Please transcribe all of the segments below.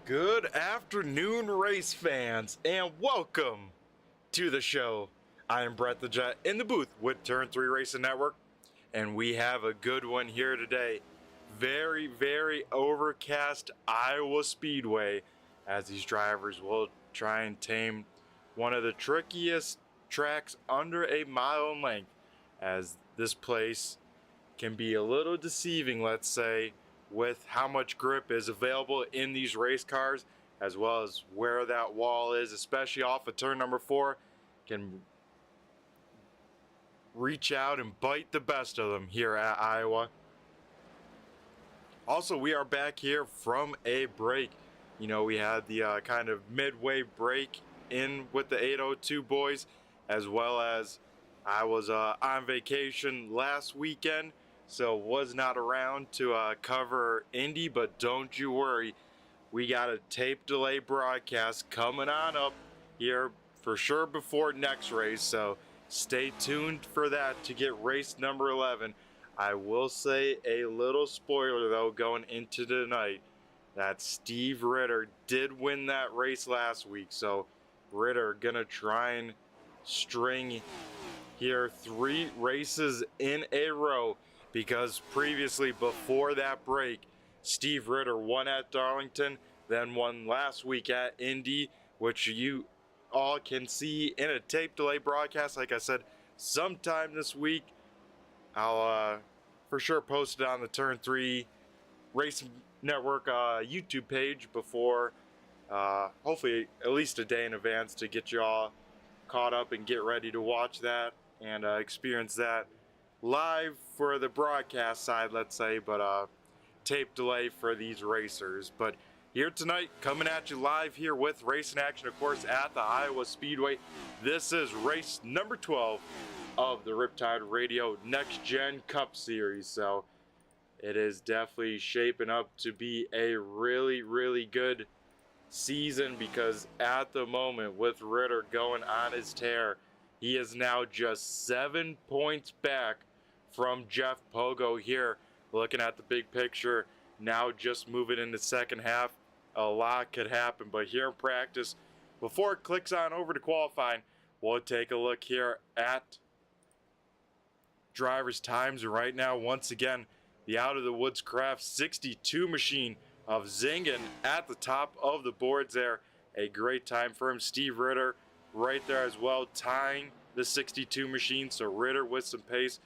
Good afternoon, race fans, and welcome to the show. I am Brett the Jet in the booth with Turn 3 Racing Network, and we have a good one here today. Very overcast Iowa Speedway, as these drivers will try and tame one of the trickiest tracks under a mile in length, as this place can be a little deceiving, let's say, with how much grip is available in these race cars, as well as where that wall is, especially off of turn number 4, can reach out and bite the best of them here at Iowa. Also, we are back here from a break. You know, we had the kind of midway break in with the 802 boys, as well as I was on vacation last weekend, so was not around to cover Indy, but don't you worry, we got a tape delay broadcast coming on up here for sure before next race, so stay tuned for that to get race number 11. I will say a little spoiler though going into tonight, that Steve Ritter did win that race last week, so Ritter gonna try and string here 3 races in a row, because previously, before that break, Steve Ritter won at Darlington, then won last week at Indy, which you all can see in a tape delay broadcast. Like I said, sometime this week, I'll for sure post it on the Turn 3 Racing Network YouTube page before, hopefully at least a day in advance, to get you all caught up and get ready to watch that and experience that live for the broadcast side, let's say, but tape delay for these racers. But here tonight, coming at you live here with racing action, of course, at the Iowa Speedway. This is race number 12 of the Riptide Radio Next Gen Cup Series. So it is definitely shaping up to be a really good season, because at the moment, with Ritter going on his tear, he is now just 7 points back from Jeff Pogo here. Looking at the big picture, now just moving into second half, a lot could happen. But here in practice, before it clicks on over to qualifying, we'll take a look here at drivers' times. And right now, once again, the Out of the Woods Craft 62 machine of Zingen at the top of the boards there. A great time for him. Steve Ritter right there as well, tying the 62 machine, so Ritter with some pace.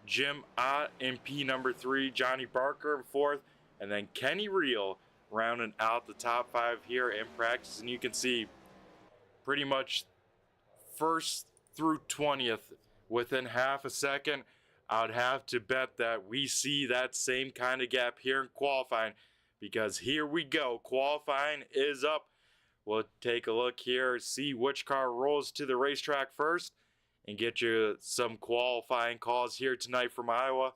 Jim Ott in P number 3, Johnny Barker in 4th, and then Kenny Reel rounding out the top 5 here in practice. And you can see pretty much 1st through 20th within half a second. I'd have to bet that we see that same kind of gap here in qualifying, because here we go, qualifying is up. We'll take a look here, see which car rolls to the racetrack first, and get you some qualifying calls here tonight from Iowa.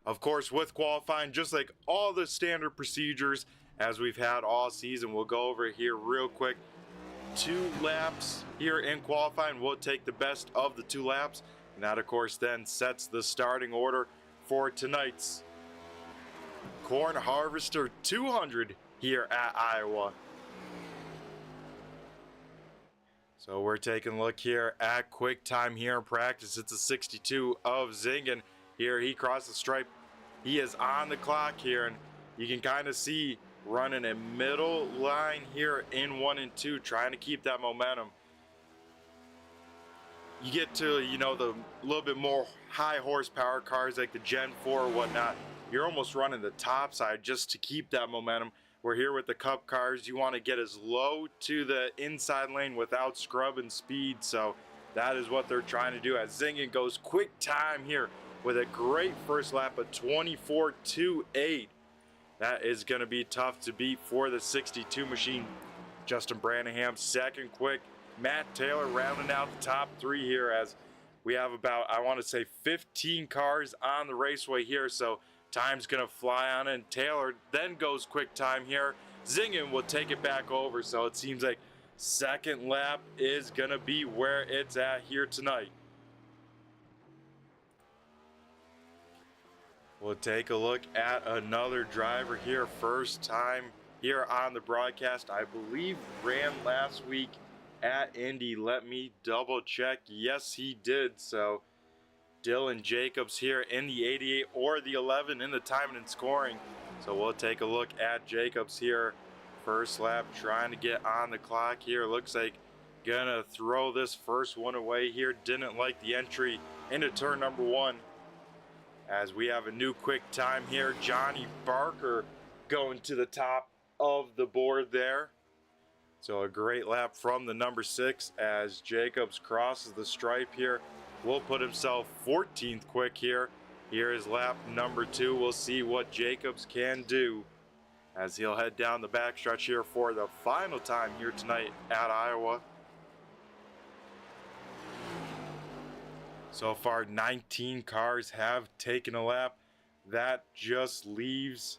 Of course, with qualifying, just like all the standard procedures as we've had all season, we'll go over here real quick. 2 laps here in qualifying. We'll take the best of the 2 laps, and that of course then sets the starting order for tonight's Corn Harvester 200 here at Iowa. So we're taking a look here at quick time here in practice. It's a 62 of Zingen. Here he crossed the stripe. He is on the clock here, and you can kind of see running a middle line here in 1 and 2, trying to keep that momentum. You get to, you know, the little bit more high horsepower cars like the Gen 4 or whatnot, you're almost running the top side just to keep that momentum. We're here with the Cup cars. You want to get as low to the inside lane without scrubbing speed, so that is what they're trying to do as Zingen goes quick time here with a great first lap of 24.28. That is going to be tough to beat for the 62 machine. Justin Branningham second quick. Matt Taylor rounding out the top 3 here, as we have about, I want to say, 15 cars on the raceway here, so time's going to fly on, and Taylor then goes quick time here. Zingen will take it back over, so it seems like second lap is going to be where it's at here tonight. We'll take a look at another driver here. First time here on the broadcast. I believe ran last week at Indy. Let me double check. Yes, he did. So Dylan Jacobs here in the 88 or the 11 in the timing and scoring. So we'll take a look at Jacobs here. First lap, trying to get on the clock here. Looks like gonna throw this first one away here. Didn't like the entry into turn number 1. As we have a new quick time here, Johnny Barker going to the top of the board there. So a great lap from the number 6 as Jacobs crosses the stripe here. Will put himself 14th quick here. Here is lap number 2. We'll see what Jacobs can do as he'll head down the backstretch here for the final time here tonight at Iowa. So far, 19 cars have taken a lap. That just leaves,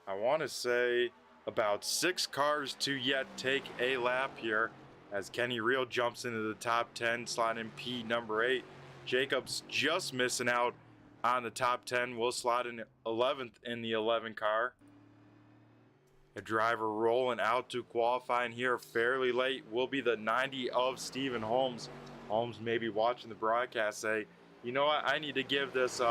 I want to say, about 6 cars to yet take a lap here as Kenny Reel jumps into the top 10, slotting in P number 8. Jacobs just missing out on the top 10. Will slot in 11th in the 11 car. A driver rolling out to qualifying here fairly late will be the 90 of Stephen Holmes. Holmes may be watching the broadcast, say, you know what, I need to give this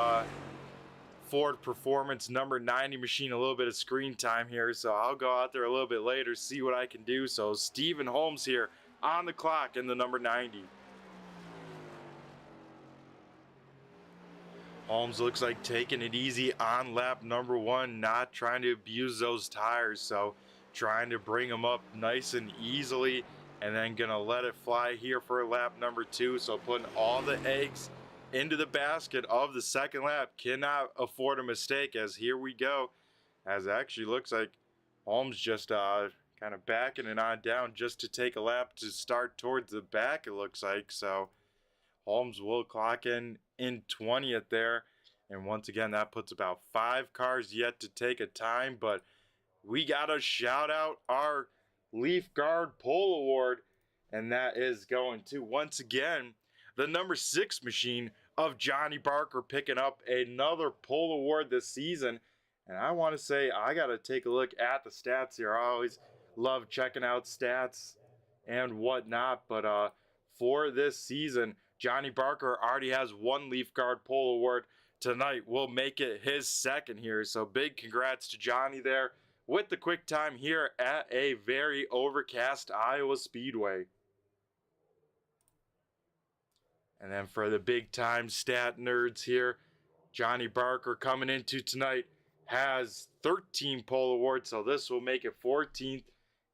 Ford Performance number 90 machine a little bit of screen time here, so I'll go out there a little bit later, see what I can do. So Stephen Holmes here on the clock in the number 90. Holmes looks like taking it easy on lap number 1, not trying to abuse those tires, so trying to bring them up nice and easily, and then gonna let it fly here for lap number 2. So putting all the eggs into the basket of the second lap. Cannot afford a mistake, as here we go. As it actually looks like Holmes just kind of backing it on down just to take a lap to start towards the back, it looks like. So Holmes will clock in 20th there. And once again, that puts about 5 cars yet to take a time. But we got to shout out our Leaf Guard Pole Award. And that is going to, once again, the number 6 machine of Johnny Barker, picking up another pole award this season. And I want to say, I got to take a look at the stats here. I always love checking out stats and whatnot. But for this season, Johnny Barker already has 1 Leaf Guard Pole Award. Tonight will make it his 2nd here. So big congrats to Johnny there with the quick time here at a very overcast Iowa Speedway. And then for the big time stat nerds here, Johnny Barker coming into tonight has 13 pole awards, so this will make it 14th.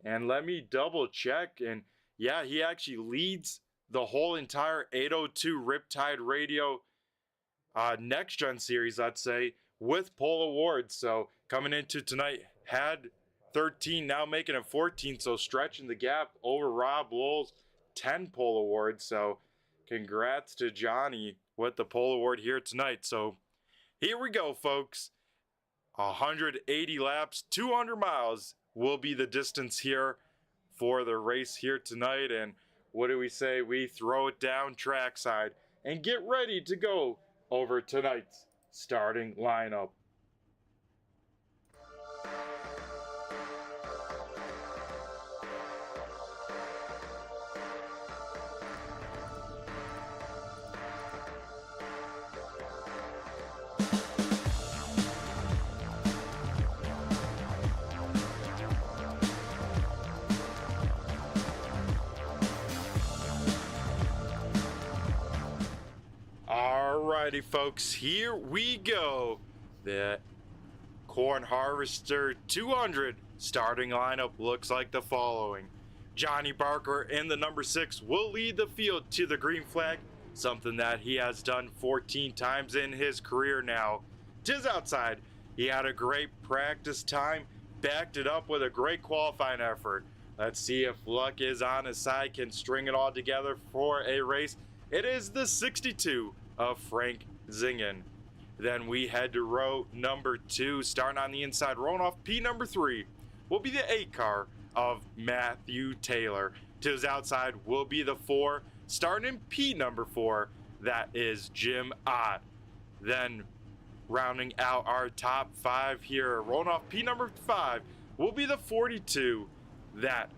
And let me double check, and yeah, he actually leads the whole entire 802 Riptide Radio Next Gen Series, let's say, with pole awards. So coming into tonight, had 13, now making it 14, so stretching the gap over Rob Lowell's 10 pole awards. So congrats to Johnny with the pole award here tonight. So here we go, folks. 180 laps, 200 miles will be the distance here for the race here tonight. And what do we say? We throw it down trackside and get ready to go over tonight's starting lineup. Alrighty, folks, here we go. The Corn Harvester 200 starting lineup looks like the following. Johnny Barker in the number 6 will lead the field to the green flag, something that he has done 14 times in his career now. Tis outside. He had a great practice time, backed it up with a great qualifying effort. Let's see if luck is on his side, can string it all together for a race. It is the 62 of Frank Zingen. Then we head to row number 2, starting on the inside, rolling off P number 3 will be the 8 car of Matthew Taylor. To his outside will be the 4, starting in P number 4, that is Jim Ott. Then rounding out our top 5 here. Rolling off P number 5 will be the 42. That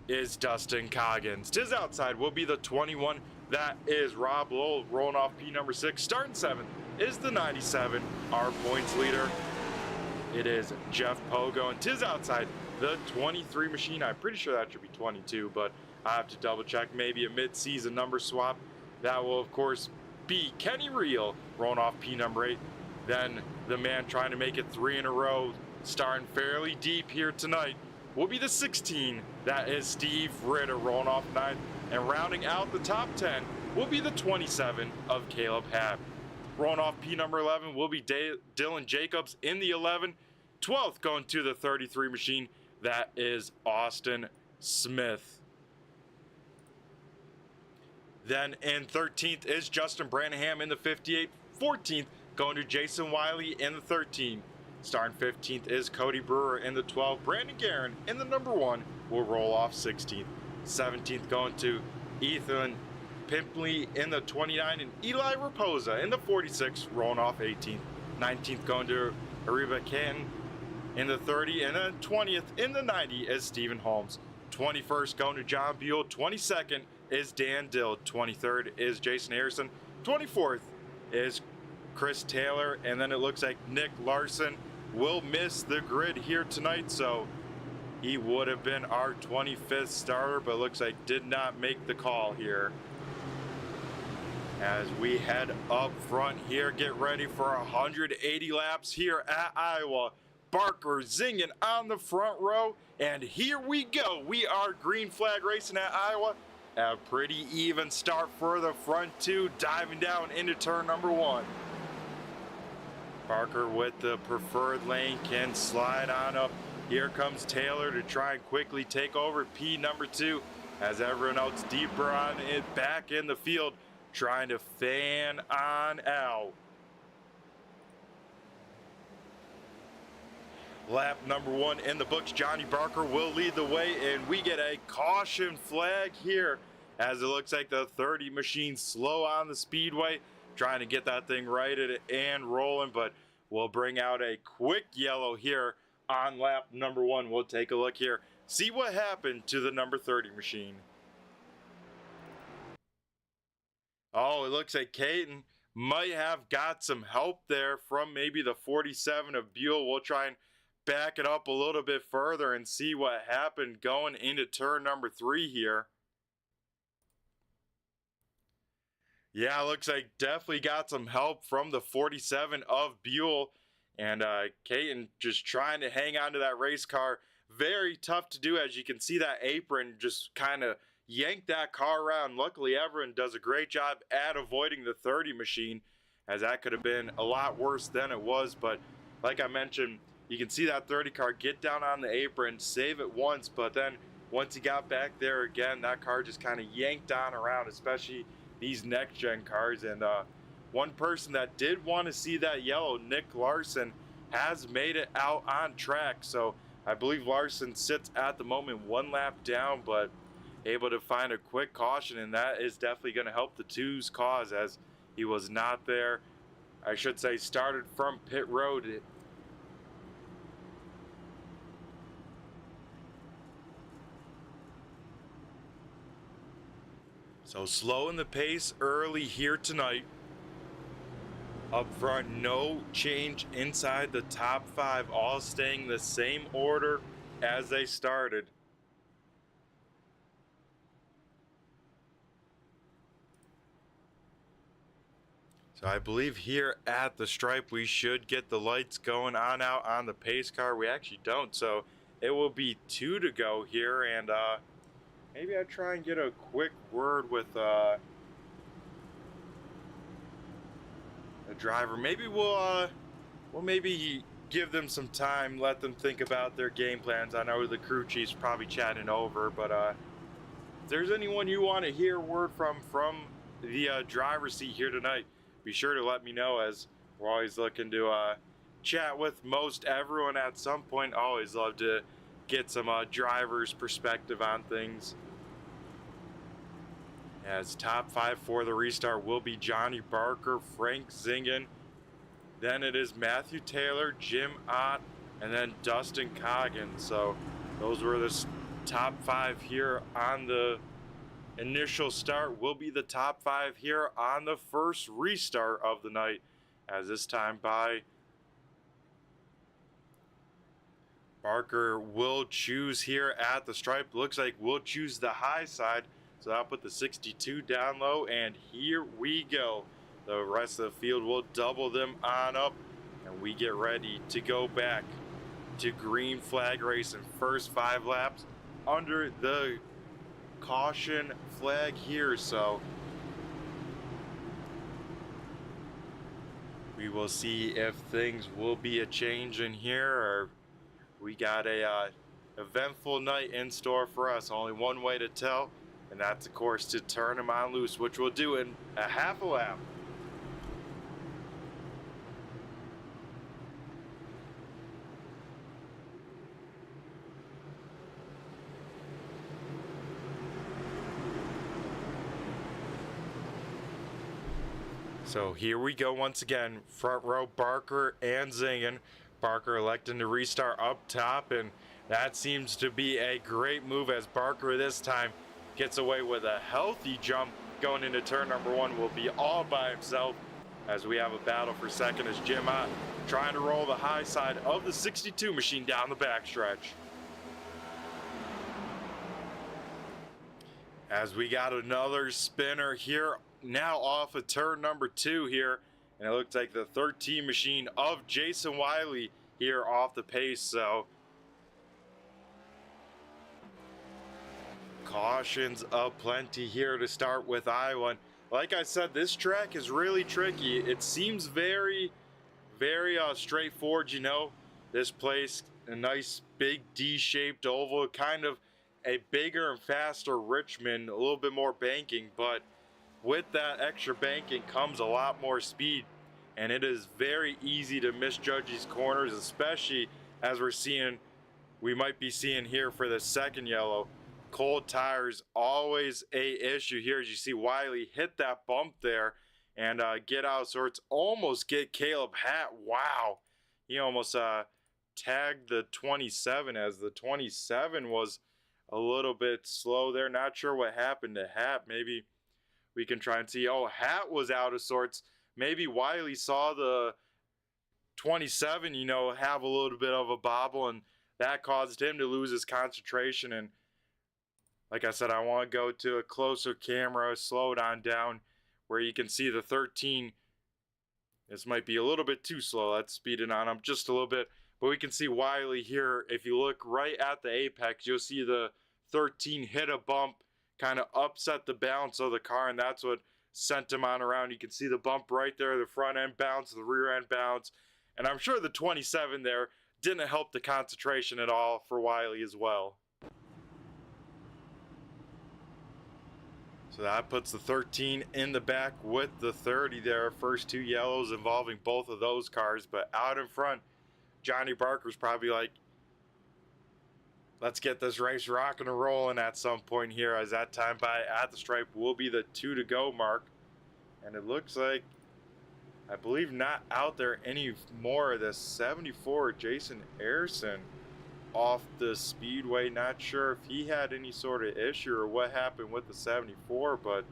is Dustin Coggins. Tis outside will be the 21. That is Rob Lowell. Rolling off P number 6. Starting 7th is the 97. Our points leader, it is Jeff Pogo. And tis outside the 23 machine. I'm pretty sure that should be 22, but I have to double check. Maybe a mid-season number swap. That will, of course, be Kenny Reel. Rolling off P number 8. Then the man trying to make it 3 in a row, starting fairly deep here tonight, will be the 16. That is Steve Ritter. Rolling off 9th. And rounding out the top 10 will be the 27 of Caleb Happ. Rolling off P number 11 will be Dylan Jacobs in the 11. 12th going to the 33 machine. That is Austin Smith. Then in 13th is Justin Branham in the 58. 14th going to Jason Wiley in the 13. Starting 15th is Cody Brewer in the 12. Brandon Guerin in the number 1 will roll off 16th. 17th going to Ethan Pimpley in the 29, and Eli Raposa in the 46, rolling off 18th. 19th going to Ariba Canton in the 30, and then 20th in the 90 is Stephen Holmes. 21st going to John Buell. 22nd is Dan Dill. 23rd is Jason Harrison. 24th is Chris Taylor, and then it looks like Nick Larson will miss the grid here tonight, so he would have been our 25th starter, but looks like did not make the call here. As we head up front here, get ready for 180 laps here at Iowa. Barker zinging on the front row, and here we go. We are green flag racing at Iowa. A pretty even start for the front 2, diving down into turn number 1. Barker with the preferred lane can slide on up. Here comes Taylor to try and quickly take over P number 2 as everyone else deeper on it, back in the field, trying to fan on out. Lap number 1 in the books. Johnny Barker will lead the way, and we get a caution flag here as it looks like the 30 machine slow on the speedway, trying to get that thing righted and rolling, but we'll bring out a quick yellow here on lap number 1. We'll take a look here, see what happened to the number 30 machine. Oh, it looks like Caton might have got some help there from maybe the 47 of Buell. We'll try and back it up a little bit further and see what happened going into turn number 3 here. Yeah, looks like definitely got some help from the 47 of Buell. And Caton just trying to hang on to that race car. Very tough to do, as you can see that apron just kind of yank that car around. Luckily, everyone does a great job at avoiding the 30 machine, as that could have been a lot worse than it was. But like I mentioned, you can see that 30 car get down on the apron, save it once, but then once he got back there again, that car just kind of yanked on around, especially these next-gen cars. And one person that did want to see that yellow, Nick Larson, has made it out on track. So I believe Larson sits at the moment 1 lap down, but able to find a quick caution, and that is definitely going to help the 2's cause, as he was not there. I should say started from pit road. So slowing the pace early here tonight. Up front, no change inside the top 5, all staying the same order as they started. So I believe here at the stripe we should get the lights going on out on the pace car. We actually don't, so it will be 2 to go here, and maybe I try and get a quick word with a driver. Maybe we'll maybe give them some time, let them think about their game plans. I know the crew chief's probably chatting over, but if there's anyone you want to hear word from the driver's seat here tonight, be sure to let me know, as we're always looking to chat with most everyone at some point. Always love to get some driver's perspective on things. As top 5 for the restart will be Johnny Barker, Frank Zingen, then it is Matthew Taylor, Jim Ott, and then Dustin Coggins. So those were the top 5 here on the initial start. Will be the top 5 here on the first restart of the night, as this time by Barker will choose here at the stripe. Looks like we'll choose the high side, so I'll put the 62 down low, and here we go. The rest of the field will double them on up, and we get ready to go back to green flag racing. First 5 laps under the caution flag here, so we will see if things will be a change in here, or we got a eventful night in store for us. Only one way to tell, and that's of course to turn them on loose, which we'll do in a half a lap. So here we go once again, front row Barker and Zingen. Barker electing to restart up top, and that seems to be a great move, as Barker this time gets away with a healthy jump going into turn number 1. Will be all by himself, as we have a battle for second as Jim Ott trying to roll the high side of the 62 machine down the backstretch. As we got another spinner here, now off of turn number 2 here, and it looks like the 13 machine of Jason Wiley here off the pace. So cautions aplenty here to start with I-1. Like I said, this track is really tricky. It seems very straightforward, you know. This place, a nice big D-shaped oval, kind of a bigger and faster Richmond, a little bit more banking, but with that extra banking comes a lot more speed, and it is very easy to misjudge these corners, especially as we might be seeing here for the second yellow. Cold tires, always a issue here, as you see Wiley hit that bump there and get out of sorts, almost get Caleb Hatt. Wow, he almost tagged the 27, as the 27 was a little bit slow there. Not sure what happened to Hatt. Maybe we can try and see. Oh, Hatt was out of sorts. Maybe Wiley saw the 27, you know, have a little bit of a bobble, and that caused him to lose his concentration. And like I said, I want to go to a closer camera, slow it on down, where you can see the 13. This might be a little bit too slow. Let's speed it on up just a little bit. But we can see Wiley here. If you look right at the apex, you'll see the 13 hit a bump, kind of upset the balance of the car, and that's what sent him on around. You can see the bump right there, the front end bounce, the rear end bounce, and I'm sure the 27 there didn't help the concentration at all for Wiley as well. So that puts the 13 in the back with the 30 there. First 2 yellows involving both of those cars, but out in front, Johnny Barker's probably like, let's get this race rocking and rolling at some point here, as that time by at the stripe will be the 2 to go mark. And it looks like, I believe, not out there anymore. The 74, Jason Ayerson, off the speedway. Not sure if he had any sort of issue or what happened with the 74, but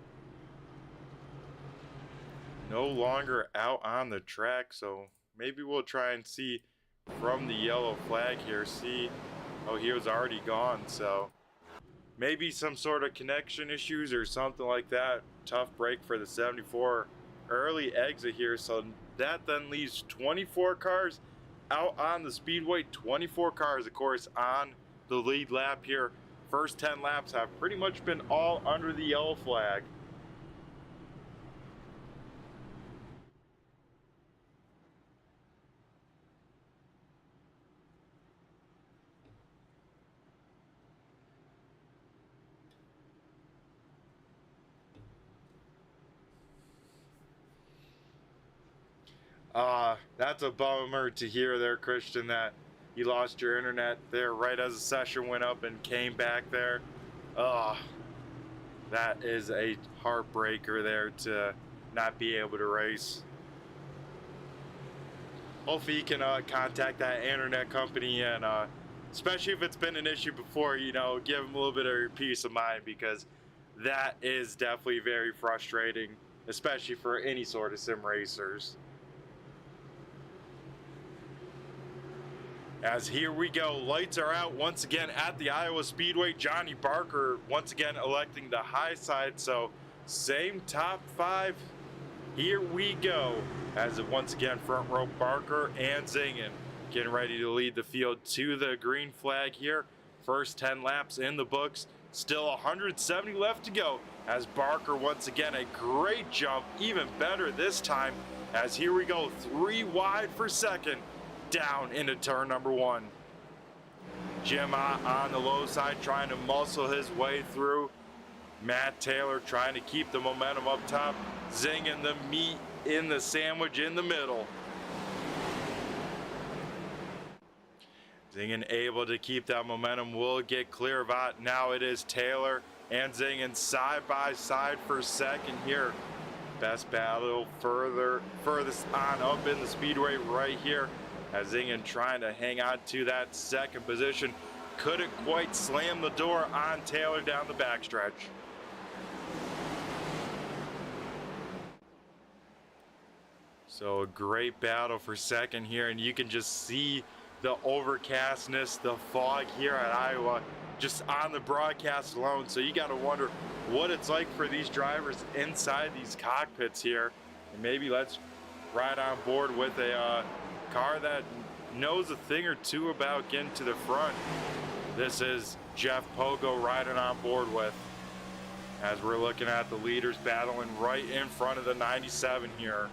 no longer out on the track. So maybe we'll try and see from the yellow flag here. See, oh, he was already gone, so maybe some sort of connection issues or something like that. Tough break for the 74 early exit here. So that then leaves 24 cars out on the speedway. 24 cars, of course, on the lead lap here. First 10 laps have pretty much been all under the yellow flag. That's a bummer to hear there, Christian, that you lost your internet there right as the session went up and came back there. That is a heartbreaker there to not be able to race. Hopefully you can contact that internet company, and especially if it's been an issue before, you know, give them a little bit of your peace of mind, because that is definitely very frustrating, especially for any sort of sim racers. As here we go, lights are out once again at the Iowa Speedway. Johnny Barker once again electing the high side, so same top 5. Here we go, as once again front row Barker and Zingen getting ready to lead the field to the green flag here. First 10 laps in the books, still 170 left to go, as Barker once again a great jump, even better this time, as here we go, 3 wide for second, down into turn number 1. Jim on the low side trying to muscle his way through. Matt Taylor trying to keep the momentum up top. Zinging the meat in the sandwich in the middle. Zingen able to keep that momentum, will get clear of it. Now it is Taylor and Zingen side by side for second here. Best battle furthest on up in the speedway right here, as Zingen trying to hang on to that second position. Couldn't quite slam the door on Taylor down the backstretch. So a great battle for second here, and you can just see the overcastness, the fog here at Iowa, just on the broadcast alone. So you got to wonder what it's like for these drivers inside these cockpits here. And maybe let's ride on board with a car that knows a thing or two about getting to the front. This is Jeff Pogo riding on board with, as we're looking at the leaders battling right in front of the 97 here.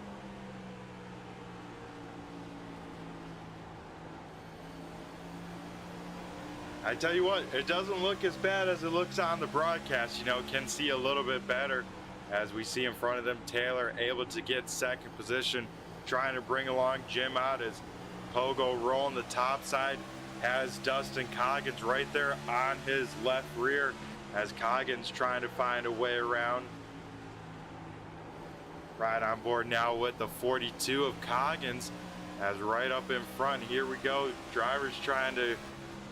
I tell you what, it doesn't look as bad as it looks on the broadcast. You know, can see a little bit better, as we see in front of them Taylor able to get second position, trying to bring along Jim out, as Pogo rolling the top side, has Dustin Coggins right there on his left rear, as Coggins trying to find a way around. Right on board now with the 42 of Coggins, as right up in front. Here we go, drivers trying to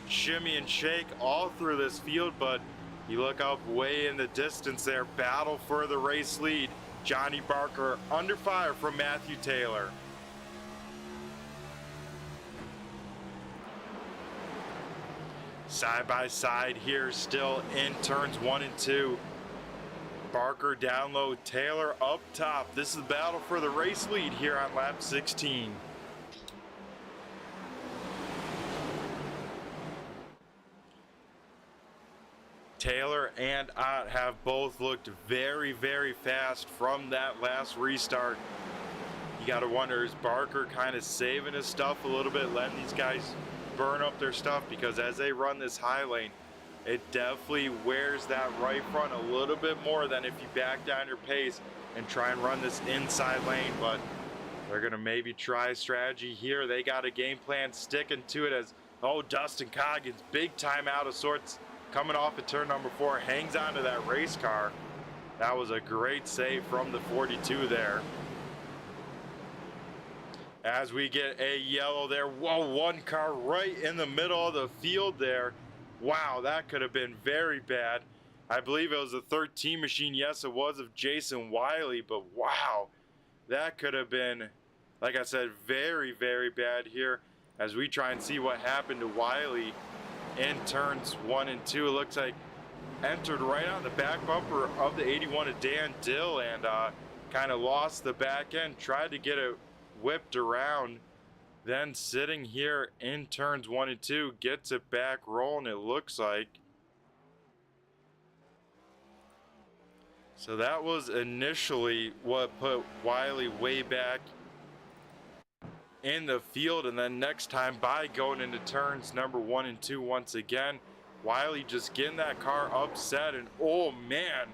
shimmy and shake all through this field, but you look up way in the distance there, battle for the race lead. Johnny Barker under fire from Matthew Taylor. Side by side here, still in turns 1 and 2. Barker down low, Taylor up top. This is the battle for the race lead here on lap 16. Taylor and Ott have both looked very, very fast from that last restart. You got to wonder, is Barker kind of saving his stuff a little bit, letting these guys burn up their stuff? Because as they run this high lane, it definitely wears that right front a little bit more than if you back down your pace and try and run this inside lane. But they're going to maybe try a strategy here. They got a game plan, sticking to it, as, oh, Dustin Coggins, big time out of sorts, coming off at turn number 4, hangs onto that race car. That was a great save from the 42 there. As we get a yellow there, whoa, one car right in the middle of the field there. Wow, that could have been very bad. I believe it was a 13 machine. Yes, it was, of Jason Wiley, but wow, that could have been, like I said, very, very bad here, as we try and see what happened to Wiley in turns 1 and 2. It looks like entered right on the back bumper of the 81 of Dan Dill, and kind of lost the back end, tried to get it whipped around, then sitting here in turns 1 and 2, gets it back rolling, it looks like. So that was initially what put Wiley way back in the field, and then next time by, going into turns number 1 and 2 once again, Wiley just getting that car upset, and oh man,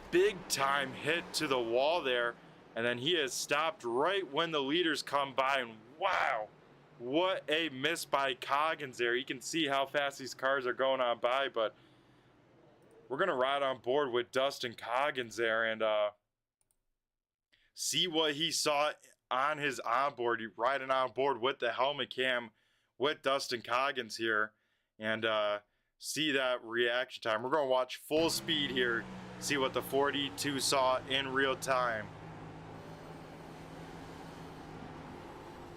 big time hit to the wall there, and then he has stopped right when the leaders come by, and wow, what a miss by Coggins there. You can see how fast these cars are going on by, but we're going to ride on board with Dustin Coggins there and see what he saw on his onboard, riding on board with the helmet cam with Dustin Coggins here, and see that reaction time. We're going to watch full speed here, see what the 42 saw in real time.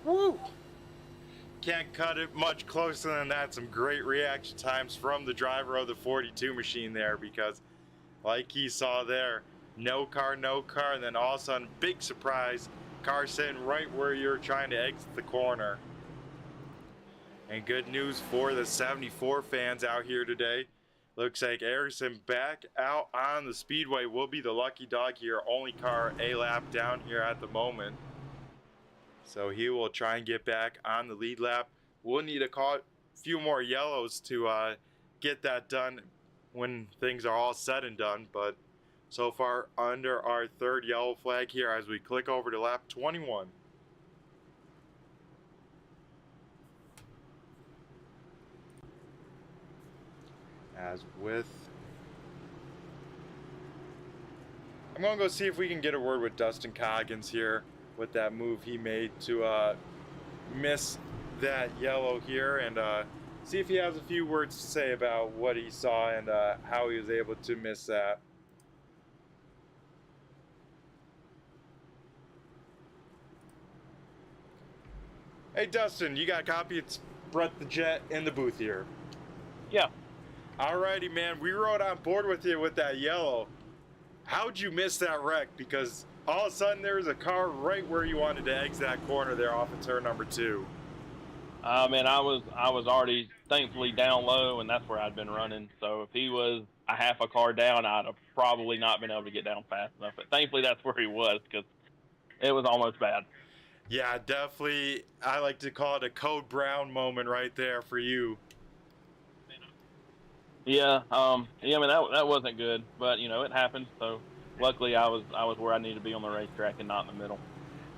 Woo! Can't cut it much closer than that. Some great reaction times from the driver of the 42 machine there, because like he saw there, no car, and then all of a sudden, big surprise, car sitting right where you're trying to exit the corner. And good news for the 74 fans out here today. Looks like Erickson back out on the speedway will be the lucky dog here. Only car a lap down here at the moment. So he will try and get back on the lead lap. We'll need a few more yellows to get that done when things are all said and done. But so far under our third yellow flag here as we click over to lap 21. I'm going to go see if we can get a word with Dustin Coggins here with that move he made to miss that yellow here, and see if he has a few words to say about what he saw and how he was able to miss that. Hey Dustin, you got a copy? It's Brett the Jet in the booth here. Yeah. Alrighty, man. We rode on board with you with that yellow. How'd you miss that wreck? Because all of a sudden there was a car right where you wanted to exit that corner there off of turn number 2. Man, I was already thankfully down low, and that's where I'd been running. So if he was a half a car down, I'd have probably not been able to get down fast enough. But thankfully that's where he was, because it was almost bad. Yeah, definitely. I like to call it a Code Brown moment right there for you. Yeah, I mean that wasn't good, but you know it happened. So luckily I was where I needed to be on the racetrack and not in the middle.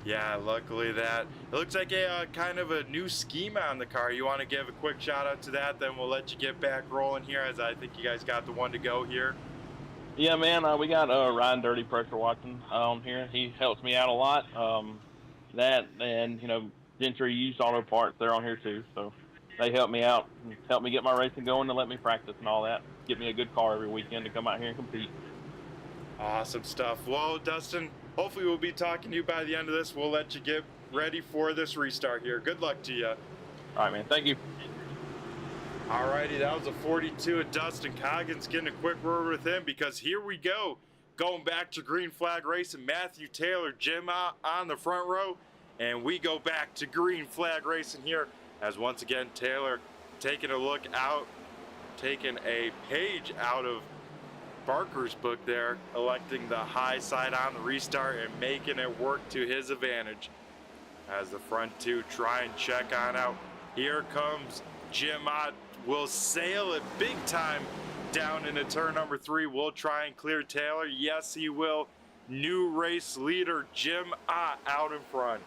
Yeah, luckily that. It looks like a kind of a new schema on the car. You want to give a quick shout out to that, then we'll let you get back rolling here, as I think you guys got the one to go here. Yeah, man, we got Ryan Dirty Pressure Watching on here. He helps me out a lot. That and Gentry Used Auto Parts, they're on here too. So they help me out, help me get my racing going, and let me practice and all that. Get me a good car every weekend to come out here and compete. Awesome stuff. Well, Dustin, hopefully we'll be talking to you by the end of this. We'll let you get ready for this restart here. Good luck to you. All right, man. Thank you. Alrighty, that was a 42 of Dustin Coggins. Getting a quick word with him, because here we go. Going back to green flag racing. Matthew Taylor, Jim out on the front row. And we go back to green flag racing here, as once again Taylor taking a look out, taking a page out of Barker's book there, electing the high side on the restart and making it work to his advantage. As the front two try and check on out. Here comes Jim Ott, will sail it big time down into turn number 3. Will try and clear Taylor. Yes, he will. New race leader Jim Ott out in front.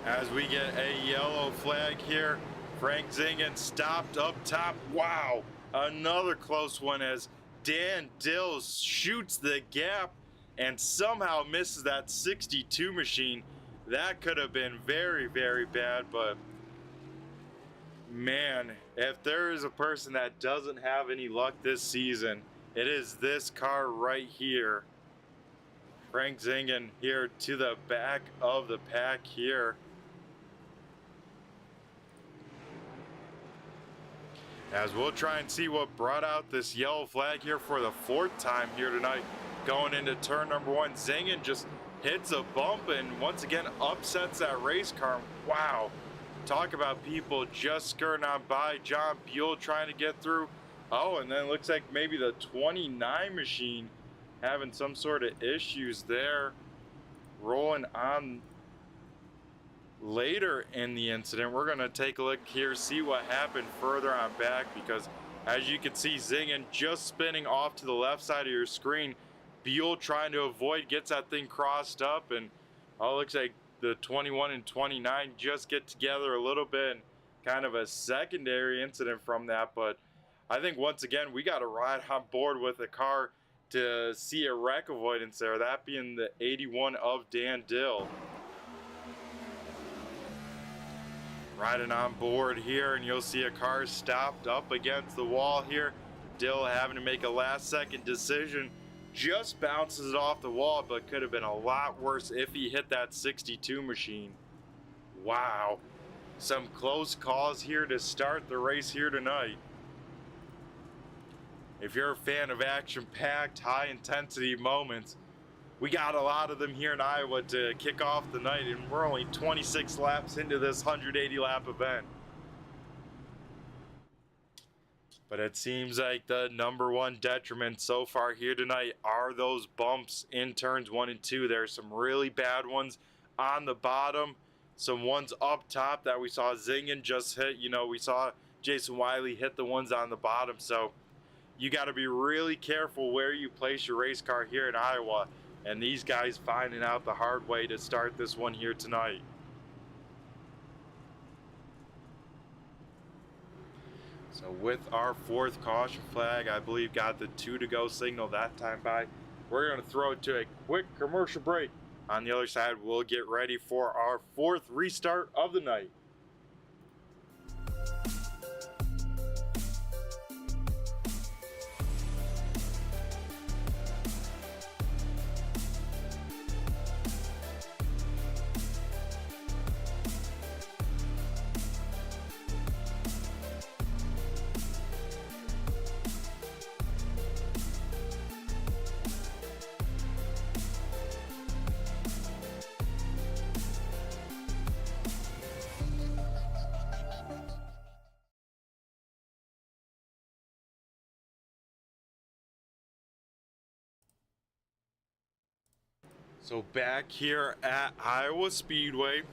As we get a yellow flag here, Frank Zingen stopped up top. Wow, another close one as Dan Dills shoots the gap and somehow misses that 62 machine. That could have been very, very bad, but man, if there is a person that doesn't have any luck this season, it is this car right here. Frank Zingen here to the back of the pack here. As we'll try and see what brought out this yellow flag here for the 4th time here tonight. Going into turn number 1, Zingen just hits a bump and once again upsets that race car. Wow, talk about people just skirting on by. John Buell trying to get through. Oh, and then it looks like maybe the 29 machine having some sort of issues there. Rolling on later in the incident. We're going to take a look here, see what happened further on back, because as you can see, Zingen just spinning off to the left side of your screen. Buell trying to avoid, gets that thing crossed up, and oh, it looks like the 21 and 29 just get together a little bit, and kind of a secondary incident from that, but I think once again we got to ride on board with a car to see a wreck avoidance there, that being the 81 of Dan Dill. Riding on board here, and you'll see a car stopped up against the wall here. Dill having to make a last-second decision, just bounces it off the wall, but could have been a lot worse if he hit that 62 machine. Wow, some close calls here to start the race here tonight. If you're a fan of action-packed, high-intensity moments, we got a lot of them here in Iowa to kick off the night, and we're only 26 laps into this 180-lap event. But it seems like the number one detriment so far here tonight are those bumps in turns 1 and 2. There's some really bad ones on the bottom, some ones up top that we saw Zingen just hit. You know, we saw Jason Wiley hit the ones on the bottom, so you got to be really careful where you place your race car here in Iowa, and these guys finding out the hard way to start this one here tonight. So with our 4th caution flag, I believe got the 2 to go signal that time by, we're going to throw it to a quick commercial break. On the other side, we'll get ready for our 4th restart of the night. So back here at Iowa Speedway,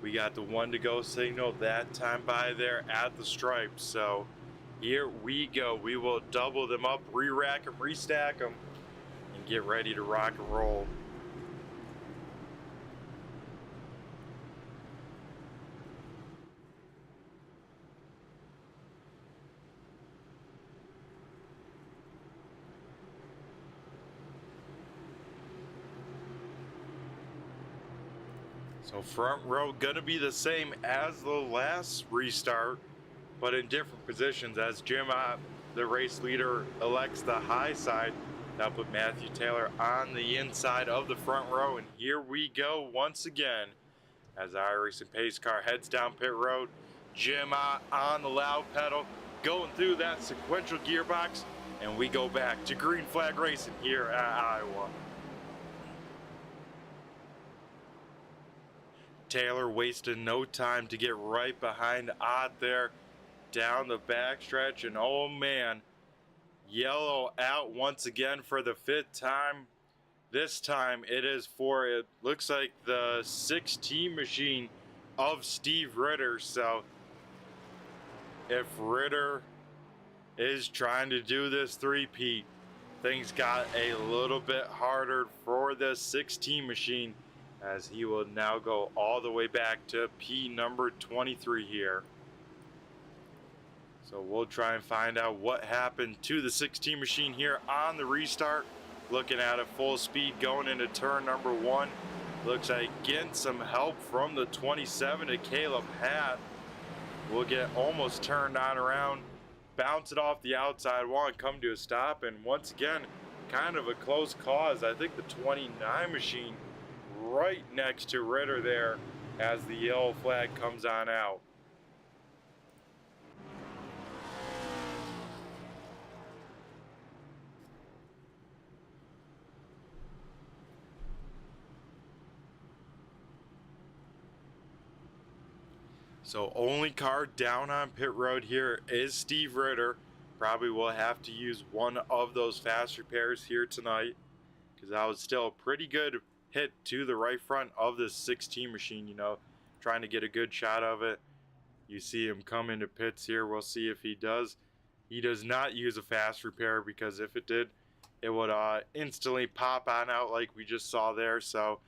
we got the 1 to go signal that time by there at the stripes. So here we go. We will double them up, re-rack them, restack them, and get ready to rock and roll. So front row gonna be the same as the last restart, but in different positions as Jim Ott, the race leader, elects the high side. Now put Matthew Taylor on the inside of the front row, and here we go once again as the iRacing pace car heads down pit road. Jim Ott on the loud pedal, going through that sequential gearbox, and we go back to green flag racing here at Iowa. Taylor wasted no time to get right behind Ott there down the backstretch, and oh man, yellow out once again for the 5th time. This time it is for, it looks like, the 16 machine of Steve Ritter. So if Ritter is trying to do this three-peat, things got a little bit harder for the 16 machine, as he will now go all the way back to P number 23 here. So we'll try and find out what happened to the 16 machine here on the restart. Looking at it full speed going into turn number 1. Looks like getting some help from the 27 to Caleb Hatt. We'll get almost turned on around, bounce it off the outside wall and come to a stop. And once again, kind of a close cause. I think the 29 machine right next to Ritter there as the yellow flag comes on out. So only car down on pit road here is Steve Ritter. Probably will have to use one of those fast repairs here tonight, because that was still a pretty good hit to the right front of this 16 machine, you know, trying to get a good shot of it. You see him come into pits here. We'll see if he does. He does not use a fast repair, because if it did, it would instantly pop on out like we just saw there. So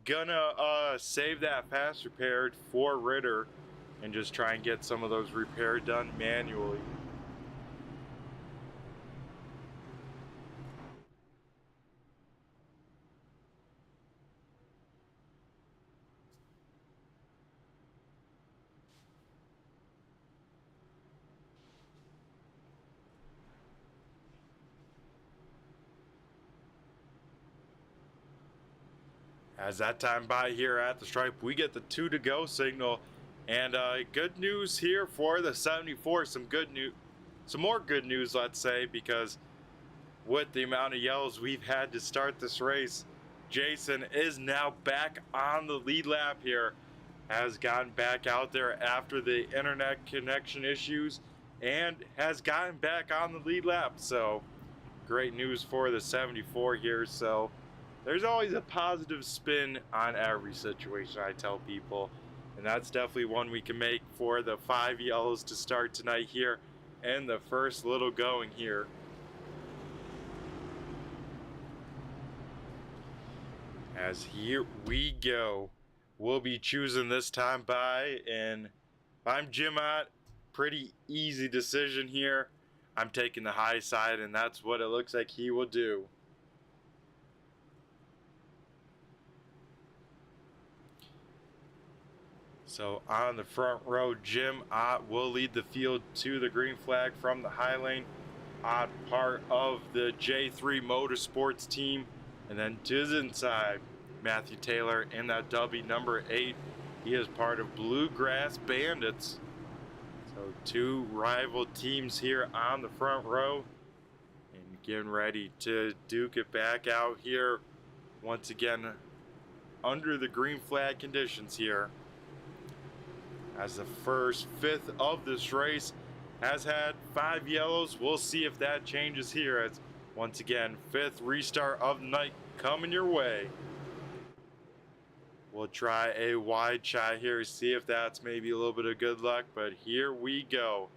gonna save that fast repair for Ritter and just try and get some of those repairs done manually. As that time by here at the stripe, we get the 2 to go signal, and good news here for the 74. Some more good news, let's say, because with the amount of yellows we've had to start this race, Jason is now back on the lead lap here, has gotten back out there after the internet connection issues, and has gotten back on the lead lap. So great news for the 74 here. So there's always a positive spin on every situation, I tell people, and that's definitely one we can make for the 5 yellows to start tonight here and the first little going here. As here we go, we'll be choosing this time by, and if I'm Jim Ott, pretty easy decision here. I'm taking the high side, and that's what it looks like he will do. So on the front row, Jim Ott will lead the field to the green flag from the high lane. Ott, part of the J3 Motorsports team. And then to his inside, Matthew Taylor in that W number 8. He is part of Bluegrass Bandits. So 2 rival teams here on the front row. And getting ready to duke it back out here once again under the green flag conditions here. As the first 5th of this race has had 5 yellows. We'll see if that changes here, as once again 5th restart of the night coming your way. We'll try a wide shot here, see if that's maybe a little bit of good luck, but here we go.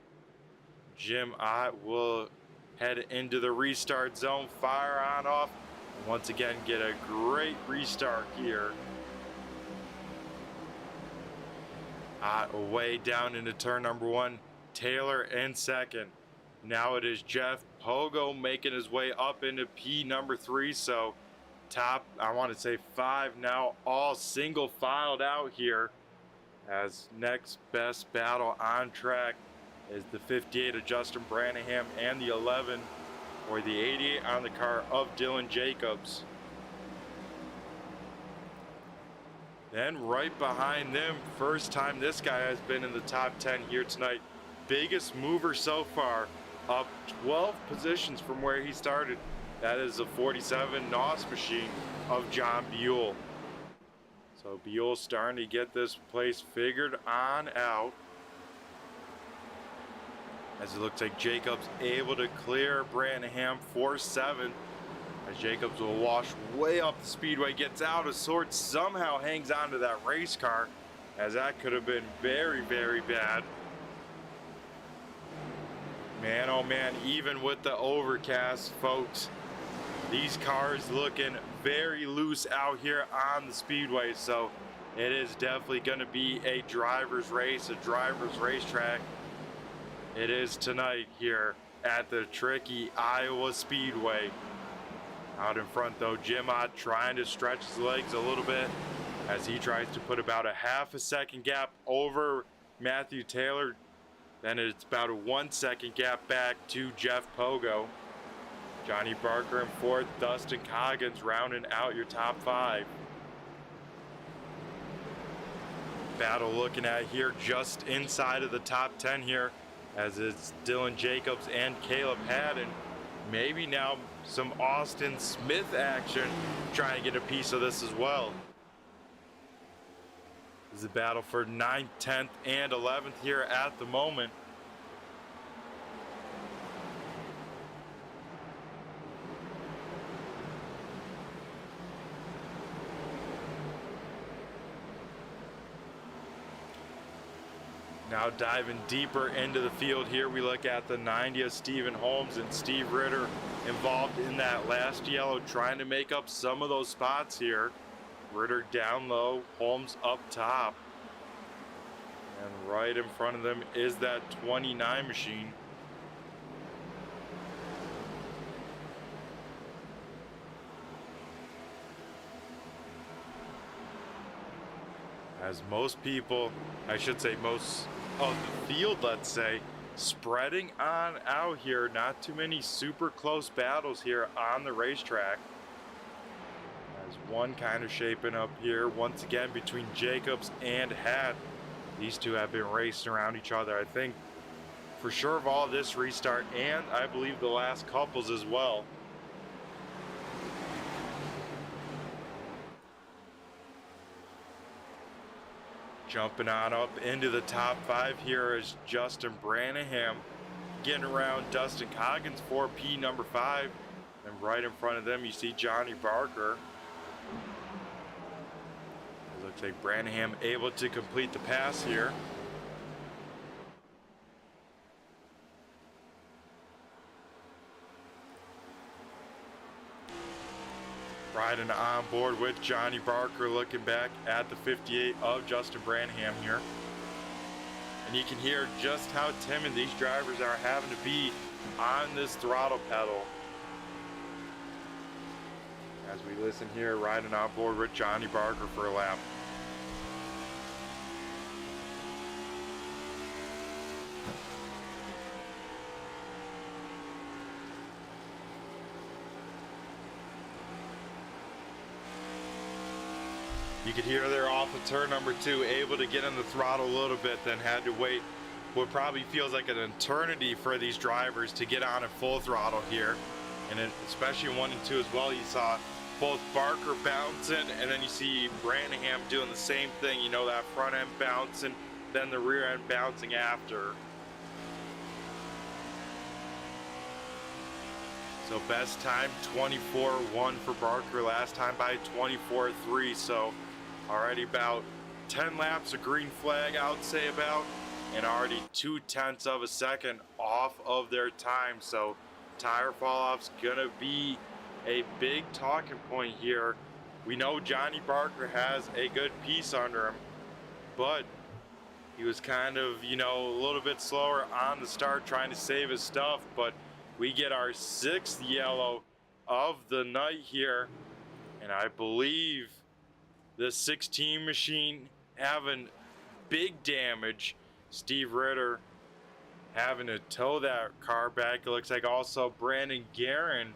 Jim Ott will head into the restart zone, fire on off, and once again get a great restart here. Away down into turn number 1, Taylor in second. Now it is Jeff Pogo making his way up into P number 3. So top, I want to say 5 now, all single filed out here. As next best battle on track is the 58 of Justin Branham and the 11 or the 88 on the car of Dylan Jacobs. Then right behind them, first time this guy has been in the top 10 here tonight. Biggest mover so far, up 12 positions from where he started. That is the 47 NOS machine of John Buell. So Buell starting to get this place figured on out. As it looks like Jacobs able to clear Branham 4-7. As Jacobs will wash way up the speedway, gets out of sorts, somehow hangs on to that race car, as that could have been very, very bad. Man, oh man, even with the overcast, folks, these cars looking very loose out here on the speedway, so it is definitely going to be a driver's race, a driver's racetrack. It is tonight here at the tricky Iowa Speedway. Out in front though, Jim Ott trying to stretch his legs a little bit as he tries to put about a half a second gap over Matthew Taylor. Then it's about a 1 second gap back to Jeff Pogo. Johnny Barker in 4th, Dustin Coggins rounding out your top 5. Battle looking at here just inside of the top 10 here, as it's Dylan Jacobs and Caleb Haddon. Maybe now some Austin Smith action, trying to get a piece of this as well. This is a battle for 9th, 10th, and 11th here at the moment. Now diving deeper into the field here, we look at the 90 of Stephen Holmes and Steve Ritter involved in that last yellow, trying to make up some of those spots here. Ritter down low, Holmes up top. And right in front of them is that 29 machine. As most people, I should say most of the field, let's say, spreading on out here. Not too many super close battles here on the racetrack. As one kind of shaping up here once again between Jacobs and Hat. These two have been racing around each other, I think, for sure of all this restart, and I believe the last couples as well. Jumping on up into the top 5 here is Justin Brannahan, getting around Dustin Coggins, 4P number 5. And right in front of them you see Johnny Barker. It looks like Brannahan able to complete the pass here. Riding on board with Johnny Barker, looking back at the 58 of Justin Branham here. And you can hear just how timid these drivers are having to be on this throttle pedal. As we listen here, riding on board with Johnny Barker for a lap. You could hear they're off of turn number 2, able to get in the throttle a little bit, then had to wait what probably feels like an eternity for these drivers to get on at full throttle here. And then, especially in 1 and 2 as well, you saw both Barker bouncing, and then you see Branham doing the same thing, you know, that front end bouncing, then the rear end bouncing after. So best time 24.1 for Barker, last time by 24.3, so already about 10 laps of green flag, I would say about, and already 0.2 of a second off of their time. So tire fall off's gonna be a big talking point here. We know Johnny Barker has a good piece under him, but he was kind of, you know, a little bit slower on the start trying to save his stuff. But we get our 6th yellow of the night here, and I believe the 16 machine having big damage. Steve Ritter having to tow that car back. It looks like also Brandon Guerin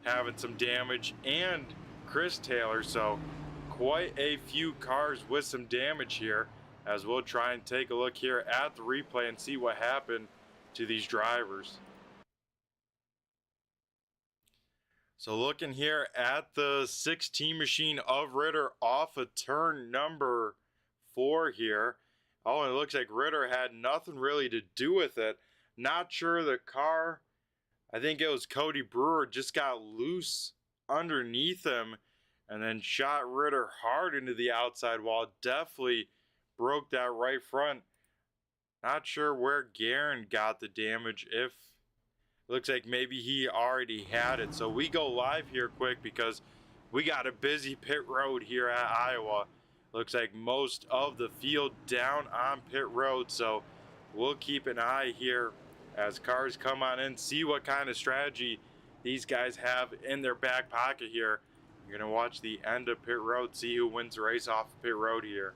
having some damage, and Chris Taylor. So quite a few cars with some damage here, as we'll try and take a look here at the replay and see what happened to these drivers. So looking here at the 16 machine of Ritter off of turn number 4 here. Oh, and it looks like Ritter had nothing really to do with it. Not sure the car, I think it was Cody Brewer, just got loose underneath him and then shot Ritter hard into the outside wall. Definitely broke that right front. Not sure where Guerin got the damage, if looks like maybe he already had it. So we go live here quick because we got a busy pit road here at Iowa. Looks like most of the field down on pit road, so we'll keep an eye here as cars come on in, see what kind of strategy these guys have in their back pocket here. You're gonna watch the end of pit road, see who wins the race off of pit road here.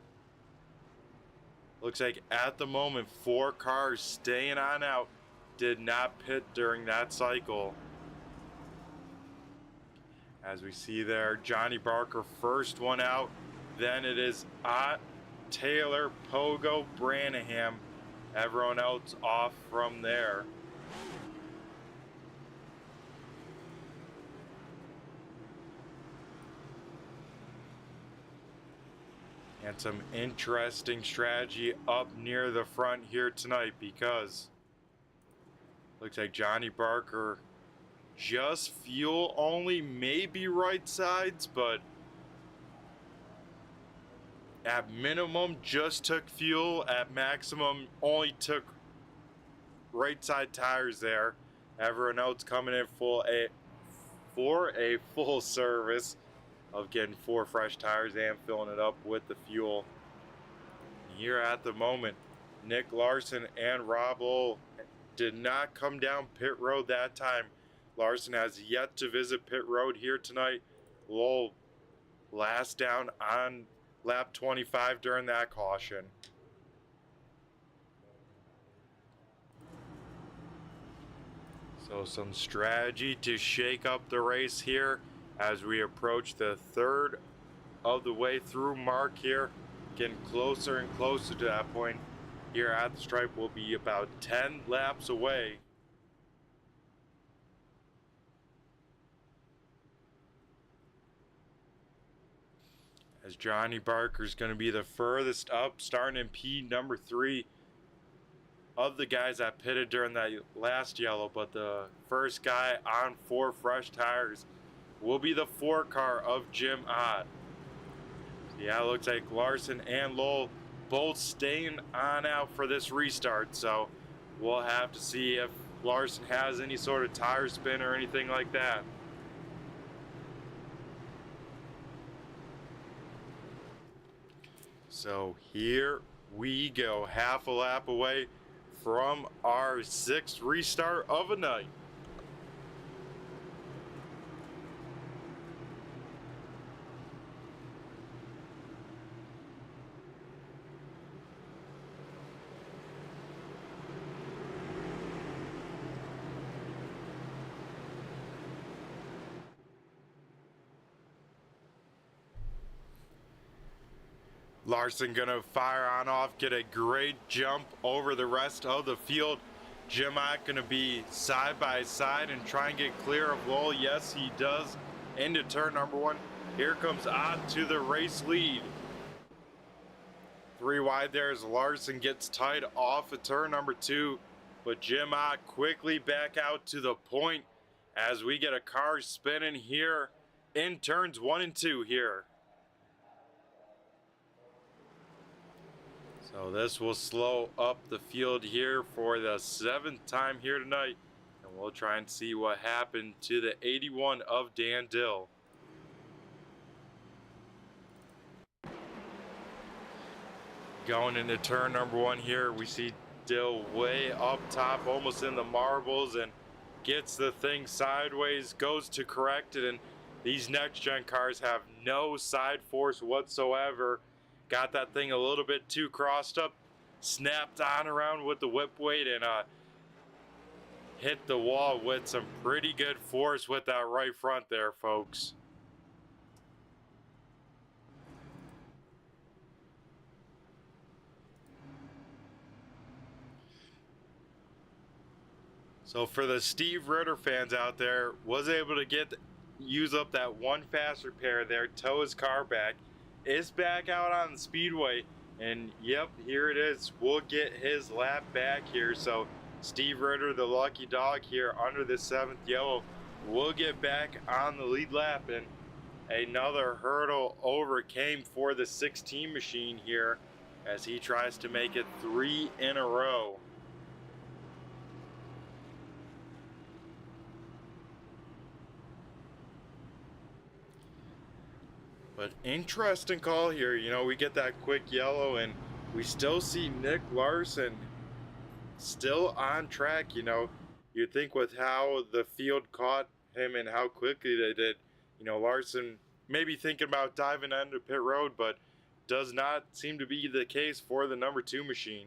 Looks like at the moment 4 cars staying on out did not pit during that cycle. As we see there, Johnny Barker first one out, then it is Ott, Taylor, Pogo, Branham, everyone else off from there. And some interesting strategy up near the front here tonight, because looks like Johnny Barker just fuel only, maybe right sides, but at minimum just took fuel. At maximum only took right side tires there. Everyone else coming in for a full service of getting 4 fresh tires and filling it up with the fuel. Here at the moment, Nick Larson and Rob Lowell did not come down pit road that time. Larson has yet to visit pit road here tonight. Lowell last down on lap 25 during that caution. So some strategy to shake up the race here as we approach the third of the way through mark here. Getting closer and closer to that point here at the stripe. Will be about 10 laps away. As Johnny Barker's going to be the furthest up, starting in P number 3 of the guys that pitted during that last yellow, but the first guy on 4 fresh tires will be the 4 car of Jim Ott. So yeah, it looks like Larson and Lowell both staying on out for this restart, so we'll have to see if Larson has any sort of tire spin or anything like that. So here we go, half a lap away from our 6th restart of a night. Larson gonna fire on off, get a great jump over the rest of the field. Jim Ott gonna be side by side and try and get clear of Lowell. Yes, he does. Into turn number 1. Here comes Ott to the race lead. 3 wide there as Larson gets tied off of turn number 2. But Jim Ott quickly back out to the point as we get a car spinning here in turns 1 and 2 here. So this will slow up the field here for the 7th time here tonight. And we'll try and see what happened to the 81 of Dan Dill. Going into turn number 1 here, we see Dill way up top, almost in the marbles, and gets the thing sideways, goes to correct it, and these next gen cars have no side force whatsoever. Got that thing a little bit too crossed up, snapped on around with the whip weight, and hit the wall with some pretty good force with that right front there, folks. So for the Steve Ritter fans out there, was able to use up that one fast repair there, tow his car back. Is back out on the speedway, and yep, here it is. We'll get his lap back here. So Steve Ritter, the lucky dog here under the 7th yellow, will get back on the lead lap, and another hurdle overcame for the 16 machine here as he tries to make it 3 in a row. But interesting call here. You know, we get that quick yellow and we still see Nick Larson still on track. You know, you'd think with how the field caught him and how quickly they did, you know, Larson maybe thinking about diving onto pit road, but does not seem to be the case for the number 2 machine.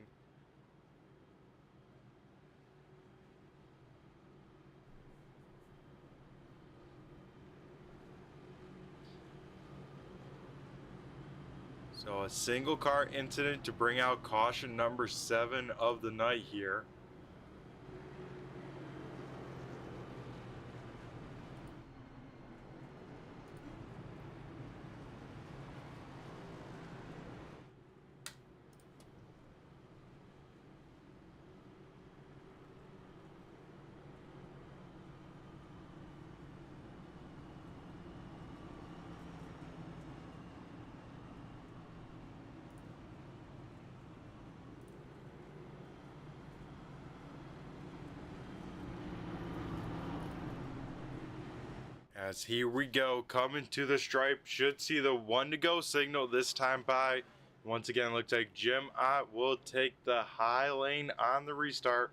So a single car incident to bring out caution number 7 of the night here. As here we go, coming to the stripe, should see the 1 to go signal this time by Once again, looks like Jim Ott will take the high lane on the restart.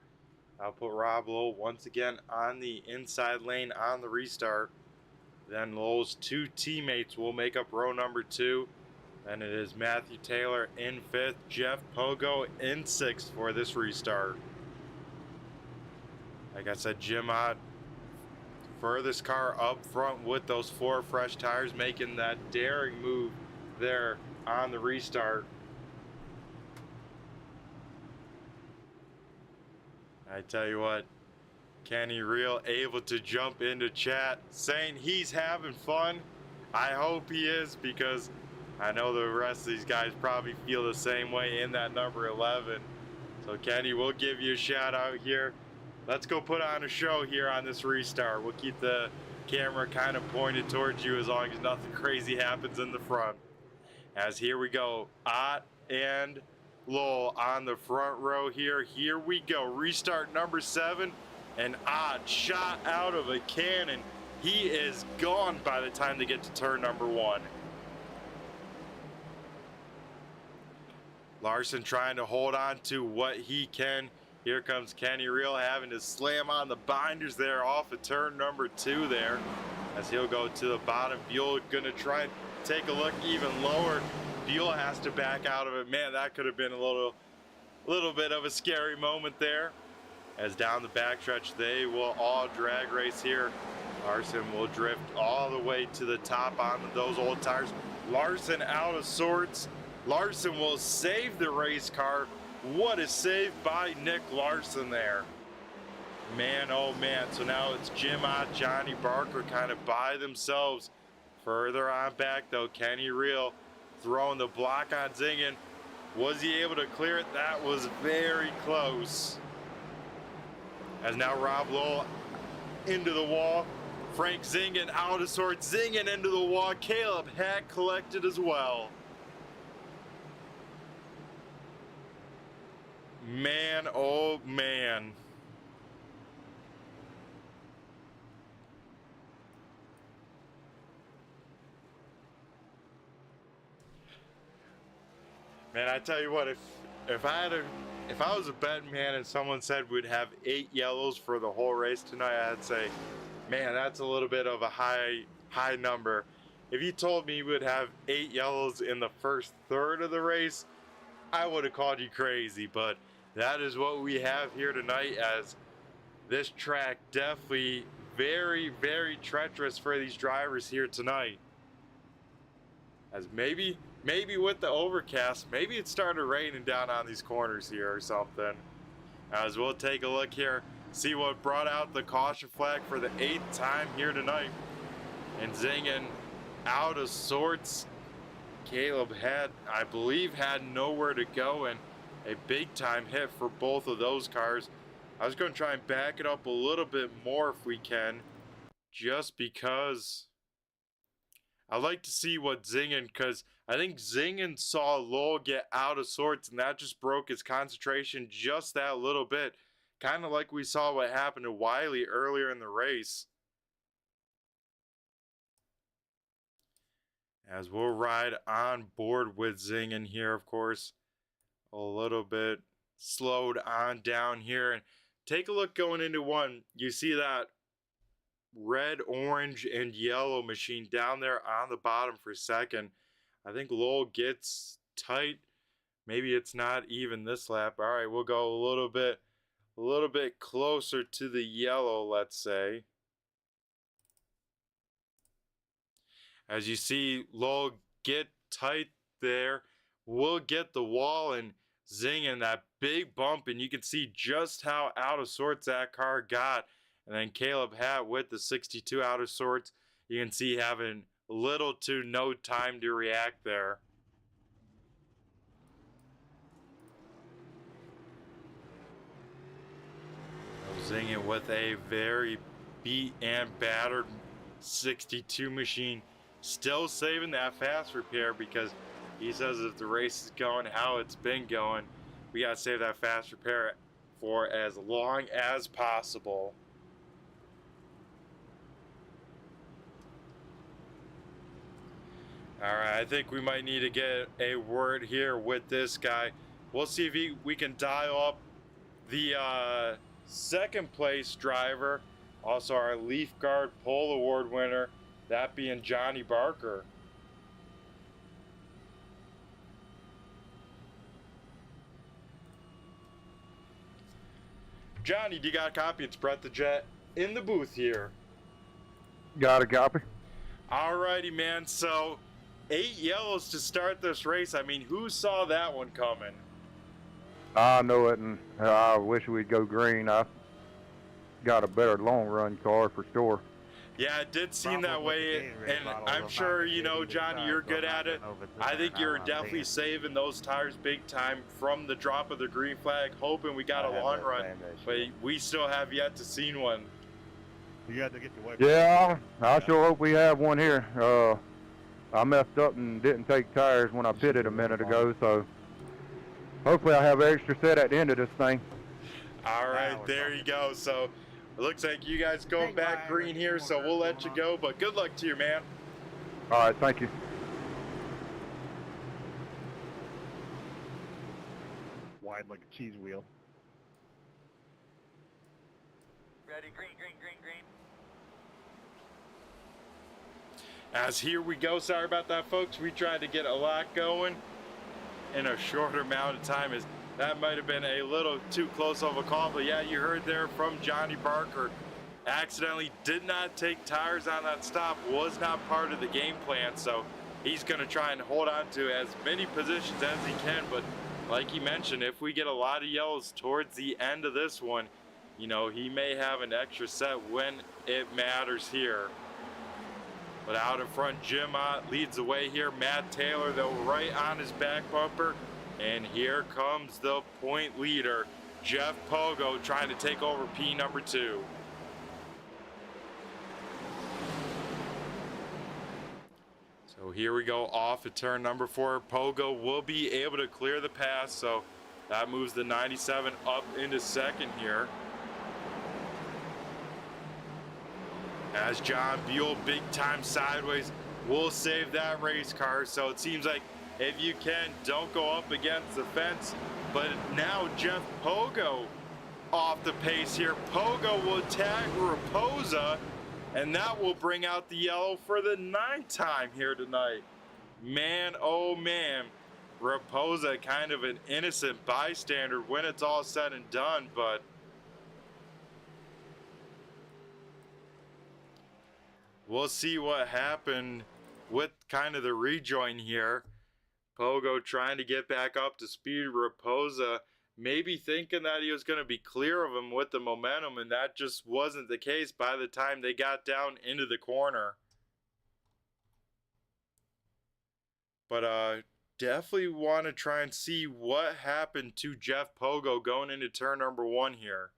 I'll put Rob Lowell once again on the inside lane on the restart. Then Lowell's two teammates will make up row number 2. Then it is Matthew Taylor in 5th, Jeff Pogo in 6th for this restart. Like I said, Jim Ott, furthest car up front with those 4 fresh tires, making that daring move there on the restart. I tell you what, Kenny Real able to jump into chat saying he's having fun. I hope he is, because I know the rest of these guys probably feel the same way in that number 11. So Kenny, we'll give you a shout out here. Let's go put on a show here on this restart. We'll keep the camera kind of pointed towards you as long as nothing crazy happens in the front. As here we go, Ott and Lowell on the front row here. Here we go, restart number 7, and Ott shot out of a cannon. He is gone by the time they get to turn number 1. Larson trying to hold on to what he can. Here comes Kenny Real having to slam on the binders there off of turn number 2 there, as he'll go to the bottom. Buell gonna try and take a look even lower. Buell has to back out of it. Man, that could have been a little bit of a scary moment there. As down the backstretch, they will all drag race here. Larson will drift all the way to the top on those old tires. Larson out of sorts. Larson will save the race car. What a save by Nick Larson there. Man, oh man. So now it's Jim Ott, Johnny Barker kind of by themselves. Further on back though, Kenny Real throwing the block on Zingen. Was he able to clear it? That was very close. As now Rob Lowell into the wall. Frank Zingen out of sorts. Zingen into the wall. Caleb Hack collected as well. Man, oh man. Man, I tell you what, if I was a betting man and someone said we'd have 8 yellows for the whole race tonight, I'd say, man, that's a little bit of a high number. If you told me we'd have 8 yellows in the first third of the race, I would have called you crazy, but that is what we have here tonight, as this track definitely very, very treacherous for these drivers here tonight. As maybe with the overcast, maybe it started raining down on these corners here or something. As we'll take a look here, see what brought out the caution flag for the 8th time here tonight. And Zingen out of sorts. Caleb I believe had nowhere to go, and a big time hit for both of those cars. I was going to try and back it up a little bit more if we can, just because I like to see what Zingen, because I think Zingen saw Lowell get out of sorts, and that just broke his concentration just that little bit. Kind of like we saw what happened to Wiley earlier in the race. As we'll ride on board with Zingen here, of course. A little bit slowed on down here. And take a look going into 1. You see that red, orange, and yellow machine down there on the bottom for 2nd. I think Lowell gets tight. Maybe it's not even this lap. All right, we'll go a little bit closer to the yellow, let's say. As you see Lowell get tight there, we'll get the wall and Zingen that big bump, and you can see just how out of sorts that car got. And then Caleb Hatt with the 62 out of sorts, you can see having little to no time to react there. Zingen with a very beat and battered 62 machine, still saving that fast repair, because he says if the race is going how it's been going, we got to save that fast repair for as long as possible. All right, I think we might need to get a word here with this guy. We'll see if we can dial up the second place driver, also our Leaf Guard Pole Award winner, that being Johnny Barker. Johnny, do you got a copy? It's Brett the Jet in the booth here. Got a copy. Alrighty, man. So 8 yellows to start this race. I mean, who saw that one coming? I know it, and I wish we'd go green. I got a better long run car for sure. Yeah, it did seem that way, and I'm sure, you know, Johnny, you're good at it. I think you're definitely saving those tires big time from the drop of the green flag, hoping we got a long run, but we still have yet to see one. You got to get the way. Yeah, I sure hope we have one here. I messed up and didn't take tires when I pitted a minute ago, so hopefully I have an extra set at the end of this thing. All right, there you go. So it looks like you guys going back green here, so we'll let you go, but good luck to you, man. All right, thank you. Wide like a cheese wheel. Ready, green, green, green, green. As here we go, sorry about that, folks. We tried to get a lot going in a shorter amount of time. That might have been a little too close of a call, but yeah, you heard there from Johnny Barker. Accidentally did not take tires on that stop, was not part of the game plan, so he's going to try and hold on to as many positions as he can, but like he mentioned, if we get a lot of yellows towards the end of this one, you know, he may have an extra set when it matters here. But out in front, Jim Ott leads the way here. Matt Taylor, though, right on his back bumper. And here comes the point leader, Jeff Pogo, trying to take over P number 2. So here we go off at turn number 4. Pogo will be able to clear the pass, so that moves the 97 up into second here. As John Buell, big time sideways, will save that race car. So it seems like if you can, don't go up against the fence. But now Jeff Pogo off the pace here. Pogo will tag Raposa, and that will bring out the yellow for the 9th time here tonight. Man, oh man, Raposa kind of an innocent bystander when it's all said and done, but we'll see what happened with kind of the rejoin here. Pogo trying to get back up to speed. Raposa maybe thinking that he was going to be clear of him with the momentum, and that just wasn't the case by the time they got down into the corner. But definitely want to try and see what happened to Jeff Pogo going into turn number 1 here.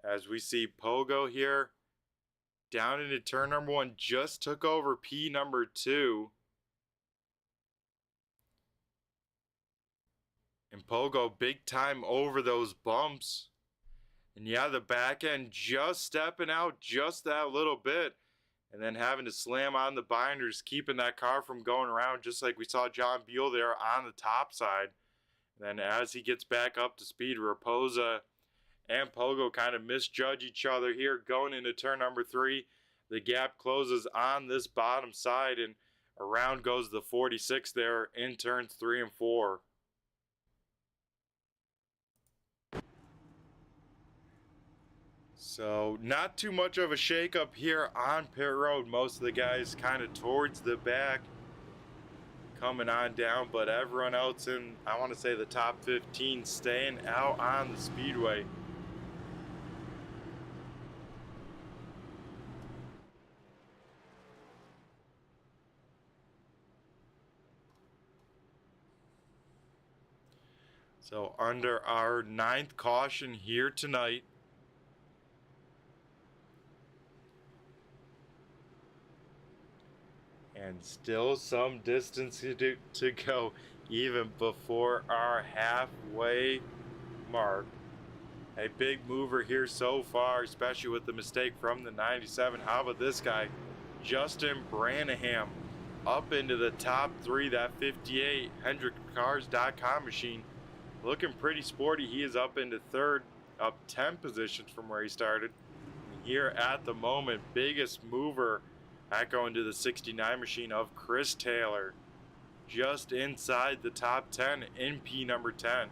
As we see Pogo here down into turn number 1, just took over P number 2. And Pogo big time over those bumps. And yeah, the back end just stepping out just that little bit. And then having to slam on the binders, keeping that car from going around, just like we saw John Buell there on the top side. And then as he gets back up to speed, Raposa and Pogo kind of misjudge each other here going into turn number 3. The gap closes on this bottom side, and around goes the 46 there in turns 3 and 4. So not too much of a shakeup here on pit road. Most of the guys kind of towards the back coming on down, but everyone else in, I want to say, the top 15 staying out on the speedway. So under our 9th caution here tonight. And still some distance to go even before our halfway mark. A big mover here so far, especially with the mistake from the 97. How about this guy, Justin Branham, up into the top 3. That 58 HendrickCars.com machine looking pretty sporty. He is up into 3rd, up 10 positions from where he started. Here at the moment, biggest mover at going to the 69 machine of Chris Taylor, just inside the top 10 in P number 10.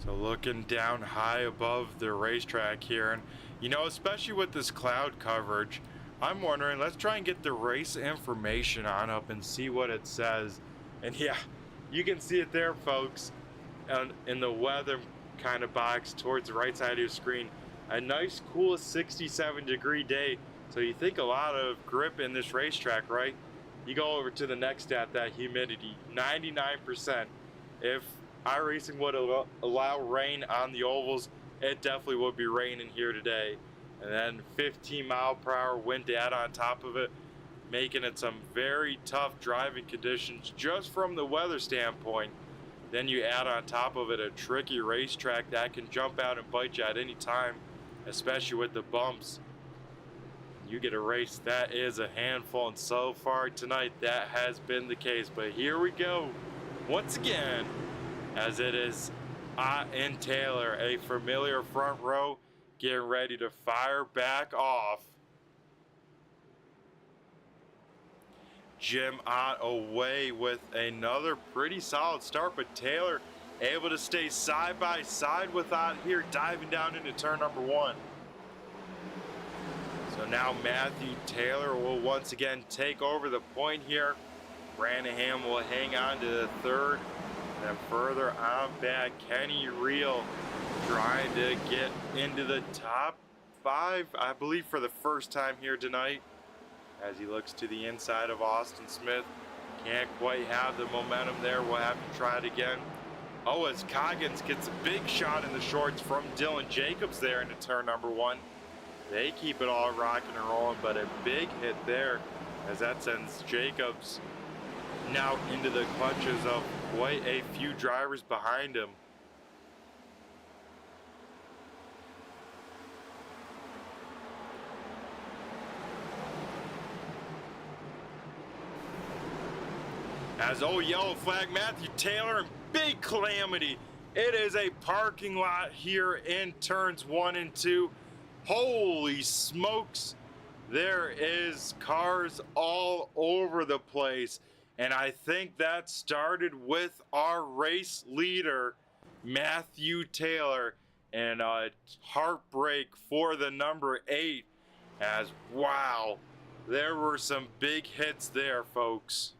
So looking down high above the racetrack here, and you know, especially with this cloud coverage, I'm wondering, let's try and get the race information on up and see what it says. And yeah, you can see it there, folks, in the weather kind of box towards the right side of your screen. A nice, cool 67-degree day. So you think a lot of grip in this racetrack, right? You go over to the next stat, that humidity, 99%. If iRacing would allow rain on the ovals, it definitely would be raining here today. And then 15-mile-per-hour wind to add on top of it, making it some very tough driving conditions just from the weather standpoint. Then you add on top of it a tricky racetrack that can jump out and bite you at any time, especially with the bumps. You get a race that is a handful, and so far tonight that has been the case. But here we go once again, as it is Ott and Taylor, a familiar front row, getting ready to fire back off. Jim Ott away with another pretty solid start, but Taylor able to stay side by side with Ott here, diving down into turn number 1. So now Matthew Taylor will once again take over the point here. Branahan will hang on to the 3rd. Then further on back, Kenny Reel trying to get into the top 5, I believe, for the first time here tonight, as he looks to the inside of Austin Smith. Can't quite have the momentum there. We'll have to try it again. Oh, as Coggins gets a big shot in the shorts from Dylan Jacobs there into turn number 1. They keep it all rocking and rolling, but a big hit there, as that sends Jacobs now into the clutches of quite a few drivers behind him. As yellow flag, Matthew Taylor, and big calamity. It is a parking lot here in turns 1 and 2. Holy smokes, there is cars all over the place. And I think that started with our race leader, Matthew Taylor, and a heartbreak for the number 8, as wow, there were some big hits there, folks.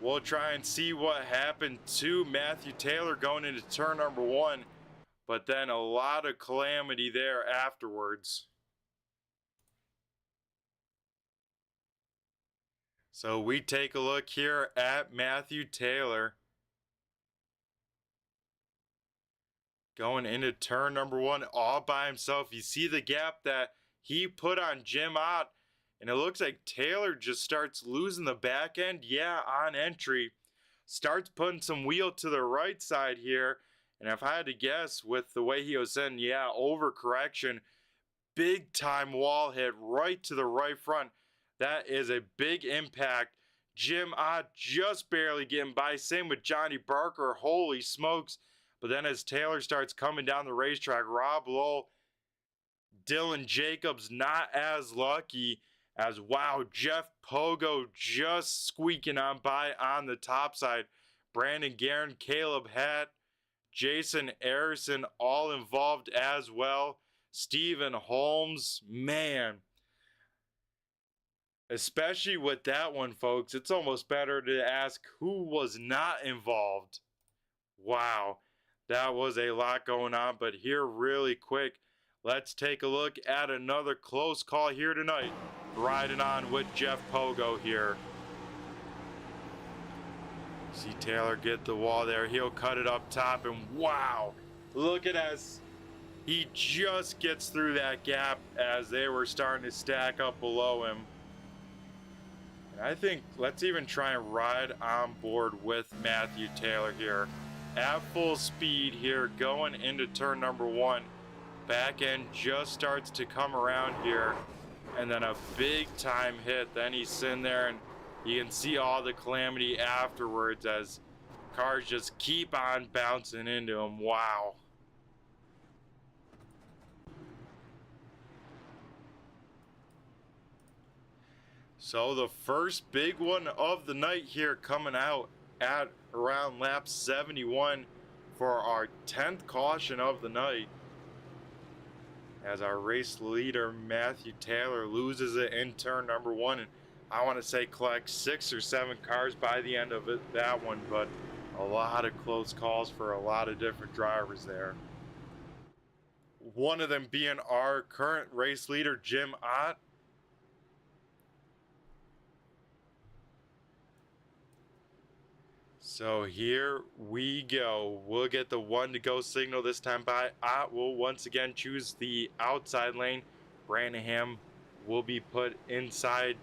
We'll try and see what happened to Matthew Taylor going into turn number 1, but then a lot of calamity there afterwards. So we take a look here at Matthew Taylor going into turn number 1 all by himself. You see the gap that he put on Jim Ott, and it looks like Taylor just starts losing the back end. Yeah, on entry, starts putting some wheel to the right side here. And if I had to guess with the way he was in, yeah, overcorrection, big time wall hit right to the right front. That is a big impact. Jim Ott just barely getting by. Same with Johnny Barker. Holy smokes. But then as Taylor starts coming down the racetrack, Rob Lowell, Dylan Jacobs not as lucky, as wow, Jeff Pogo just squeaking on by on the top side. Brandon Guerin, Caleb Hatt, Jason Harrison all involved as well. Stephen Holmes, man. Especially with that one, folks, it's almost better to ask who was not involved. Wow, that was a lot going on. But here really quick, let's take a look at another close call here tonight. Riding on with Jeff Pogo here. See Taylor get the wall there. He'll cut it up top, and wow, look at us. He just gets through that gap as they were starting to stack up below him. I think let's even try and ride on board with Matthew Taylor here. At full speed here, going into turn number 1. Back end just starts to come around here. And then a big time hit. Then he's sitting there and you can see all the calamity afterwards as cars just keep on bouncing into him. Wow. So the first big one of the night here coming out at around lap 71 for our 10th caution of the night. As our race leader Matthew Taylor loses it in turn number 1, and I want to say collects 6 or 7 cars by the end of that one, but a lot of close calls for a lot of different drivers there. One of them being our current race leader Jim Ott. So here we go. We'll get the 1 to go signal this time by Ott. Will once again choose the outside lane. Branham will be put inside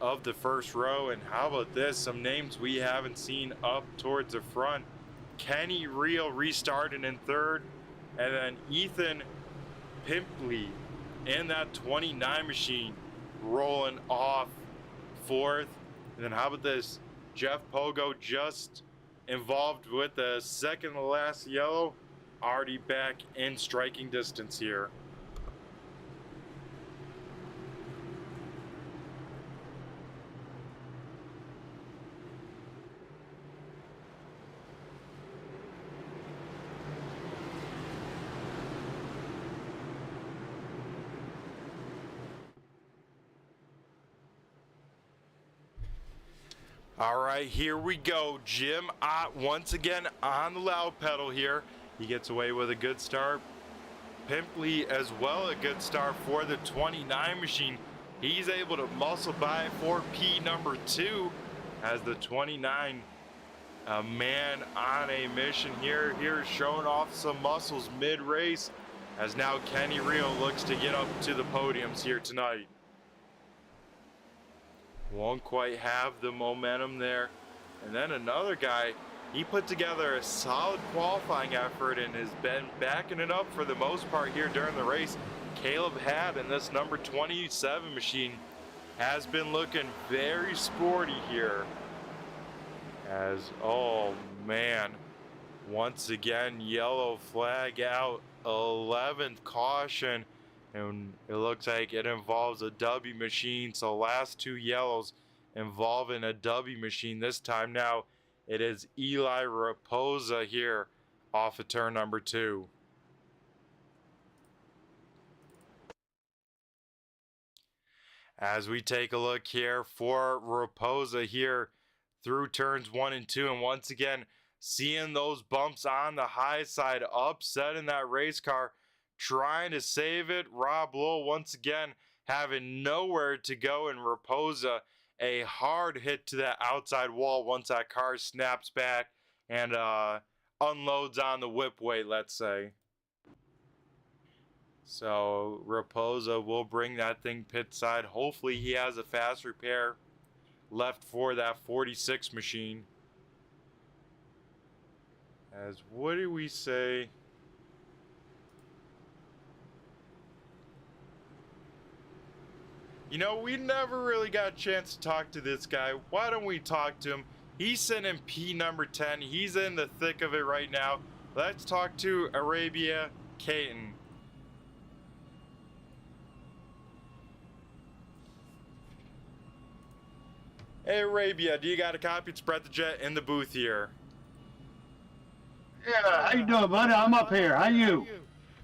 of the first row. And how about this? Some names we haven't seen up towards the front. Kenny Reel restarting in 3rd. And then Ethan Pimpley in that 29 machine rolling off 4th. And then how about this? Jeff Pogo just involved with the second to last yellow, already back in striking distance here. All right, here we go. Jim Ott once again on the loud pedal here. He gets away with a good start. Pimpley as well, a good start for the 29 machine. He's able to muscle by for P number 2 as the 29, a man on a mission here. Here's showing off some muscles mid-race as now Kenny Reel looks to get up to the podiums here tonight. Won't quite have the momentum there. And then another guy, he put together a solid qualifying effort and has been backing it up for the most part here during the race. Caleb Hadd in this number 27 machine has been looking very sporty here. As, oh man, once again, yellow flag out, 11th caution. And it looks like it involves a W machine. So last 2 yellows involving a W machine. This time now it is Eli Raposa here off of turn number 2. As we take a look here for Raposa here through turns 1 and 2. And once again, seeing those bumps on the high side, upsetting that race car, trying to save it. Rob Lowell once again having nowhere to go, and Raposa a hard hit to that outside wall once that car snaps back and unloads on the whip weight, let's say. So Raposa will bring that thing pit side. Hopefully he has a fast repair left for that 46 machine. As what do we say? You know, we never really got a chance to talk to this guy. Why don't we talk to him? He's sitting in P number 10. He's in the thick of it right now. Let's talk to Arabia Caton. Hey Arabia, do you got a copy? It's Brett the Jet in the booth here. Yeah, how you doing, buddy? I'm up here. How you?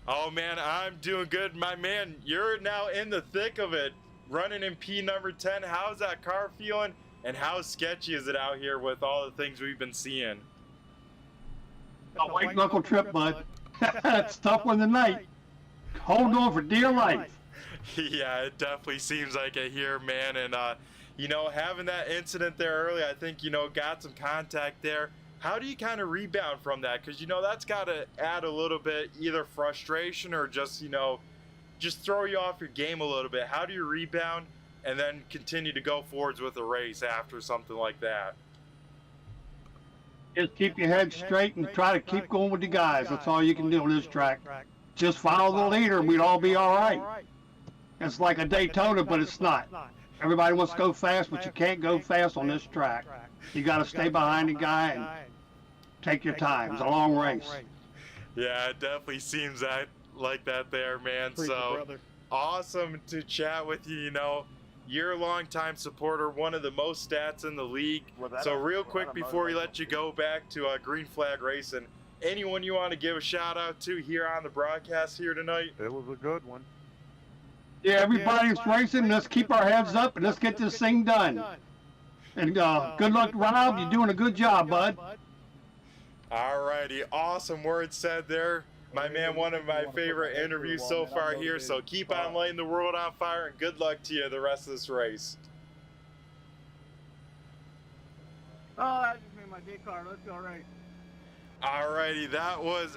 Oh man, I'm doing good. My man, you're now in the thick of it. Running in P number 10. How's that car feeling? And how sketchy is it out here with all the things we've been seeing? A white knuckle trip, bud. It's tough one tonight. Hold on for dear life. Yeah, it definitely seems like it here, man. And, you know, having that incident there early, I think, you know, got some contact there. How do you kind of rebound from that? Because, you know, that's got to add a little bit either frustration or just, you know, just throw you off your game a little bit. How do you rebound and then continue to go forwards with the race after something like that? Just keep your head straight and try to keep going with the guys. That's all you can do on this track. Just follow the leader, we'd all be all right. It's like a Daytona, but it's not. Everybody wants to go fast, but you can't go fast on this track. You got to stay behind the guy and take your time. It's a long race. Yeah, it definitely seems like that there, man. Preach it, So brother. awesome to chat with you. You know, you're a longtime supporter, one of the most stats in the league. So real quick before we let you go back to Green Flag Racing, anyone you want to give a shout out to here on the broadcast here tonight? It was a good one. Yeah, everybody's racing. Let's keep our heads up and let's get this thing done. And good luck, Rob. You're doing a good job, bud. Alrighty, awesome words said there. My man, one of my favorite interviews so far here, so keep on lighting the world on fire and good luck to you the rest of this race. Oh, I just made my day card. Let's go race. Alrighty, that was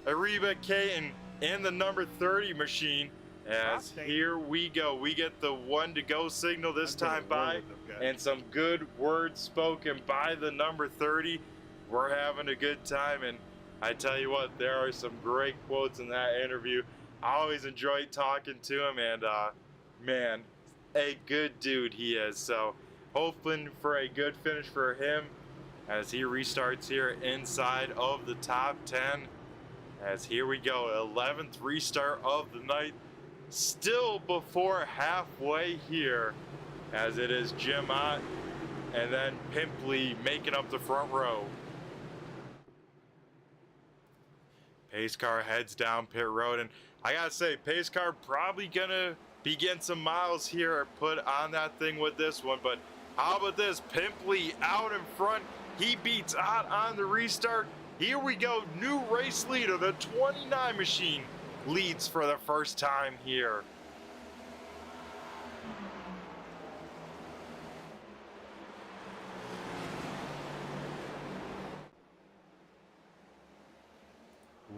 Ariba Caton in the number 30 machine. As here we go, we get the 1 to go signal this time by, and some good words spoken by the number 30. We're having a good time, and I tell you what, there are some great quotes in that interview. I always enjoy talking to him, and man, a good dude he is. So hoping for a good finish for him as he restarts here inside of the top 10. As here we go, 11th restart of the night. Still before halfway here, as it is Jim Ott and then Pimpley making up the front row. Pace car heads down pit road, and I gotta say, pace car probably gonna be getting some miles here put on that thing with this one, but how about this? Pimpley out in front, he beats Ott on the restart. Here we go, new race leader, the 29 machine leads for the first time here.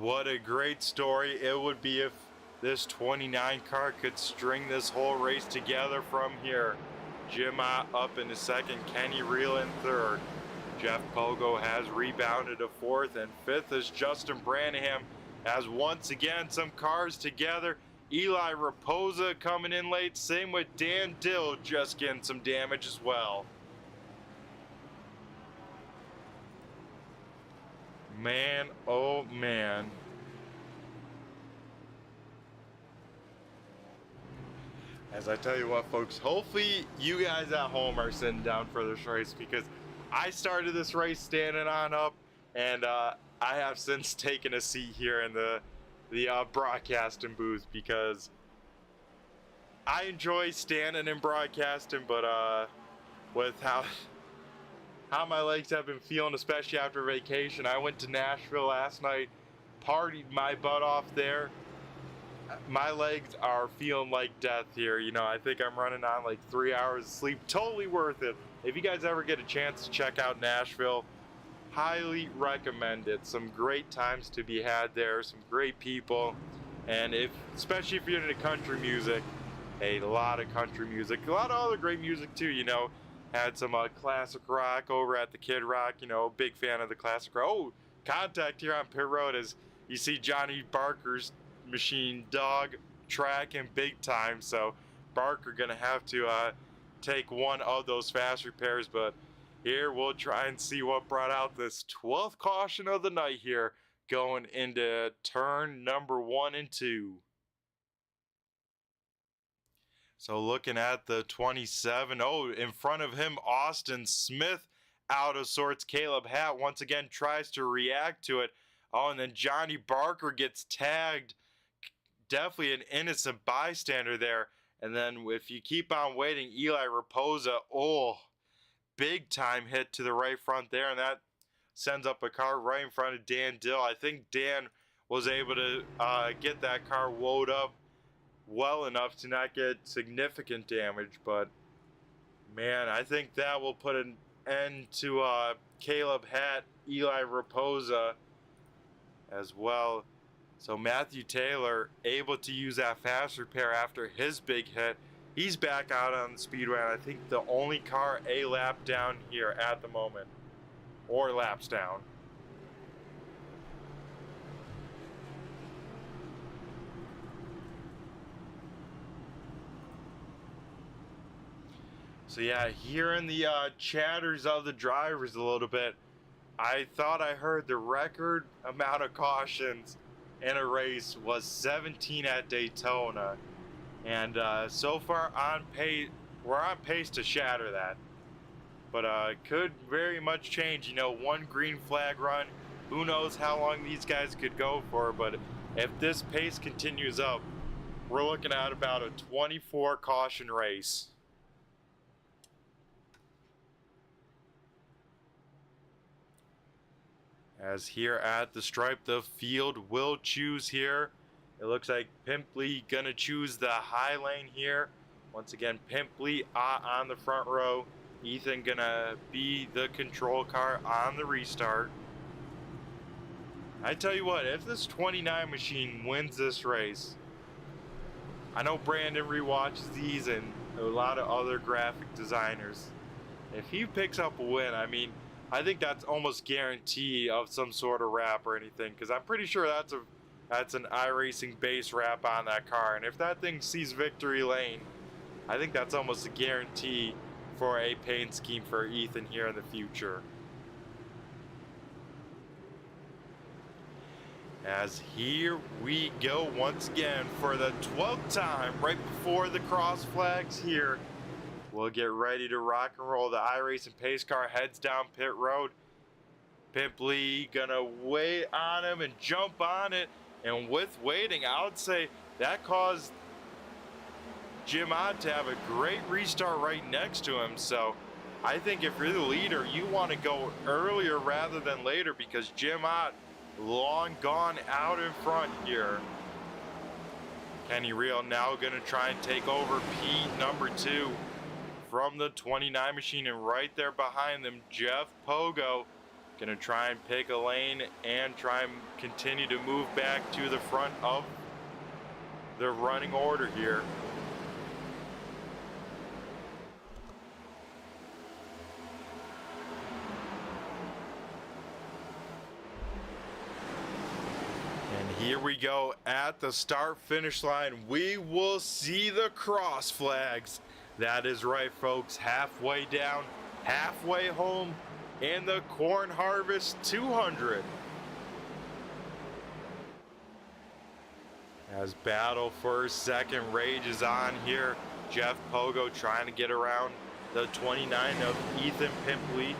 What a great story it would be if this 29 car could string this whole race together from here. Jim Ott up in the second, Kenny Reel in third. Jeff Pogo has rebounded to fourth, and fifth is Justin Branham. As once again, some cars together. Eli Raposa coming in late. Same with Dan Dill, just getting some damage as well. Man, oh man. As I tell you what, folks, hopefully you guys at home are sitting down for this race, because I started this race standing on up, and I have since taken a seat here in the broadcasting booth, because I enjoy standing and broadcasting, but with how my legs have been feeling, especially after vacation. I went to Nashville last night, partied my butt off there. My legs are feeling like death here. You know, I think I'm running on like 3 hours of sleep. Totally worth it. If you guys ever get a chance to check out Nashville, highly recommend it. Some great times to be had there, some great people, and especially if you're into country music, a lot of country music, a lot of other great music too. You know, had some classic rock over at the Kid Rock. You know, big fan of the classic rock. Oh, contact here on pit road as you see Johnny Barker's machine dog tracking big time. So Barker gonna have to take one of those fast repairs, but here we'll try and see what brought out this 12th caution of the night here, going into turn number 1 and 2. So looking at the 27, oh, in front of him, Austin Smith out of sorts. Caleb Hatt once again tries to react to it. Oh, and then Johnny Barker gets tagged. Definitely an innocent bystander there. And then if you keep on waiting, Eli Raposa, oh, big time hit to the right front there, and that sends up a car right in front of Dan Dill. I think Dan was able to get that car woed up well enough to not get significant damage, but man, I think that will put an end to Caleb Hatt, Eli Raposa as well. So Matthew Taylor able to use that fast repair after his big hit. he's back out on the speedway. And I think the only car a lap down here at the moment, or laps down. So yeah, hearing the chatters of the drivers a little bit, I thought I heard the record amount of cautions in a race was 17 at Daytona. And so far on pace, we're on pace to shatter that. But could very much change. You know, one green flag run, who knows how long these guys could go for. But if this pace continues up, we're looking at about a 24 caution race. As here at the stripe, the field will choose here. It looks like Pimply gonna choose the high lane here. Once again, Pimply on the front row. Ethan gonna be the control car on the restart. I tell you what, if this 29 machine wins this race, I know Brandon rewatches these and a lot of other graphic designers. If he picks up a win, I mean, I think that's almost guarantee of some sort of wrap or anything, because I'm pretty sure that's an iRacing base wrap on that car. And if that thing sees victory lane, I think that's almost a guarantee for a paint scheme for Ethan here in the future. As here we go once again for the 12th time, right before the cross flags here. We'll get ready to rock and roll. The iRacing pace car heads down pit road. Pimply gonna wait on him and jump on it. And with waiting, I would say that caused Jim Ott to have a great restart right next to him. So I think if you're the leader, you want to go earlier rather than later, because Jim Ott long gone out in front here. Kenny Real now gonna try and take over P number 2 from the 29 machine, and right there behind them, Jeff Pogo gonna try and pick a lane and try and continue to move back to the front of the running order here. And here we go at the start finish line. We will see the cross flags. That is right, folks. Halfway down, halfway home in the Corn Harvest 200. As battle for second rages on here, Jeff Pogo trying to get around the 29 of Ethan Pimply.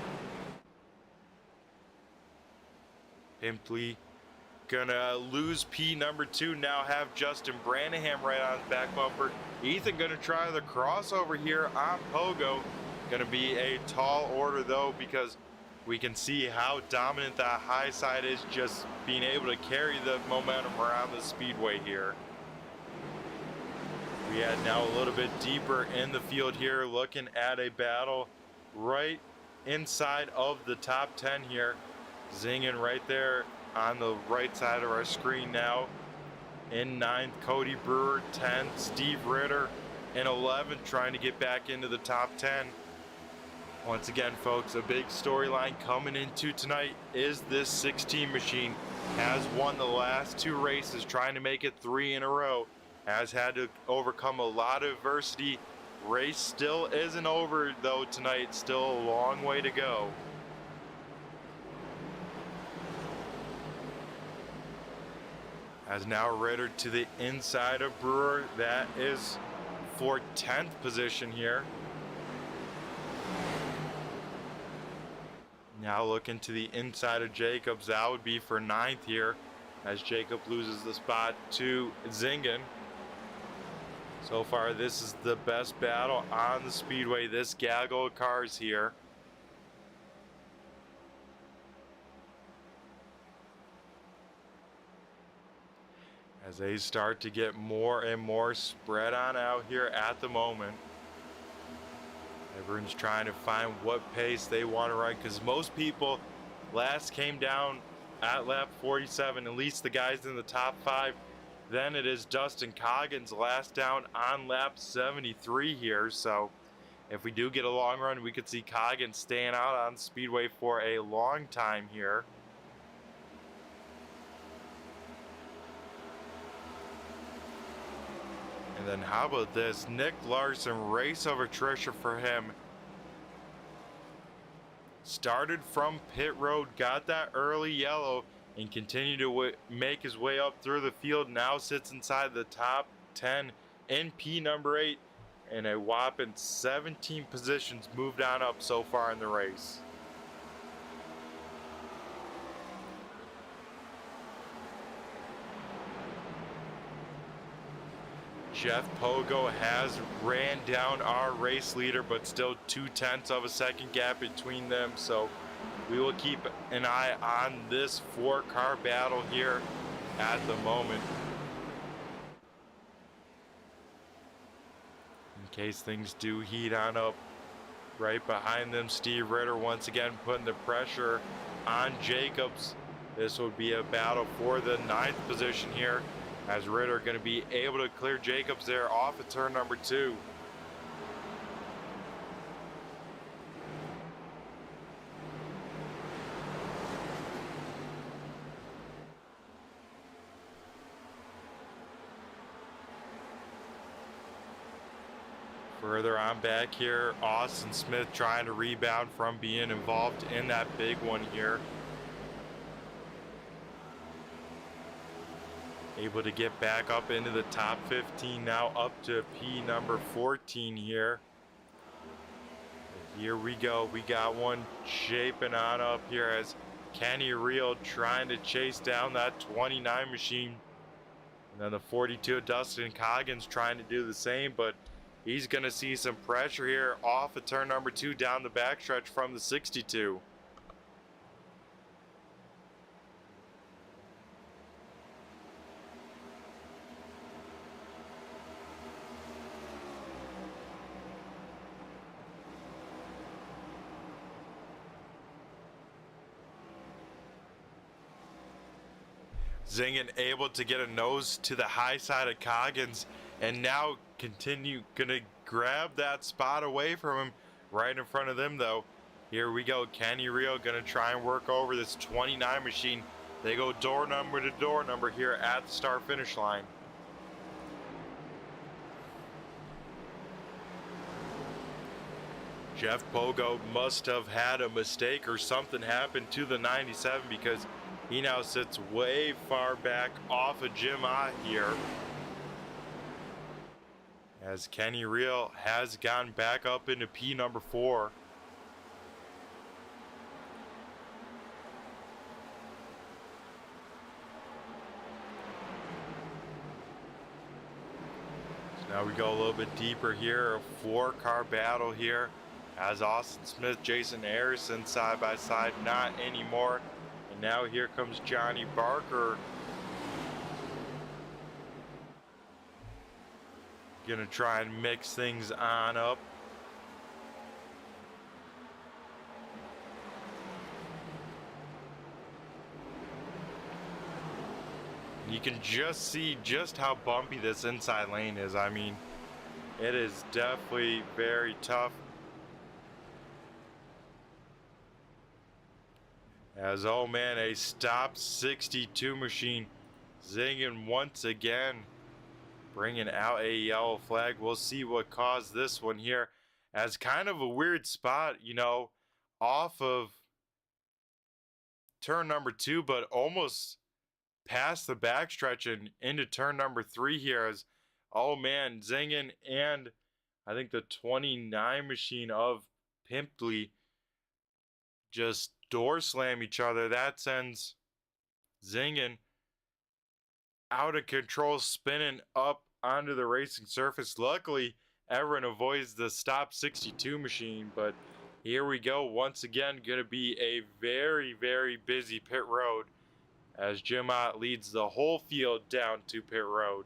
Pimply gonna lose P number 2, now have Justin Brannahan right on his back bumper. Ethan gonna try the crossover here on Pogo. Gonna be a tall order though, because we can see how dominant that high side is, just being able to carry the momentum around the speedway here. We head now a little bit deeper in the field here, looking at a battle right inside of the top 10 here. Zinging right there on the right side of our screen now. In 9th, Cody Brewer. 10th, Steve Ritter. In 11th, trying to get back into the top 10. Once again, folks, a big storyline coming into tonight is this 16 machine has won the last 2 races, trying to make it 3 in a row. Has had to overcome a lot of adversity. Race still isn't over though tonight, still a long way to go. As now Ritter to the inside of Brewer. That is for 10th position here. Now looking to the inside of Jacobs. That would be for 9th here, as Jacob loses the spot to Zingen. So far, this is the best battle on the speedway, this gaggle of cars here. As they start to get more and more spread on out here at the moment. Everyone's trying to find what pace they want to ride, because most people last came down at lap 47, at least the guys in the top 5 then it is Dustin Coggins last down on lap 73 here. So if we do get a long run, we could see Coggins staying out on Speedway for a long time here. And then how about this? Nick Larson, race over Trisha for him. Started from pit road, got that early yellow, and continued to make his way up through the field. Now sits inside the top 10 in P number 8, and a whopping 17 positions moved on up so far in the race. Jeff Pogo has ran down our race leader, but still 0.2 of a second gap between them. So we will keep an eye on this 4-car battle here at the moment, in case things do heat on up. Right behind them, Steve Ritter once again putting the pressure on Jacobs. This would be a battle for the 9th position here, as Ritter going to be able to clear Jacobs there off of turn number 2. Further on back here, Austin Smith trying to rebound from being involved in that big one here. Able to get back up into the top 15 now, up to P number 14 here. Here we go. We got one shaping on up here as Kenny Reel trying to chase down that 29 machine. And then the 42, Dustin Coggins, trying to do the same, but he's going to see some pressure here off of turn number 2 down the backstretch from the 62. Zingen able to get a nose to the high side of Coggins, and now gonna grab that spot away from him right in front of them though. Here we go, Kenny Reel gonna try and work over this 29 machine. They go door number to door number here at the start finish line. Jeff Pogo must have had a mistake or something happened to the 97, because he now sits way far back off of Jim Ott here, as Kenny Reel has gone back up into P number 4. So now we go a little bit deeper here, a 4-car battle here, as Austin Smith, Jason Harrison side by side, not anymore. And now here comes Johnny Barker. Gonna try and mix things on up. You can just see just how bumpy this inside lane is. I mean, it is definitely very tough. As, oh man, a stop 62 machine. Zingen once again bringing out a yellow flag. We'll see what caused this one here, as kind of a weird spot, you know, off of turn number 2, but almost past the backstretch and into turn number 3 here, as, oh man, Zingen and I think the 29 machine of Pimply just door slam each other. That sends Zingen out of control, spinning up onto the racing surface. Luckily, everyone avoids the stop 62 machine, but here we go. Once again, going to be a very, very busy pit road, as Jim Ott leads the whole field down to pit road.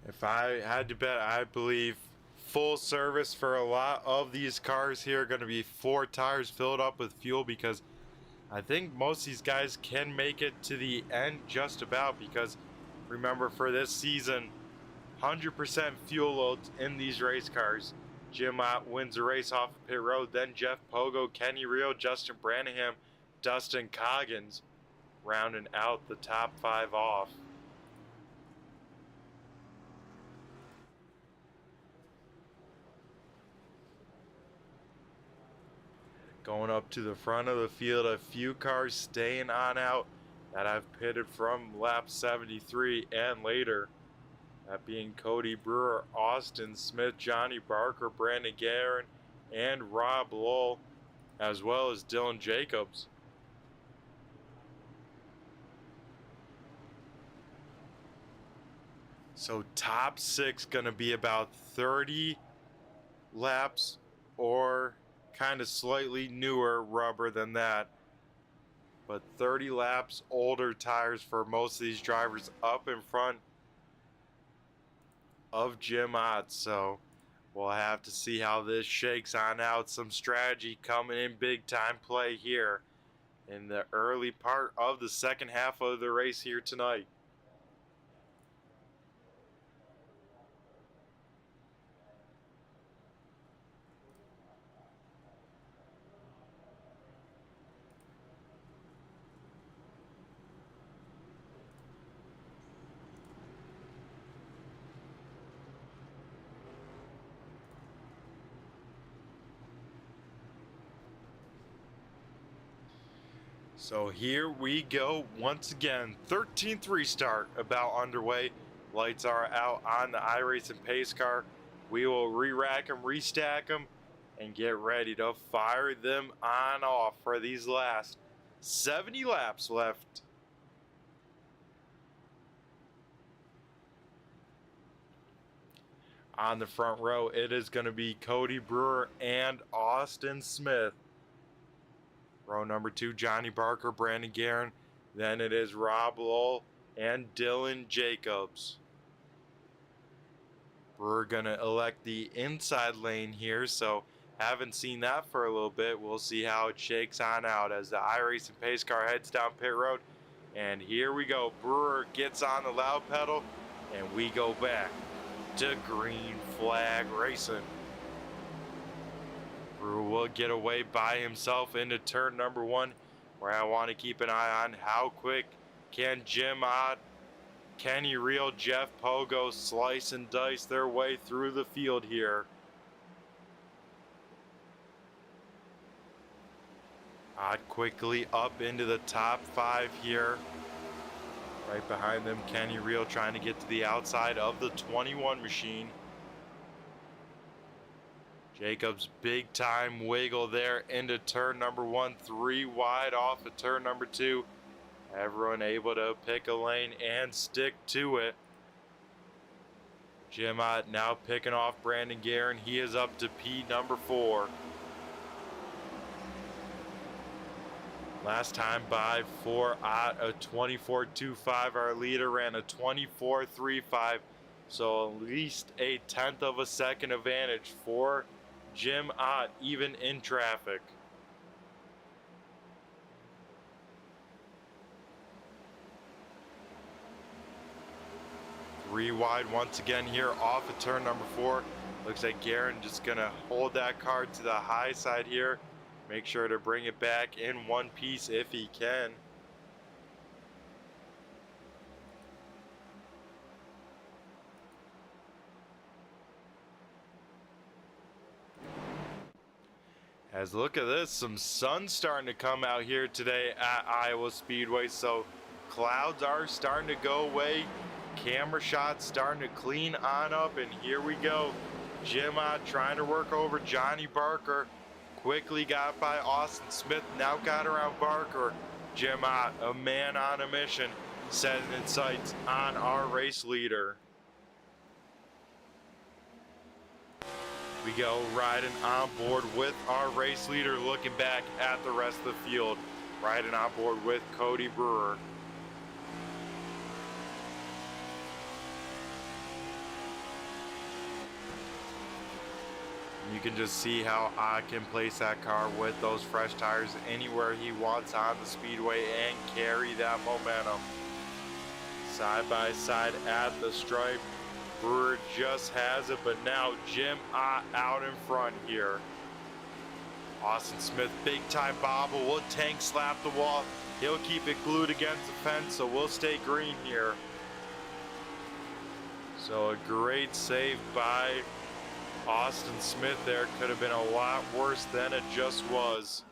If I had to bet, I believe full service for a lot of these cars here are going to be 4 tires filled up with fuel, because I think most of these guys can make it to the end just about, because remember, for this season, 100% fuel loads in these race cars. Jim Ott wins the race off of pit road, then Jeff Pogo, Kenny Rio, Justin Branningham, Dustin Coggins rounding out the top 5 off. Going up to the front of the field, a few cars staying on out that I've pitted from lap 73 and later. That being Cody Brewer, Austin Smith, Johnny Barker, Brandon Guerin, and Rob Lowell, as well as Dylan Jacobs. So top 6 gonna be about 30 laps or kind of slightly newer rubber than that, but 30 laps older tires for most of these drivers up in front of Jim Ott. So we'll have to see how this shakes on out. Some strategy coming in big time play here in the early part of the second half of the race here tonight. So here we go once again. 13th restart about underway. Lights are out on the iRacing pace car. We will re-rack them, restack them, and get ready to fire them on off for these last 70 laps left. On the front row, it is going to be Cody Brewer and Austin Smith. Row number 2, Johnny Barker, Brandon Guerin. Then it is Rob Lowell and Dylan Jacobs. We're going to elect the inside lane here, so haven't seen that for a little bit. We'll see how it shakes on out as the iRacing pace car heads down pit road. And here we go. Brewer gets on the loud pedal, and we go back to green flag racing. Brewer will get away by himself into turn number 1, where I want to keep an eye on how quick can Jim Ott, Kenny Reel, Jeff Pogo slice and dice their way through the field here. Ott quickly up into the top 5 here. Right behind them, Kenny Reel trying to get to the outside of the 21 machine. Jacobs big time wiggle there into turn number 1, 3 wide off of turn number 2. Everyone able to pick a lane and stick to it. Jim Ott now picking off Brandon Guerin. He is up to P number 4. Last time by for Ott, a 24.25. Our leader ran a 24.35. So at least a 1/10 of a second advantage for Jim Ott, even in traffic. Three wide once again here off of turn number 4. Looks like Guerin just gonna hold that car to the high side here. Make sure to bring it back in one piece if he can. As look at this, some sun starting to come out here today at Iowa Speedway, so clouds are starting to go away. Camera shots starting to clean on up, and here we go. Jim Ott trying to work over Johnny Barker. Quickly got by Austin Smith, now got around Barker. Jim Ott, a man on a mission, setting its sights on our race leader. We go riding on board with our race leader, looking back at the rest of the field. Riding on board with Cody Brewer. You can just see how I can place that car with those fresh tires anywhere he wants on the speedway and carry that momentum. Side by side at the stripe. Brewer just has it, but now Jim Ott out in front here. Austin Smith, big time bobble, will tank slap the wall. He'll keep it glued against the fence, so we'll stay green here. So a great save by Austin Smith there. Could have been a lot worse than it just was.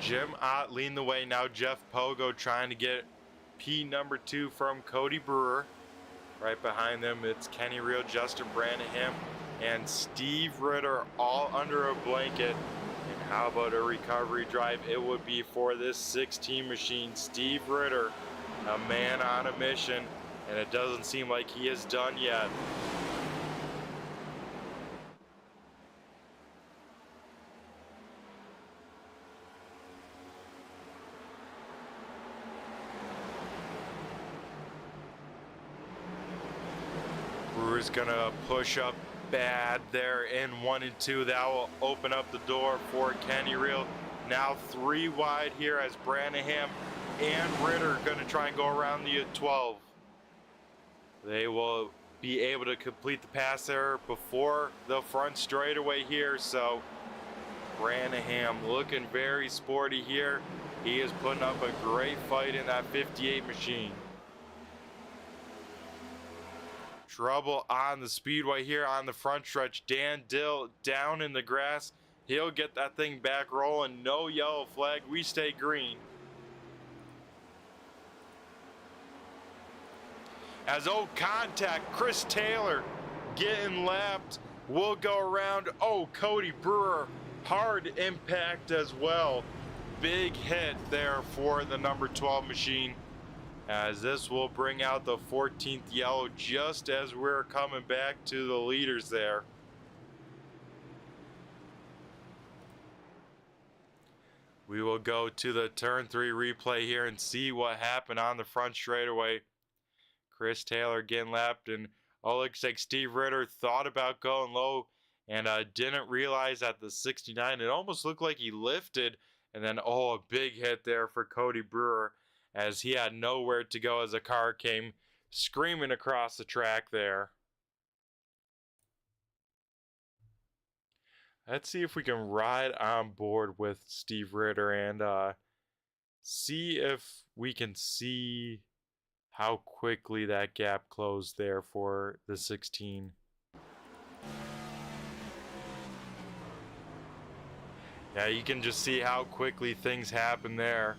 Jim Ott leading the way. Now Jeff Pogo trying to get P number 2 from Cody Brewer. Right behind them, it's Kenny Reel, Justin Branham, and Steve Ritter all under a blanket. And how about a recovery drive it would be for this 16 machine. Steve Ritter, a man on a mission, and it doesn't seem like he is done yet. Brewer's gonna push up bad there in 1 and 2. That will open up the door for Kenny Reel. Now 3 wide here as Branham and Ritter gonna try and go around the 12. They will be able to complete the pass there before the front straightaway here. So Branham looking very sporty here. He is putting up a great fight in that 58 machine. Trouble on the speedway here on the front stretch. Dan Dill down in the grass. He'll get that thing back rolling. No yellow flag. We stay green. As contact, Chris Taylor getting lapped. We'll go around. Cody Brewer, hard impact as well. Big hit there for the number 12 machine, as this will bring out the 14th yellow just as we're coming back to the leaders there. We will go to the turn 3 replay here and see what happened on the front straightaway. Chris Taylor getting lapped, and looks like Steve Ritter thought about going low and didn't realize at the 69 it almost looked like he lifted, and then a big hit there for Cody Brewer, as he had nowhere to go as a car came screaming across the track there. Let's see if we can ride on board with Steve Ritter and see if we can see how quickly that gap closed there for the 16. Yeah, you can just see how quickly things happen there.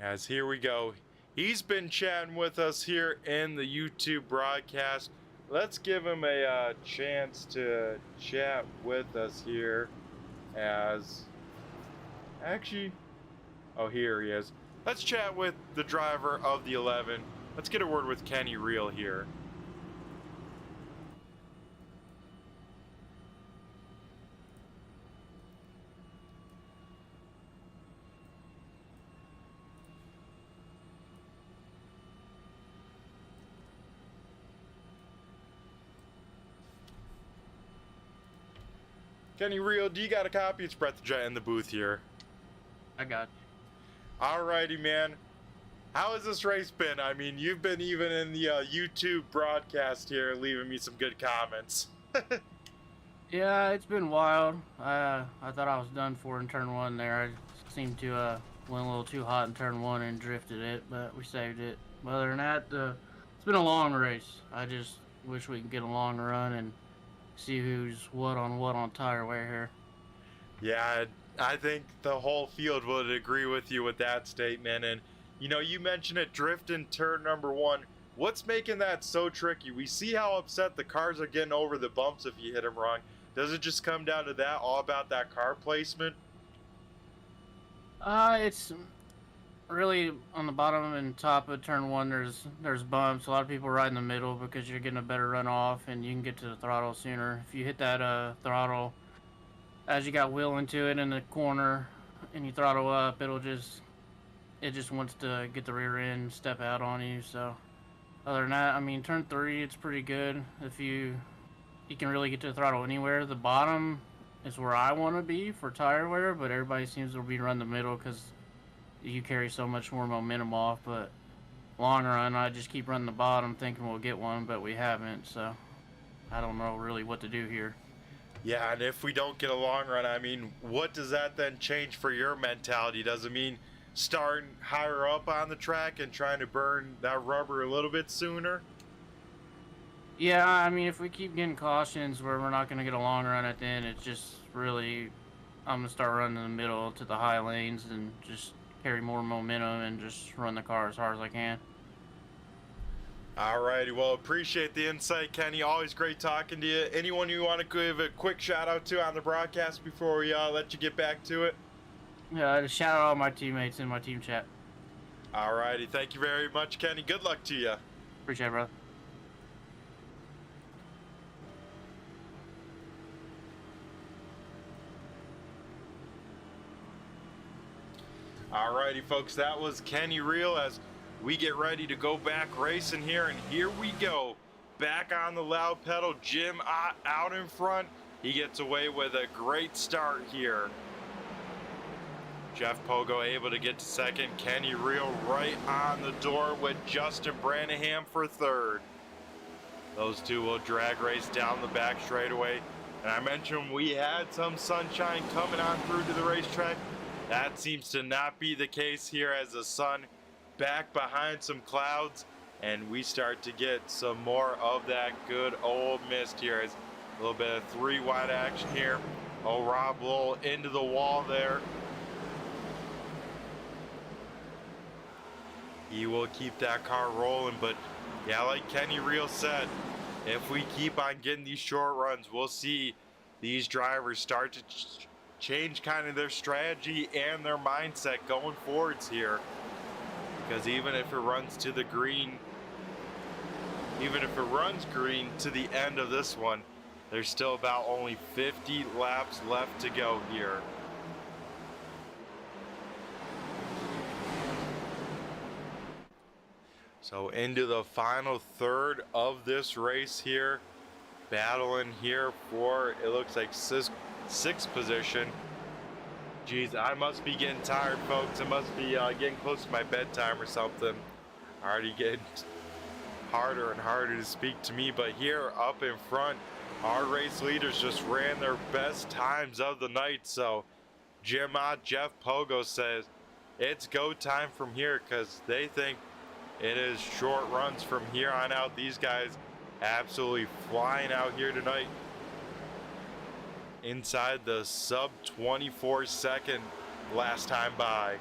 As here we go. He's been chatting with us here in the YouTube broadcast. Let's give him a chance to chat with us here. As actually, here he is. Let's chat with the driver of the 11. Let's get a word with Kenny Reel here. Kenny Reel, do you got a copy? It's Brett the Jet in the booth here. I got you. Alrighty, man. How has this race been? I mean, you've been even in the YouTube broadcast here, leaving me some good comments. Yeah, it's been wild. I thought I was done for in turn 1 there. I seemed to went a little too hot in turn 1 and drifted it, but we saved it. Other than that, it's been a long race. I just wish we could get a long run and see who's what on tire wear here. Yeah, I think the whole field would agree with you with that statement. And you know, you mentioned it, drifting turn number 1. What's making that so tricky? We see how upset the cars are getting over the bumps if you hit them wrong. Does it just come down to that, all about that car placement? It's really on the bottom and top of turn one. There's bumps. A lot of people ride in the middle because you're getting a better run off and you can get to the throttle sooner. If you hit that throttle as you got wheel into it in the corner and you throttle up, it just wants to get the rear end, step out on you. So other than that, I mean, turn three, it's pretty good. If you can really get to the throttle anywhere. The bottom is where I want to be for tire wear, but everybody seems to be running the middle because you carry so much more momentum off. But long run, I just keep running the bottom thinking we'll get one, but we haven't. So I don't know really what to do here. Yeah, and if we don't get a long run, I mean, what does that then change for your mentality? Does it mean starting higher up on the track and trying to burn that rubber a little bit sooner? Yeah, I mean, if we keep getting cautions where we're not going to get a long run at the end, it's just really, I'm going to start running in the middle to the high lanes and just carry more momentum and just run the car as hard as I can. Alrighty, well, appreciate the insight, Kenny. Always great talking to you. Anyone you want to give a quick shout out to on the broadcast before we let you get back to it? Yeah, just shout out all my teammates in my team chat. Alrighty, thank you very much, Kenny. Good luck to you. Appreciate it, brother. Alrighty, folks, that was Kenny Reel as we get ready to go back racing here, and here we go. Back on the loud pedal, Jim Ott out in front. He gets away with a great start here. Jeff Pogo able to get to second. Kenny Reel right on the door with Justin Brannahan for third. Those two will drag race down the back straightaway. And I mentioned we had some sunshine coming on through to the racetrack. That seems to not be the case here as the sun back behind some clouds, and we start to get some more of that good old mist here. As a little bit of three wide action here. Oh, Rob Lowell into the wall there. He will keep that car rolling, but yeah, like Kenny Reel said, if we keep on getting these short runs, we'll see these drivers start to change kind of their strategy and their mindset going forwards here. Because even if it runs to the green, even if it runs green to the end of this one, there's still about only 50 laps left to go here. So into the final third of this race here, battling here for, it looks like sixth position. Geez, I must be getting tired, folks. It must be getting close to my bedtime or something. Already getting harder and harder to speak to me, but here up in front, our race leaders just ran their best times of the night. So Jim Ott, Jeff Pogo says it's go time from here because they think it is short runs from here on out. These guys absolutely flying out here tonight. Inside the sub 24 second last time by.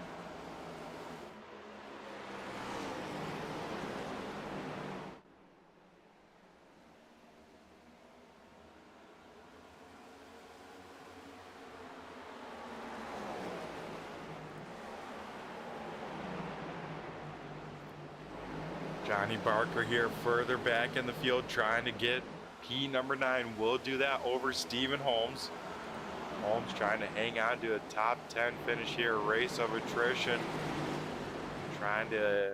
Johnny Barker here further back in the field trying to get P number 9. Will do that over Stephen Holmes. Holmes trying to hang on to a top 10 finish here. Race of attrition. Trying to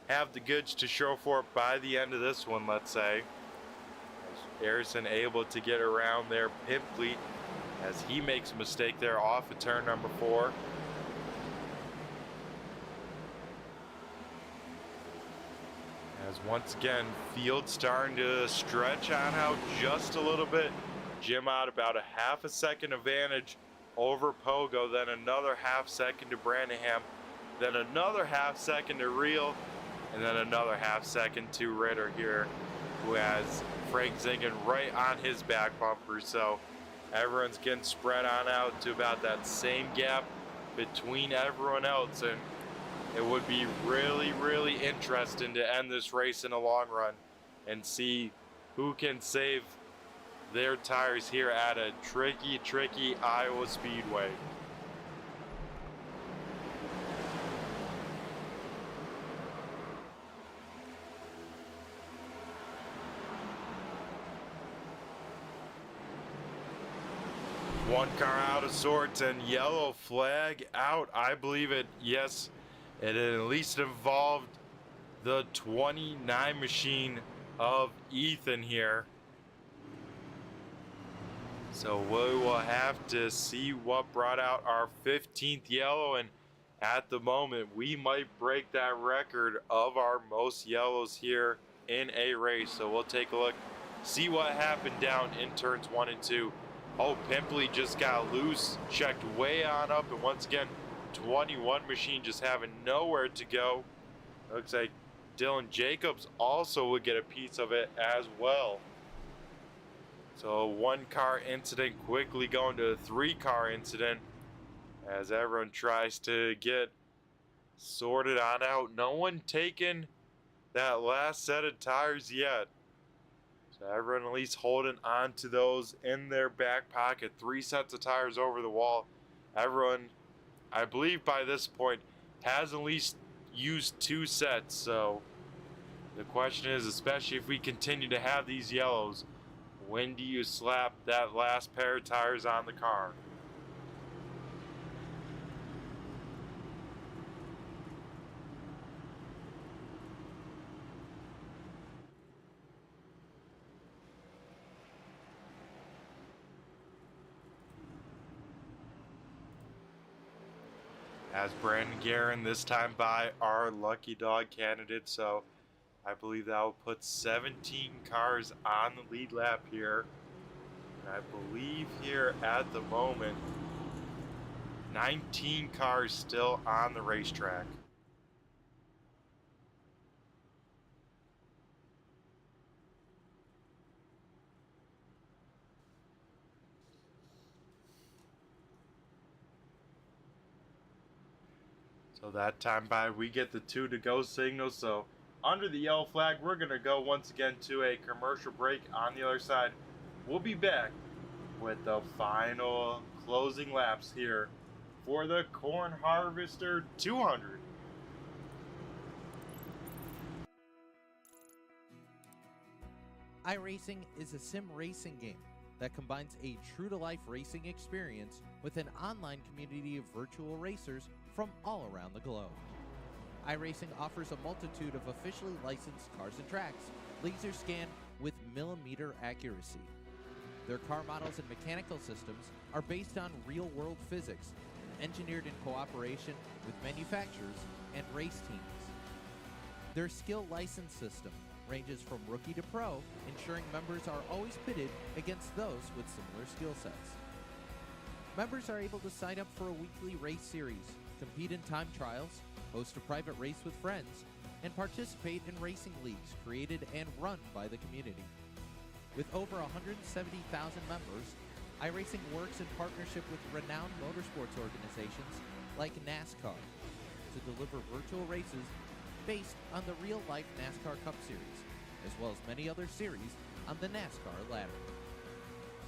have the goods to show for it by the end of this one, let's say. Harrison able to get around there. Pimpley as he makes a mistake there off of turn number 4. As once again, field starting to stretch on out just a little bit. Jim Ott about a half a second advantage over Pogo, then another half second to Brannahan, then another half second to Reel, and then another half second to Ritter here, who has Frank Zingen right on his back bumper. So everyone's getting spread on out to about that same gap between everyone else, and it would be really, really interesting to end this race in a long run and see who can save their tires here at a tricky Iowa Speedway. One car out of sorts and yellow flag out. I believe it, yes, it at least involved the 29 machine of Ethan here. So we will have to see what brought out our 15th yellow, and at the moment we might break that record of our most yellows here in a race. So we'll take a look, see what happened down in turns 1 and 2. Oh, Pimply just got loose, checked way on up, and once again 21 machine just having nowhere to go. Looks like Dylan Jacobs also would get a piece of it as well. So 1 car incident quickly going to a 3 car incident as everyone tries to get sorted on out. No one taking that last set of tires yet. So everyone at least holding on to those in their back pocket. 3 sets of tires over the wall. Everyone, I believe by this point, has at least used 2 sets. So the question is, especially if we continue to have these yellows, when do you slap that last pair of tires on the car? As Brandon Guerin this time by our lucky dog candidate, so I believe that will put 17 cars on the lead lap here. And I believe here at the moment, 19 cars still on the racetrack. So that time by, we get the 2 to go signal. So under the yellow flag, we're going to go once again to a commercial break. On the other side, we'll be back with the final closing laps here for the Corn Harvester 200. iRacing is a sim racing game that combines a true-to-life racing experience with an online community of virtual racers from all around the globe. iRacing offers a multitude of officially licensed cars and tracks, laser scanned with millimeter accuracy. Their car models and mechanical systems are based on real-world physics, engineered in cooperation with manufacturers and race teams. Their skill license system ranges from rookie to pro, ensuring members are always pitted against those with similar skill sets. Members are able to sign up for a weekly race series, compete in time trials, host a private race with friends, and participate in racing leagues created and run by the community. With over 170,000 members, iRacing works in partnership with renowned motorsports organizations like NASCAR to deliver virtual races based on the real-life NASCAR Cup Series, as well as many other series on the NASCAR ladder.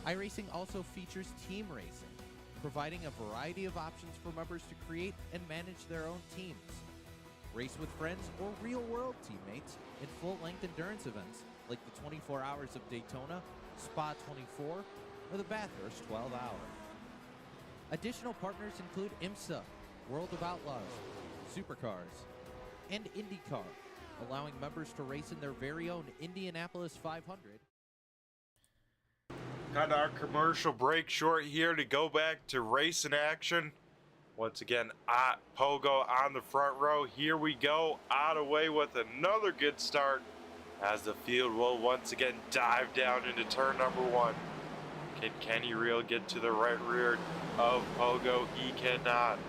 iRacing also features team racing, providing a variety of options for members to create and manage their own teams. Race with friends or real-world teammates in full-length endurance events like the 24 Hours of Daytona, Spa 24, or the Bathurst 12 Hour. Additional partners include IMSA, World of Outlaws, Supercars, and IndyCar, allowing members to race in their very own Indianapolis 500. Cut our commercial break short here to go back to racing action. Once again, Pogo on the front row. Here we go, out of way with another good start as the field will once again dive down into turn number 1. Can Kenny Reel get to the right rear of Pogo? He cannot.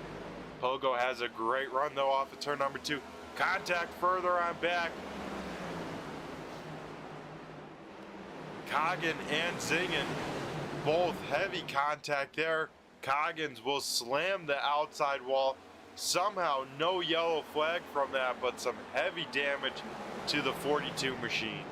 Pogo has a great run though off of turn number 2. Contact further on back. Coggin and Zingen, both heavy contact there. Coggins will slam the outside wall. Somehow no yellow flag from that, but some heavy damage to the 42 machine.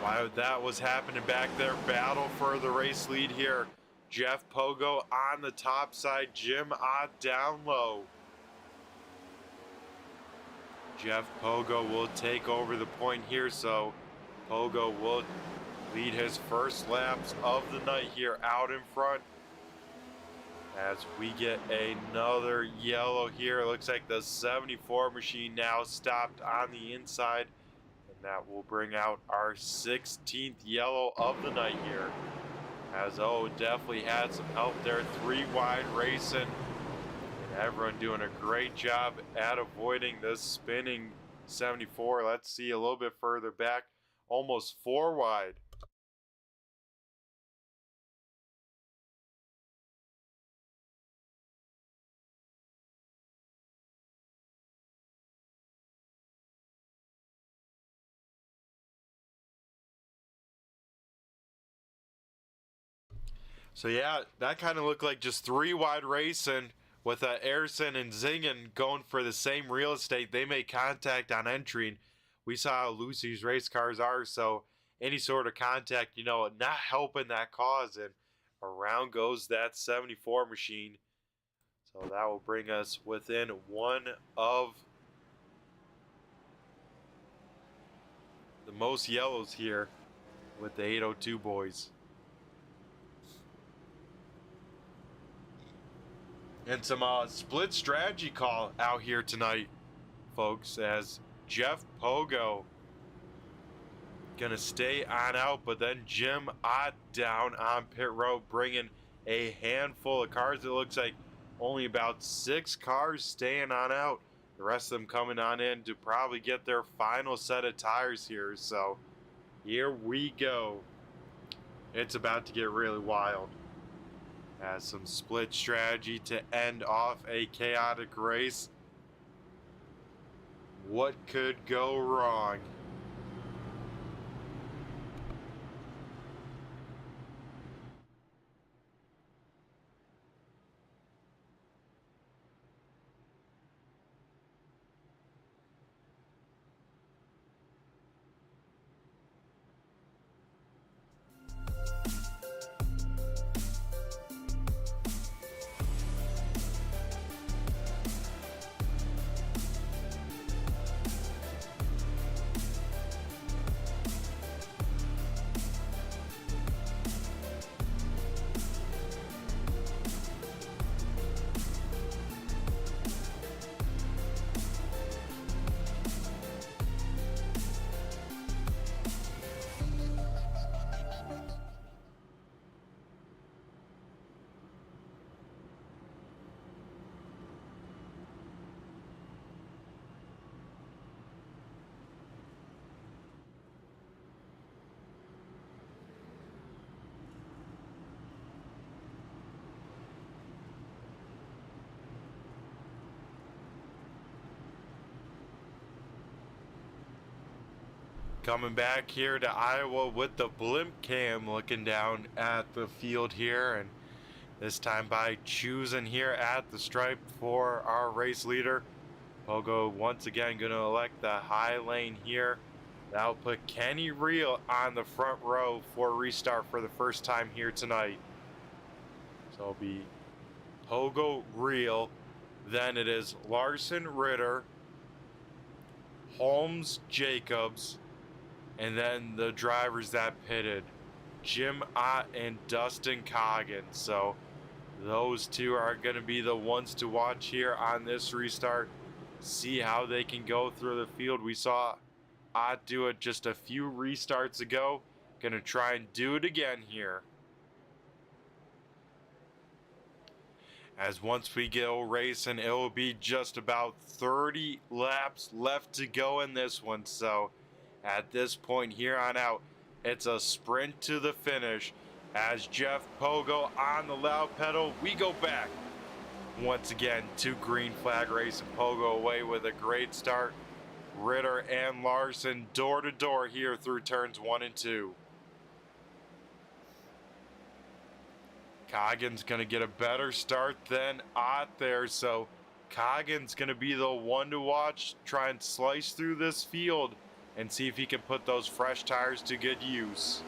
While that was happening back there, battle for the race lead here. Jeff Pogo on the top side, Jim Ott down low. Jeff Pogo will take over the point here, so Pogo will lead his first laps of the night here out in front. As we get another yellow here, it looks like the 74 machine now stopped on the inside, and that will bring out our 16th yellow of the night here. As definitely had some help there, 3 wide racing, and everyone doing a great job at avoiding this spinning 74. Let's see a little bit further back, almost 4 wide. So yeah, that kind of looked like just 3 wide racing with Ayrton and Zingen going for the same real estate. They made contact on entering. We saw how loose these race cars are, so any sort of contact, not helping that cause, and around goes that 74 machine. So that will bring us within 1 of the most yellows here with the 802 boys. And some split strategy call out here tonight, folks, as Jeff Pogo gonna stay on out, but then Jim Ott down on pit road, bringing a handful of cars. It looks like only about 6 cars staying on out. The rest of them coming on in to probably get their final set of tires here. So here we go. It's about to get really wild. As some split strategy to end off a chaotic race. What could go wrong? Coming back here to Iowa with the blimp cam, looking down at the field here, and this time by choosing here at the stripe for our race leader. Pogo once again going to elect the high lane here. That'll put Kenny Reel on the front row for a restart for the first time here tonight. So it'll be Pogo, Reel, then it is Larson, Ritter, Holmes, Jacobs, and then the drivers that pitted, Jim Ott and Dustin Coggins. So those two are going to be the ones to watch here on this restart. See how they can go through the field. We saw Ott do it just a few restarts ago. Going to try and do it again here. As once we go racing, it will be just about 30 laps left to go in this one. So at this point here on out, it's a sprint to the finish. As Jeff Pogo on the loud pedal, we go back once again to green flag racing. Pogo away with a great start. Ritter and Larson door to door here through turns 1 and 2. Coggins gonna get a better start than Ott there, so Coggins gonna be the one to watch, try and slice through this field and see if he can put those fresh tires to good use.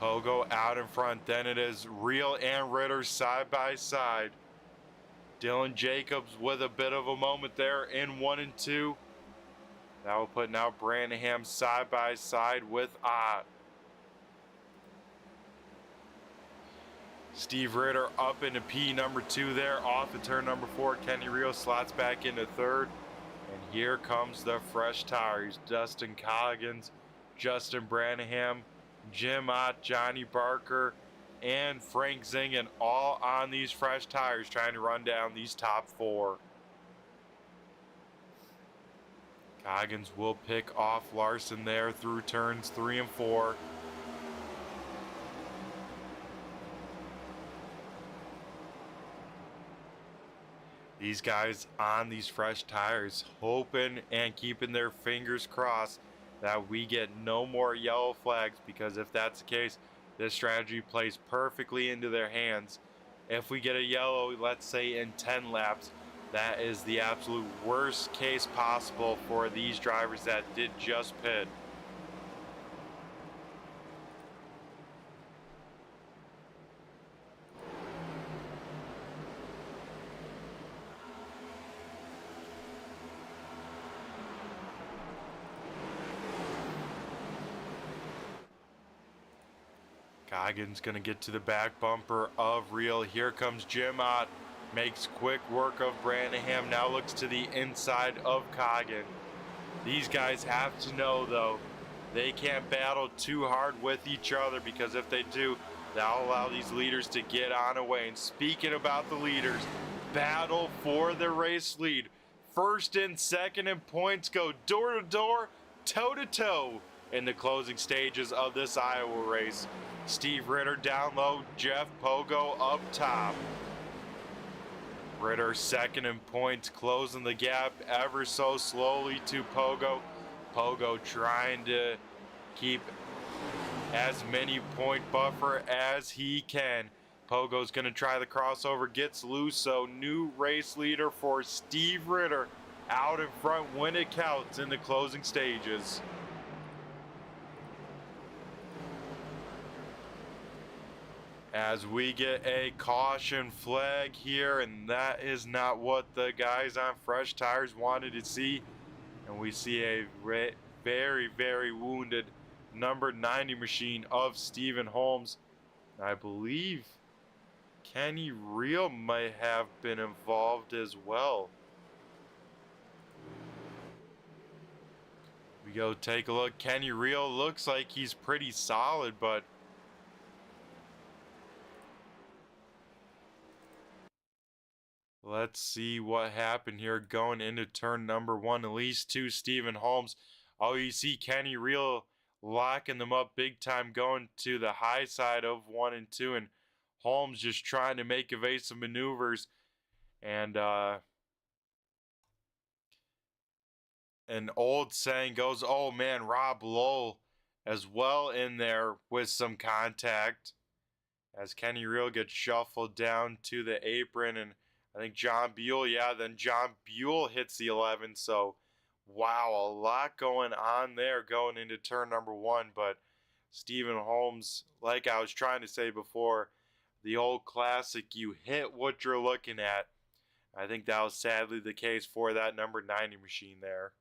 Pogo out in front, then it is Reel and Ritter side by side. Dylan Jacobs with a bit of a moment there in 1 and 2. That will put now Branham side by side with Ott. Steve Ritter up into P number 2 there, off the turn number 4. Kenny Rio slots back into 3rd. And here comes the fresh tires. Dustin Coggins, Justin Branham, Jim Ott, Johnny Barker, and Frank Zingen all on these fresh tires trying to run down these top 4. Coggins will pick off Larson there through turns 3 and 4. These guys on these fresh tires hoping and keeping their fingers crossed that we get no more yellow flags, because if that's the case, this strategy plays perfectly into their hands. If we get a yellow, let's say in 10 laps, that is the absolute worst case possible for these drivers that did just pit. Coggins gonna get to the back bumper of Real. Here comes Jim Ott. Makes quick work of Branham. Now looks to the inside of Coggin. These guys have to know, though, they can't battle too hard with each other, because if they do, that'll allow these leaders to get on away. And speaking about the leaders, battle for the race lead. First and second in points go door to door, toe to toe in the closing stages of this Iowa race. Steve Ritter down low, Jeff Pogo up top. Ritter second in points, closing the gap ever so slowly to Pogo. Pogo trying to keep as many point buffer as he can. Pogo's going to try the crossover, gets loose, so new race leader for Steve Ritter out in front when it counts in the closing stages. As we get a caution flag here, and that is not what the guys on fresh tires wanted to see. And we see a very, very wounded number 90 machine of Stephen Holmes. I believe Kenny Real might have been involved as well. We go take a look. Kenny Real looks like he's pretty solid, but let's see what happened here going into turn number 1. At least to Stephen Holmes. Oh, you see Kenny Real locking them up big time, going to the high side of 1 and 2, and Holmes just trying to make evasive maneuvers. And an old saying goes, oh man, Rob Lowell as well in there with some contact as Kenny Real gets shuffled down to the apron. And I think John Buell, then John Buell hits the 11. So, wow, a lot going on there going into turn number 1. But Stephen Holmes, like I was trying to say before, the old classic, you hit what you're looking at. I think that was sadly the case for that number 90 machine there.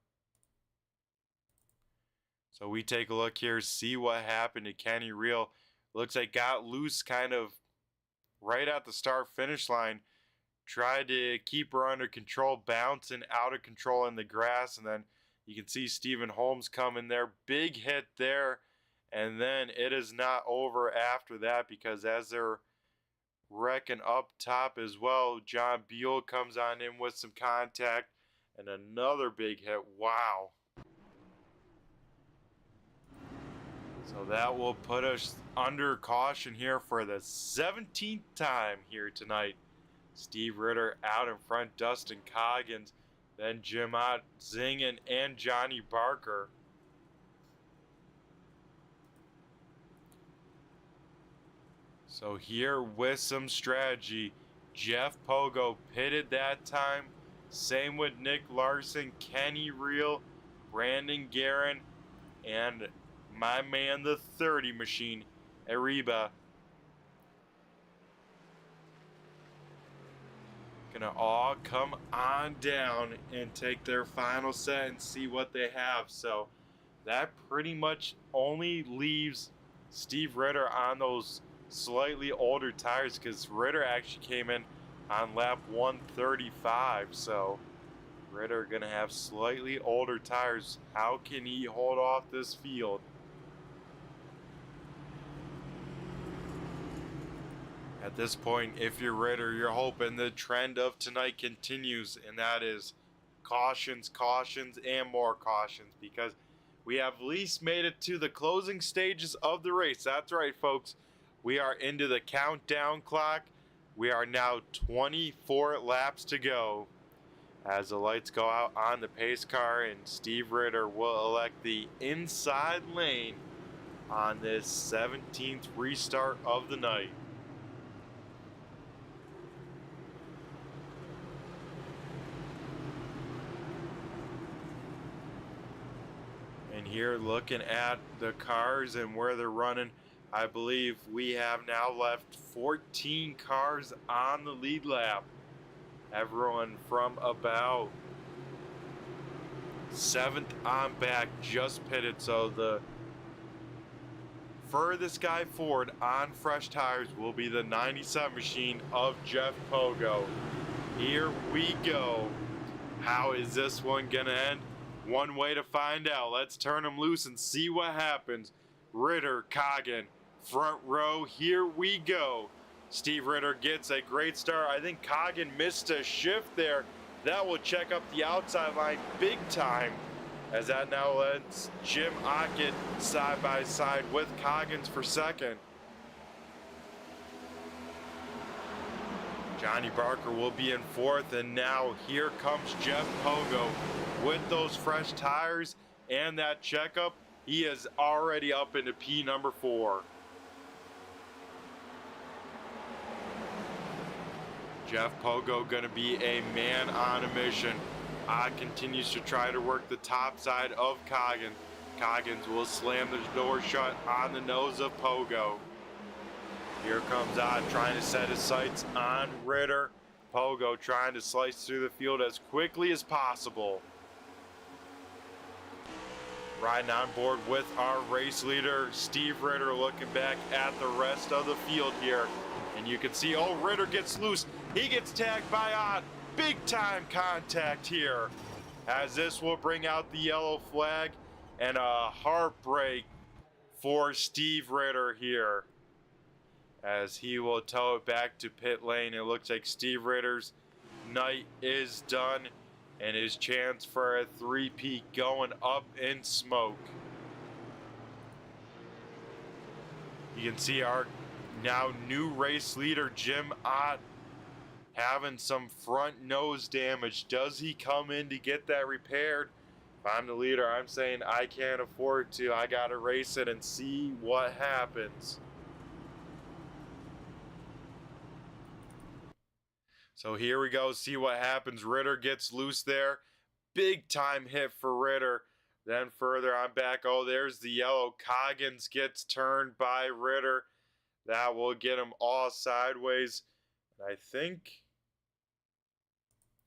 So we take a look here, see what happened to Kenny Real. Looks like got loose kind of right at the start-finish line. Tried to keep her under control, bouncing out of control in the grass, and then you can see Stephen Holmes coming there. Big hit there, and then it is not over after that, because as they're wrecking up top as well, John Buell comes on in with some contact, and another big hit. Wow. So that will put us under caution here for the 17th time here tonight. Steve Ritter out in front, Dustin Coggins, then Jim Ott, Zingen, and Johnny Barker. So here with some strategy, Jeff Pogo pitted that time. Same with Nick Larson, Kenny Real, Brandon Guerin, and my man, the 30 machine, Ariba. gonna all come on down and take their final set and see what they have. So that pretty much only leaves Steve Ritter on those slightly older tires, because Ritter actually came in on lap 135. So Ritter gonna have slightly older tires. How can he hold off this field? At this point, if you're Ritter, you're hoping the trend of tonight continues, and that is cautions, cautions, and more cautions, because we have at least made it to the closing stages of the race. That's right, folks. We are into the countdown clock. We are now 24 laps to go as the lights go out on the pace car, and Steve Ritter will elect the inside lane on this 17th restart of the night. And here, looking at the cars and where they're running, I believe we have now left 14 cars on the lead lap. Everyone from about 7th on back just pitted, so the furthest guy forward on fresh tires will be the 97 machine of Jeff Pogo. Here we go. How is this one gonna end? One way to find out. Let's turn them loose and see what happens. Ritter, Coggin, front row, here we go. Steve Ritter gets a great start. I think Coggin missed a shift there. That will check up the outside line big time, as that now lets Jim Ockett side by side with Coggins for second. Johnny Barker will be in fourth, and now here comes Jeff Pogo with those fresh tires and that checkup. He is already up into P number 4. Jeff Pogo gonna be a man on a mission. Odd continues to try to work the top side of Coggins. Coggins will slam the door shut on the nose of Pogo. Here comes Odd trying to set his sights on Ritter. Pogo trying to slice through the field as quickly as possible. Riding on board with our race leader, Steve Ritter, looking back at the rest of the field here. And you can see, oh, Ritter gets loose. He gets tagged by Odd. Big time contact here, as this will bring out the yellow flag and a heartbreak for Steve Ritter here, as he will tow it back to pit lane. It looks like Steve Ritter's night is done, and his chance for a three-peat going up in smoke. You can see our now new race leader, Jim Ott, having some front nose damage. Does he come in to get that repaired? If I'm the leader, I'm saying I can't afford to. I gotta race it and see what happens. So here we go, see what happens. Ritter gets loose there. Big time hit for Ritter. Then further on back, oh, there's the yellow. Coggins gets turned by Ritter. That will get him all sideways. I think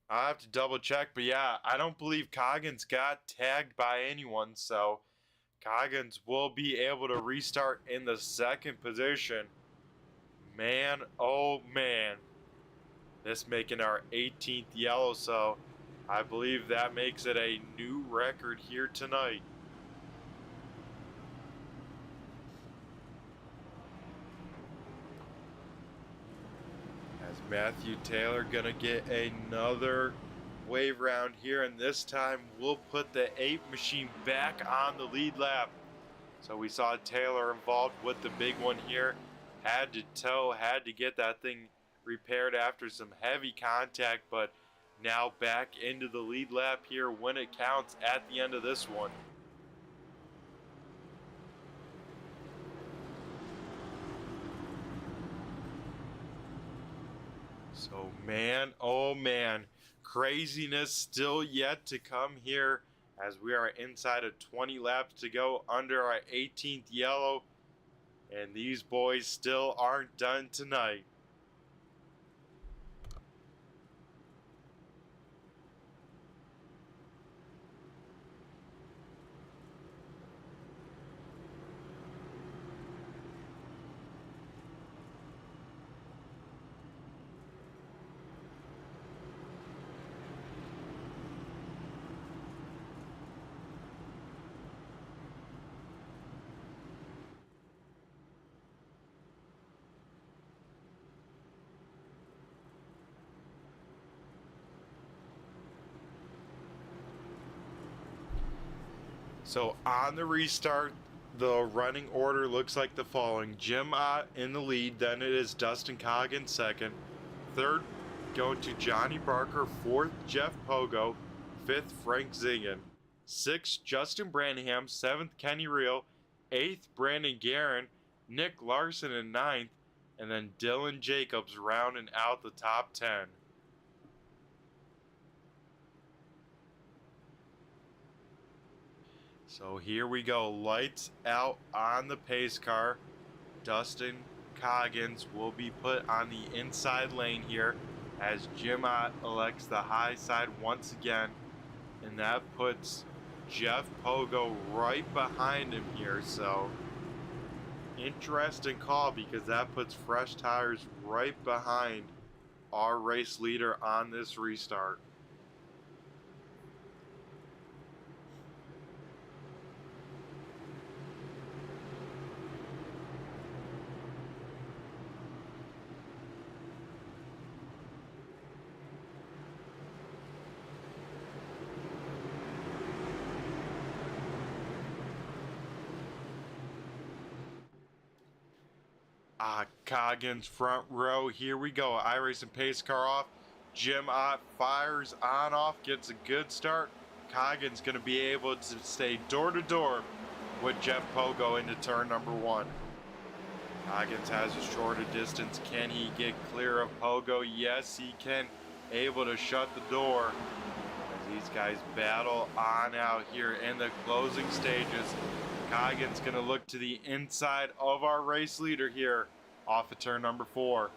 I have to double check, but yeah, I don't believe Coggins got tagged by anyone, so Coggins will be able to restart in the second position. Man, oh man. This making our 18th yellow, so I believe that makes it a new record here tonight. As Matthew Taylor gonna get another wave round here, and this time we'll put the 8 machine back on the lead lap. So we saw Taylor involved with the big one here. Had to tow, had to get that thing repaired after some heavy contact, but now back into the lead lap here when it counts at the end of this one. So man, oh man, craziness still yet to come here, as we are inside of 20 laps to go under our 18th yellow, and these boys still aren't done tonight. So on the restart, the running order looks like the following. Jim Ott in the lead, then it is Dustin Coggins second. Third, going to Johnny Barker. Fourth, Jeff Pogo. Fifth, Frank Zingen. Sixth, Justin Branham. Seventh, Kenny Reel. Eighth, Brandon Guerin. Nick Larson in ninth. And then Dylan Jacobs rounding out the top 10. So here we go, lights out on the pace car. Dustin Coggins will be put on the inside lane here as Jim Ott elects the high side once again. And that puts Jeff Pogo right behind him here. So interesting call because that puts fresh tires right behind our race leader on this restart. Coggins front row. Here we go. iRacing pace car off. Jim Ott fires on off. Gets a good start. Coggins going to be able to stay door to door with Jeff Pogo into turn number 1. Coggins has a shorter distance. Can he get clear of Pogo? Yes, he can. Able to shut the door as these guys battle on out here in the closing stages. Coggins going to look to the inside of our race leader here off of turn number 4.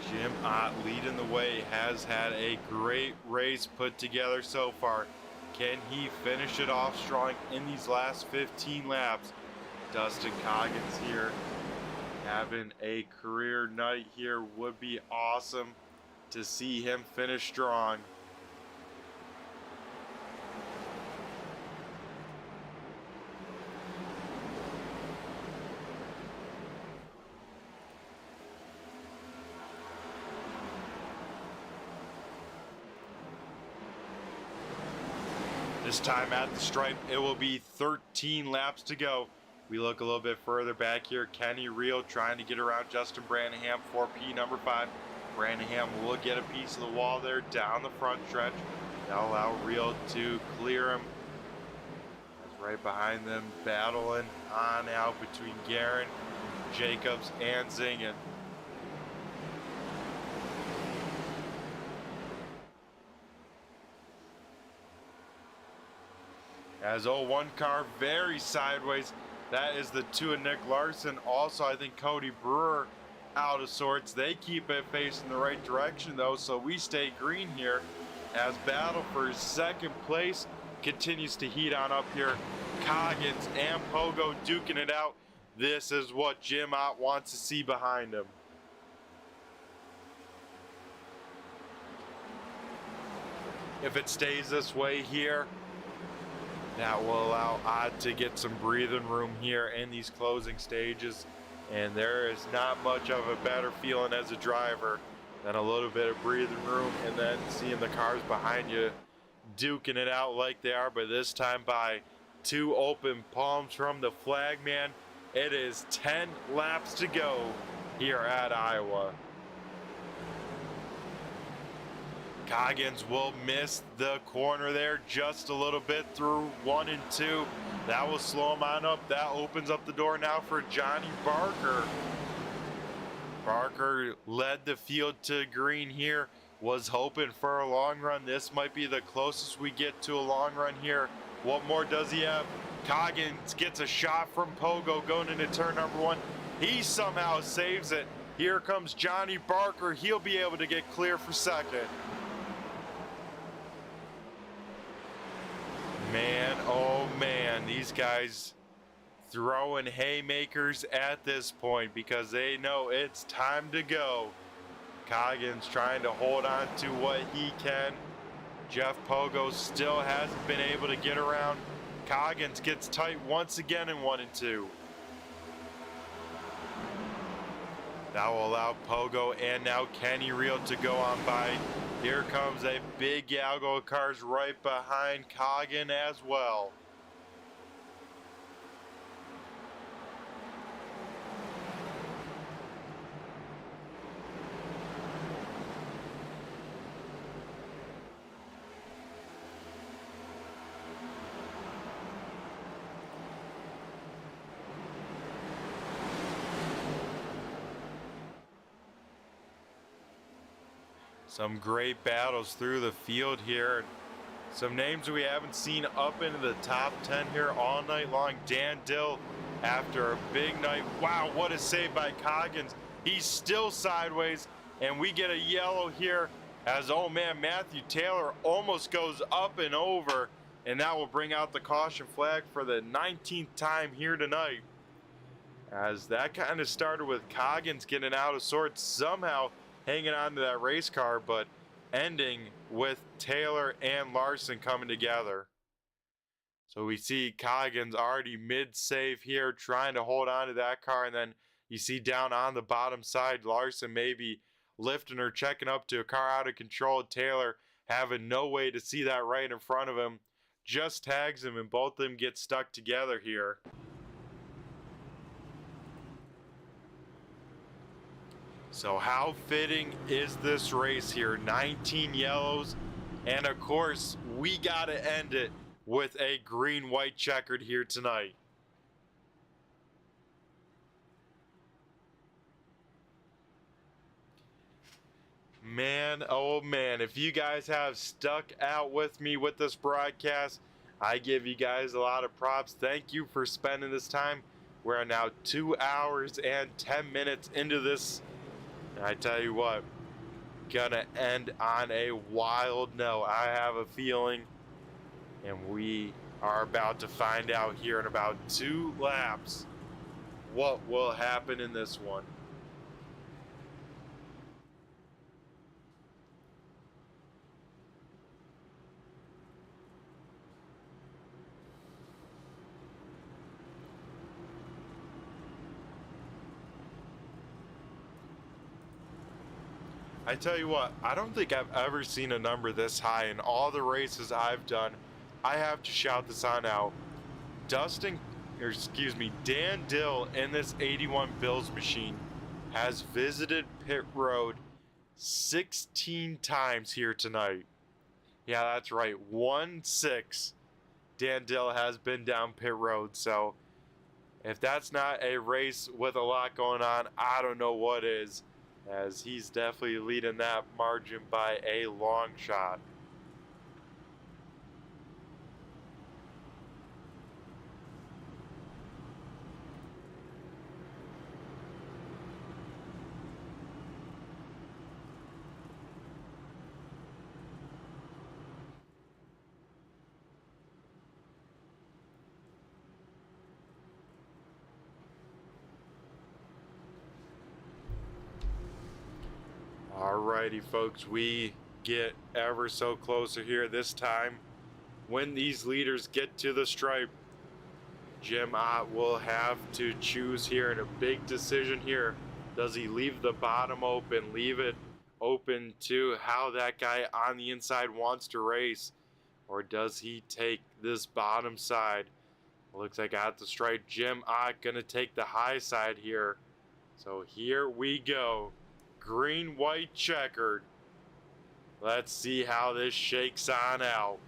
Jim Ott leading the way, has had a great race put together so far. Can he finish it off strong in these last 15 laps? Dustin Coggins here having a career night here. Would be awesome to see him finish strong. This time at the stripe, it will be 13 laps to go. We look a little bit further back here. Kenny Reel trying to get around Justin Branham, 4P number 5. Branham will get a piece of the wall there down the front stretch. That'll allow Reel to clear him. That's right behind them, battling on out between Guerin, Jacobs, and Zingen. As 01 car very sideways. That is the 2 of Nick Larson. Also, I think Cody Brewer out of sorts. They keep it facing the right direction though, so we stay green here as battle for second place continues to heat on up here. Coggins and Pogo duking it out. This is what Jim Ott wants to see behind him. If it stays this way here, that will allow Ott to get some breathing room here in these closing stages. And there is not much of a better feeling as a driver than a little bit of breathing room and then seeing the cars behind you duking it out like they are, but this time by 2 open palms from the flagman. It is 10 laps to go here at Iowa. Coggins will miss the corner there just a little bit through 1 and 2. That will slow him on up. That opens up the door now for Johnny Barker. Barker led the field to green here. Was hoping for a long run. This might be the closest we get to a long run here. What more does he have? Coggins gets a shot from Pogo going into turn number 1. He somehow saves it. Here comes Johnny Barker. He'll be able to get clear for second. Man, oh man, these guys throwing haymakers at this point because they know it's time to go. Coggins trying to hold on to what he can. Jeff Pogo still hasn't been able to get around. Coggins gets tight once again in 1 and 2. That will allow Pogo and now Kenny Reel to go on by. Here comes a big Galgo of cars right behind Coggin as well. Some great battles through the field here. Some names we haven't seen up into the top 10 here all night long. Dan Dill after a big night. Wow, what a save by Coggins. He's still sideways, and we get a yellow here as, oh man, Matthew Taylor almost goes up and over, and that will bring out the caution flag for the 19th time here tonight. As that kind of started with Coggins getting out of sorts, somehow hanging on to that race car, but ending with Taylor and Larson coming together. So we see Coggins already mid-save here, trying to hold on to that car, and then you see down on the bottom side, Larson maybe lifting or checking up to a car out of control. Taylor having no way to see that right in front of him, just tags him, and both of them get stuck together here. So how fitting is this race here? 19 yellows, and of course we gotta end it with a green-white checkered here tonight. Man, oh man, if you guys have stuck out with me with this broadcast, I give you guys a lot of props. Thank you for spending this time. We're now 2 hours and 10 minutes into this. And I tell you what, gonna end on a wild note. I have a feeling, and we are about to find out here in about 2 laps what will happen in this one. I tell you what, I don't think I've ever seen a number this high in all the races I've done. I have to shout this on out. Dan Dill in this 81 Bills machine has visited pit road 16 times here tonight. Yeah, that's right, 1-6. Dan Dill has been down pit road, so if that's not a race with a lot going on, I don't know what is, as he's definitely leading that margin by a long shot. Alrighty folks, we get ever so closer here this time. When these leaders get to the stripe, Jim Ott will have to choose here in a big decision here. Does he leave the bottom open, leave it open to how that guy on the inside wants to race, or does he take this bottom side? Looks like at the stripe, Jim Ott gonna take the high side here. So here we go. Green, white, checkered. Let's see how this shakes on out.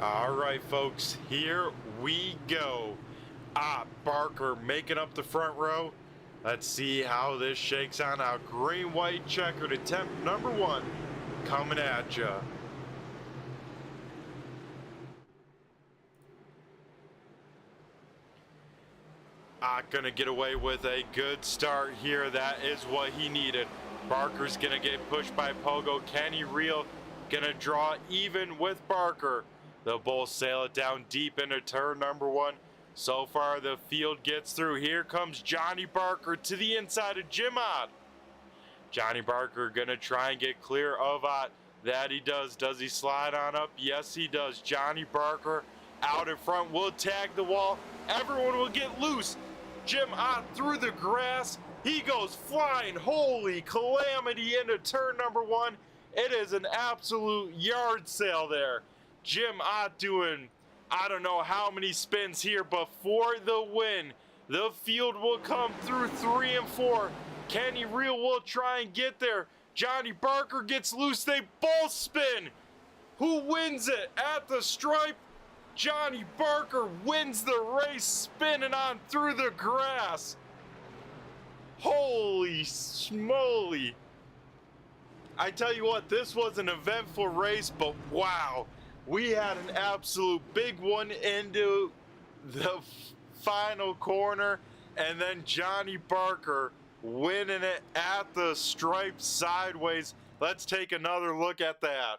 All right, folks, here we go. Barker making up the front row. Let's see how this shakes on out. Green, white, checkered attempt number 1 coming at ya. Gonna get away with a good start here. That is what he needed. Barker's gonna get pushed by Pogo. Kenny Reel gonna draw even with Barker. They'll both sail it down deep into turn number 1. So far the field gets through. Here comes Johnny Barker to the inside of Jim Ott. Johnny Barker gonna try and get clear of Ott. That he does. Does he slide on up? Yes, he does. Johnny Barker out in front will tag the wall. Everyone will get loose. Jim Ott through the grass. He goes flying. Holy calamity into turn number 1. It is an absolute yard sale there. Jim Ott doing, I don't know how many spins here, but for the win. The field will come through 3 and 4. Kenny Reel will try and get there. Johnny Barker gets loose. They both spin. Who wins it at the stripe? Johnny Barker wins the race, spinning on through the grass. Holy smoly. I tell you what, this was an eventful race, but wow. We had an absolute big one into the final corner, and then Johnny Barker winning it at the stripe sideways. Let's take another look at that.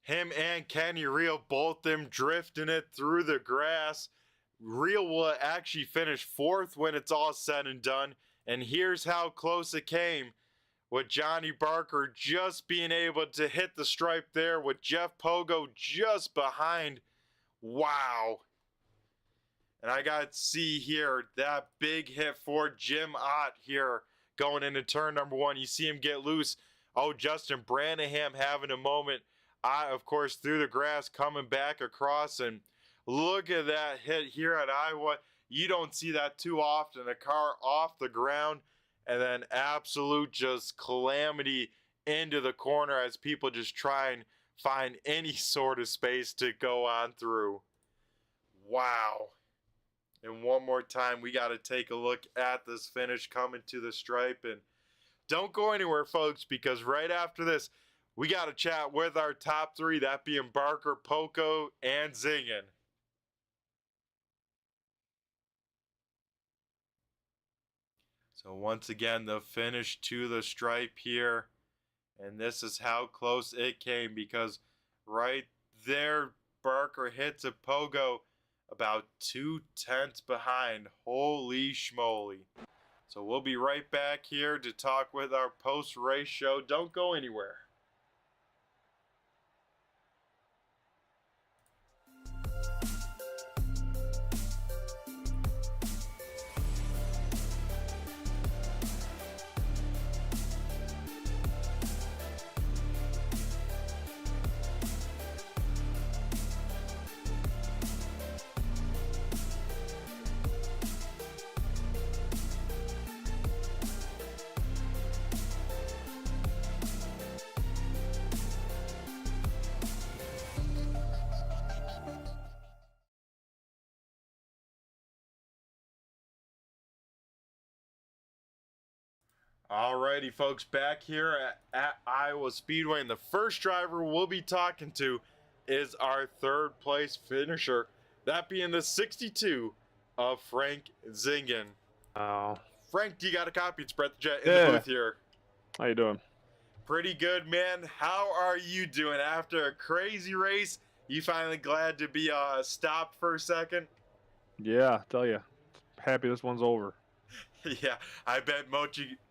Him and Kenny Reel, both them drifting it through the grass. Reel will actually finish 4th when it's all said and done. And here's how close it came, with Johnny Barker just being able to hit the stripe there, with Jeff Pogo just behind. Wow. And I got to see here that big hit for Jim Ott here going into turn number 1. You see him get loose. Oh, Justin Branaham having a moment. Of course, through the grass, coming back across. And look at that hit here at Iowa. You don't see that too often. A car off the ground and then absolute just calamity into the corner as people just try and find any sort of space to go on through. Wow. And one more time, we got to take a look at this finish coming to the stripe. And don't go anywhere, folks, because right after this, we got to chat with our top 3, that being Barker, Poco, and Zingen. So once again, the finish to the stripe here. And this is how close it came, because right there, Barker hits a Pogo about 2/10 behind. Holy schmoly. So we'll be right back here to talk with our post-race show. Don't go anywhere. Alrighty, folks, back here at Iowa Speedway, and the first driver we'll be talking to is our 3rd place finisher, that being the 62 of Frank Zingen. Oh. Frank, do you got a copy? It's Brett the Jet in the booth here. How you doing? Pretty good, man. How are you doing after a crazy race? You finally glad to be stopped for a second? Yeah, I tell you, happy this one's over. Yeah, I bet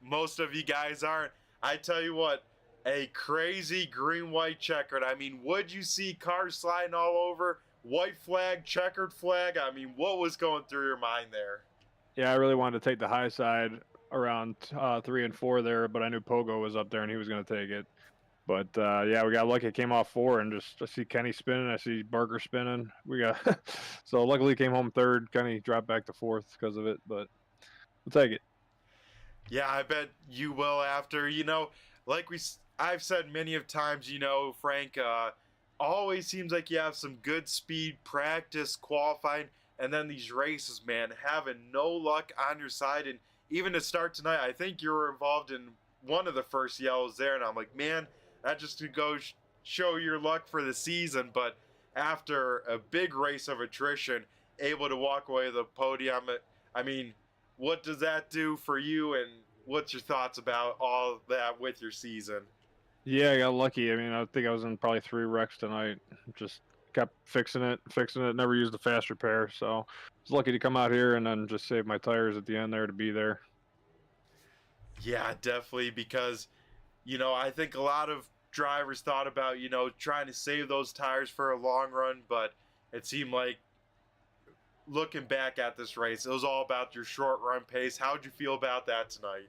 most of you guys aren't. I tell you what, a crazy green-white checkered. I mean, would you see cars sliding all over? White flag, checkered flag. I mean, what was going through your mind there? Yeah, I really wanted to take the high side around 3 and 4 there, but I knew Pogo was up there and he was going to take it. But yeah, we got lucky. It came off 4, and just I see Kenny spinning, I see Barker spinning. We got so luckily came home 3rd. Kenny dropped back to 4th because of it, but we'll take it. Yeah, I bet you will after, you know, like I've said many of times, you know, Frank, always seems like you have some good speed, practice, qualifying, and then these races, man, having no luck on your side. And even to start tonight, I think you were involved in one of the first yellows there, and I'm like, man, that just to go show your luck for the season. But after a big race of attrition, able to walk away with the podium, I mean, what does that do for you, and what's your thoughts about all that with your season? Yeah, I got lucky. I mean, I think I was in probably 3 wrecks tonight. Just kept fixing it. Never used a fast repair, so I was lucky to come out here and then just save my tires at the end there to be there. Yeah, definitely, because, I think a lot of drivers thought about, trying to save those tires for a long run, but it seemed like looking back at this race, it was all about your short run pace. How'd you feel about that tonight?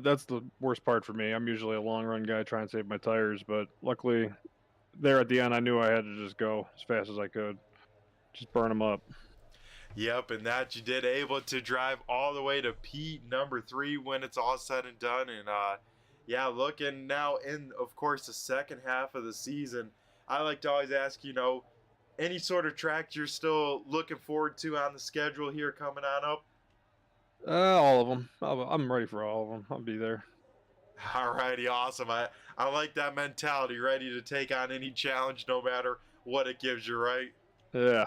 That's the worst part for me. I'm usually a long run guy trying to save my tires, but luckily there at the end, I knew I had to just go as fast as I could. Just burn them up. Yep, and that you did, able to drive all the way to P number 3 when it's all said and done. And yeah, looking now in, of course, the second half of the season, I like to always ask, any sort of track you're still looking forward to on the schedule here coming on up? All of them. I'm ready for all of them. I'll be there. Alrighty, awesome. I like that mentality, ready to take on any challenge no matter what it gives you, right? Yeah.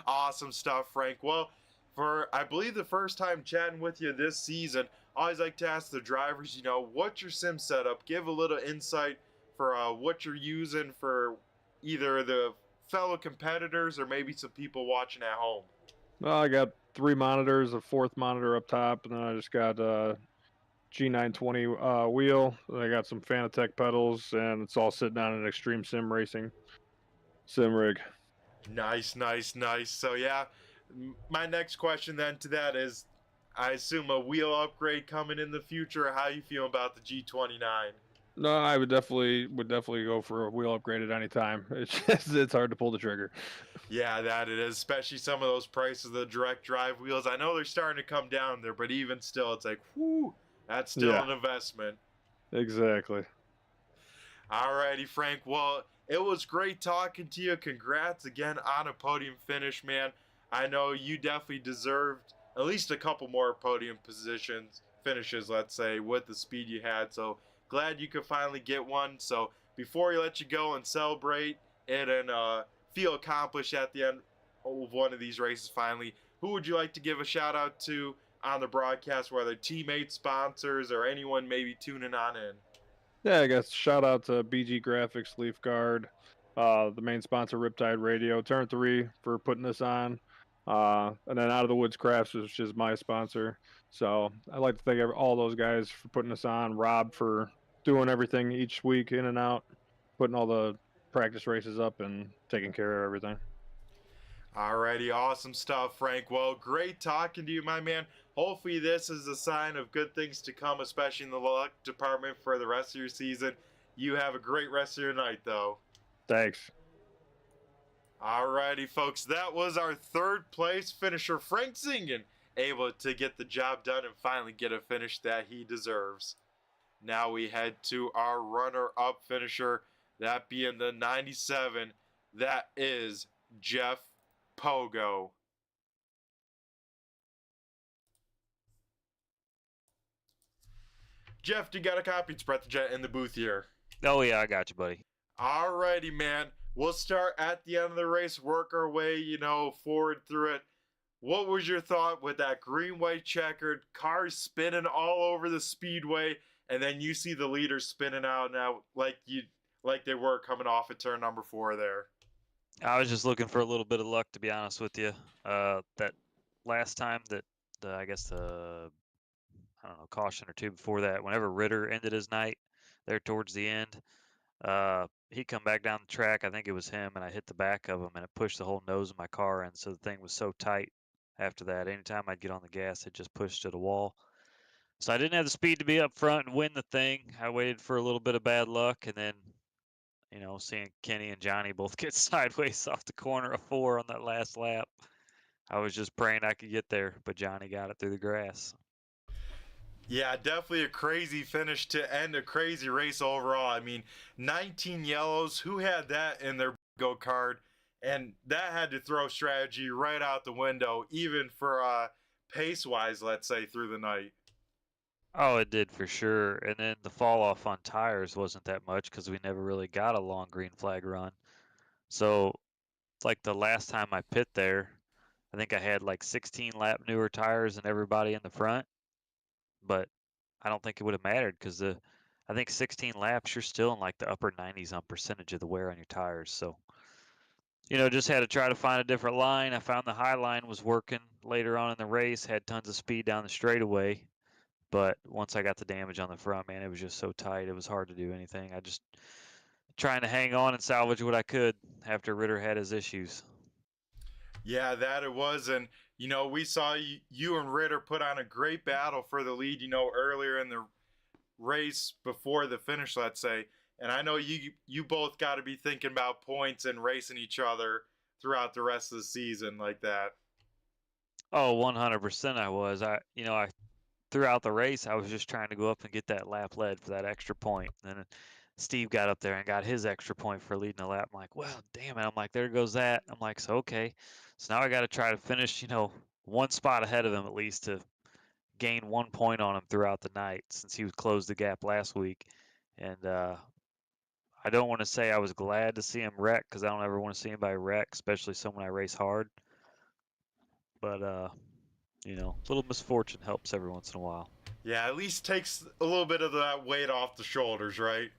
Awesome stuff, Frank. Well, for I believe the first time chatting with you this season, I always like to ask the drivers, what's your sim setup? Give a little insight for what you're using for either the fellow competitors or maybe some people watching at home. Well, I got 3 monitors, a 4th monitor up top, and then I just got a G920 wheel. And I got some Fanatec pedals, and it's all sitting on an Extreme Sim Racing sim rig. Nice. So yeah, my next question then to that is, I assume a wheel upgrade coming in the future. How you feel about the G29? No, I would definitely go for a wheel upgrade at any time. It's hard to pull the trigger. Yeah, that it is, especially some of those prices of the direct drive wheels. I know they're starting to come down there, but even still, it's like, whoo, that's still an investment. Exactly. Alrighty, Frank. Well, it was great talking to you. Congrats again on a podium finish, man. I know you definitely deserved at least a couple more podium finishes, let's say, with the speed you had. So glad you could finally get one. So before we let you go and celebrate it and feel accomplished at the end of one of these races finally, who would you like to give a shout out to on the broadcast, whether teammates, sponsors, or anyone maybe tuning on in? Yeah, I guess shout out to BG Graphics, Leaf Guard, the main sponsor Riptide Radio, Turn 3 for putting this on, and then Out of the Woods Crafts, which is my sponsor. So I'd like to thank all those guys for putting this on, Rob for doing everything each week in and out, putting all the practice races up and taking care of everything. Alrighty, awesome stuff, Frank. Well, great talking to you, my man. Hopefully this is a sign of good things to come, especially in the luck department for the rest of your season. You have a great rest of your night, though. Thanks. Alrighty, folks. That was our 3rd place finisher, Frank Zingen, able to get the job done and finally get a finish that he deserves. Now we head to our runner-up finisher, that being the 97. That is Jeff Pogo. Jeff, you got a copy? It's Brett the Jet in the booth here. Oh, yeah, I got you, buddy. Alrighty, man. We'll start at the end of the race, work our way, forward through it. What was your thought with that green, white checkered, cars spinning all over the speedway, and then you see the leaders spinning out now like they were coming off of turn number 4 there? I was just looking for a little bit of luck, to be honest with you. That last time that I guess the caution or 2 before that, whenever Ritter ended his night there towards the end, he come back down the track. I think it was him, and I hit the back of him, and it pushed the whole nose of my car in. So the thing was so tight after that. Anytime I'd get on the gas, it just pushed to the wall. So I didn't have the speed to be up front and win the thing. I waited for a little bit of bad luck, and then, seeing Kenny and Johnny both get sideways off the corner of 4 on that last lap, I was just praying I could get there, but Johnny got it through the grass. Yeah, definitely a crazy finish to end a crazy race overall. I mean, 19 yellows. Who had that in their go-kart? And that had to throw strategy right out the window, even for pace-wise, let's say, through the night. Oh, it did for sure. And then the fall off on tires wasn't that much because we never really got a long green flag run. So, like the last time I pit there, I think I had like 16 lap newer tires than everybody in the front, but I don't think it would have mattered because I think 16 laps, you're still in like the upper 90s on percentage of the wear on your tires. So, just had to try to find a different line. I found the high line was working later on in the race, had tons of speed down the straightaway. But once I got the damage on the front, man, it was just so tight. It was hard to do anything. I just trying to hang on and salvage what I could after Ritter had his issues. Yeah, that it was. And, we saw you and Ritter put on a great battle for the lead, earlier in the race before the finish, let's say. And I know you both got to be thinking about points and racing each other throughout the rest of the season like that. Oh, 100% I was. I throughout the race, I was just trying to go up and get that lap lead for that extra point. And then Steve got up there and got his extra point for leading the lap. I'm like, well, damn it. I'm like, there goes that. I'm like, so okay. So now I got to try to finish, one spot ahead of him at least to gain 1 point on him throughout the night since he was closed the gap last week. And I don't want to say I was glad to see him wreck because I don't ever want to see anybody wreck, especially someone I race hard. But little misfortune helps every once in a while. Yeah, at least takes a little bit of that weight off the shoulders, right?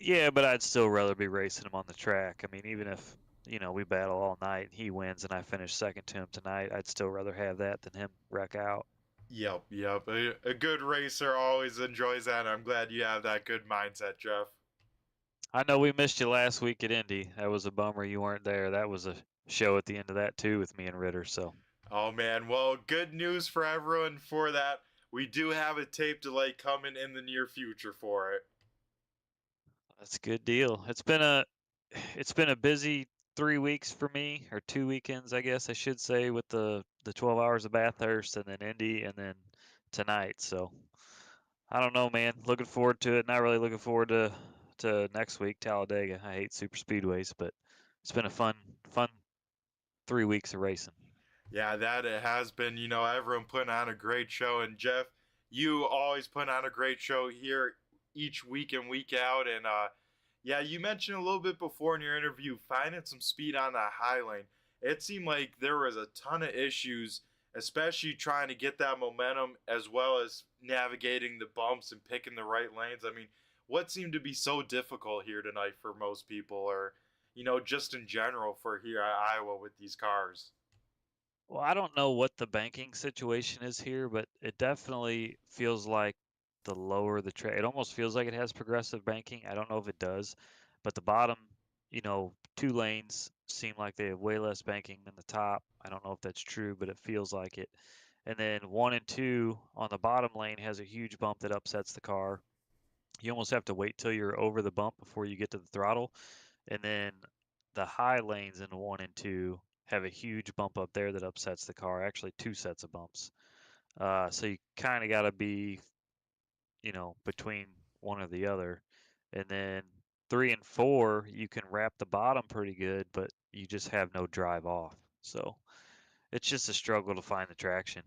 Yeah, but I'd still rather be racing him on the track. I mean, even if, we battle all night and he wins and I finish second to him tonight, I'd still rather have that than him wreck out. Yep. A good racer always enjoys that, and I'm glad you have that good mindset, Jeff. I know we missed you last week at Indy. That was a bummer you weren't there. That was a show at the end of that, too, with me and Ritter, so. Oh, man. Well, good news for everyone for that. We do have a tape delay coming in the near future for it. That's a good deal. It's been a busy 3 weeks for me, or 2 weekends, I guess I should say, with the 12 hours of Bathurst and then Indy and then tonight. So I don't know, man. Looking forward to it. Not really looking forward to next week, Talladega. I hate super speedways, but it's been a fun 3 weeks of racing. Yeah, that it has been. Everyone putting on a great show, and Jeff, you always put on a great show here each week and week out. And yeah, you mentioned a little bit before in your interview finding some speed on that high lane. It seemed like there was a ton of issues, especially trying to get that momentum as well as navigating the bumps and picking the right lanes. I mean, what seemed to be so difficult here tonight for most people, or just in general for here at Iowa with these cars? Well, I don't know what the banking situation is here, but it definitely feels like the lower the track, it almost feels like it has progressive banking. I don't know if it does, but the bottom, 2 lanes seem like they have way less banking than the top. I don't know if that's true, but it feels like it. And then 1 and 2 on the bottom lane has a huge bump that upsets the car. You almost have to wait till you're over the bump before you get to the throttle. And then the high lanes in 1 and 2 have a huge bump up there that upsets the car. Actually, 2 sets of bumps. So you kind of got to be, between one or the other. And then 3 and 4, you can wrap the bottom pretty good, but you just have no drive off. So it's just a struggle to find the traction.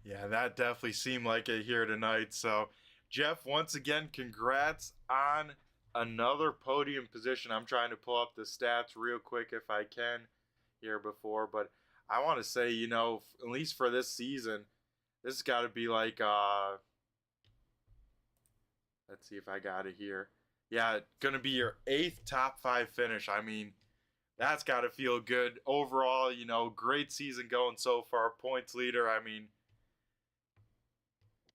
Yeah, that definitely seemed like it here tonight. So, Jeff, once again, congrats on another podium position. I'm trying to pull up the stats real quick if I can here before, but I want to say, at least for this season, this has got to be like, let's see if I got it here. Yeah, going to be your 8th top 5 finish. I mean, that's got to feel good. Overall, great season going so far. Points leader, I mean.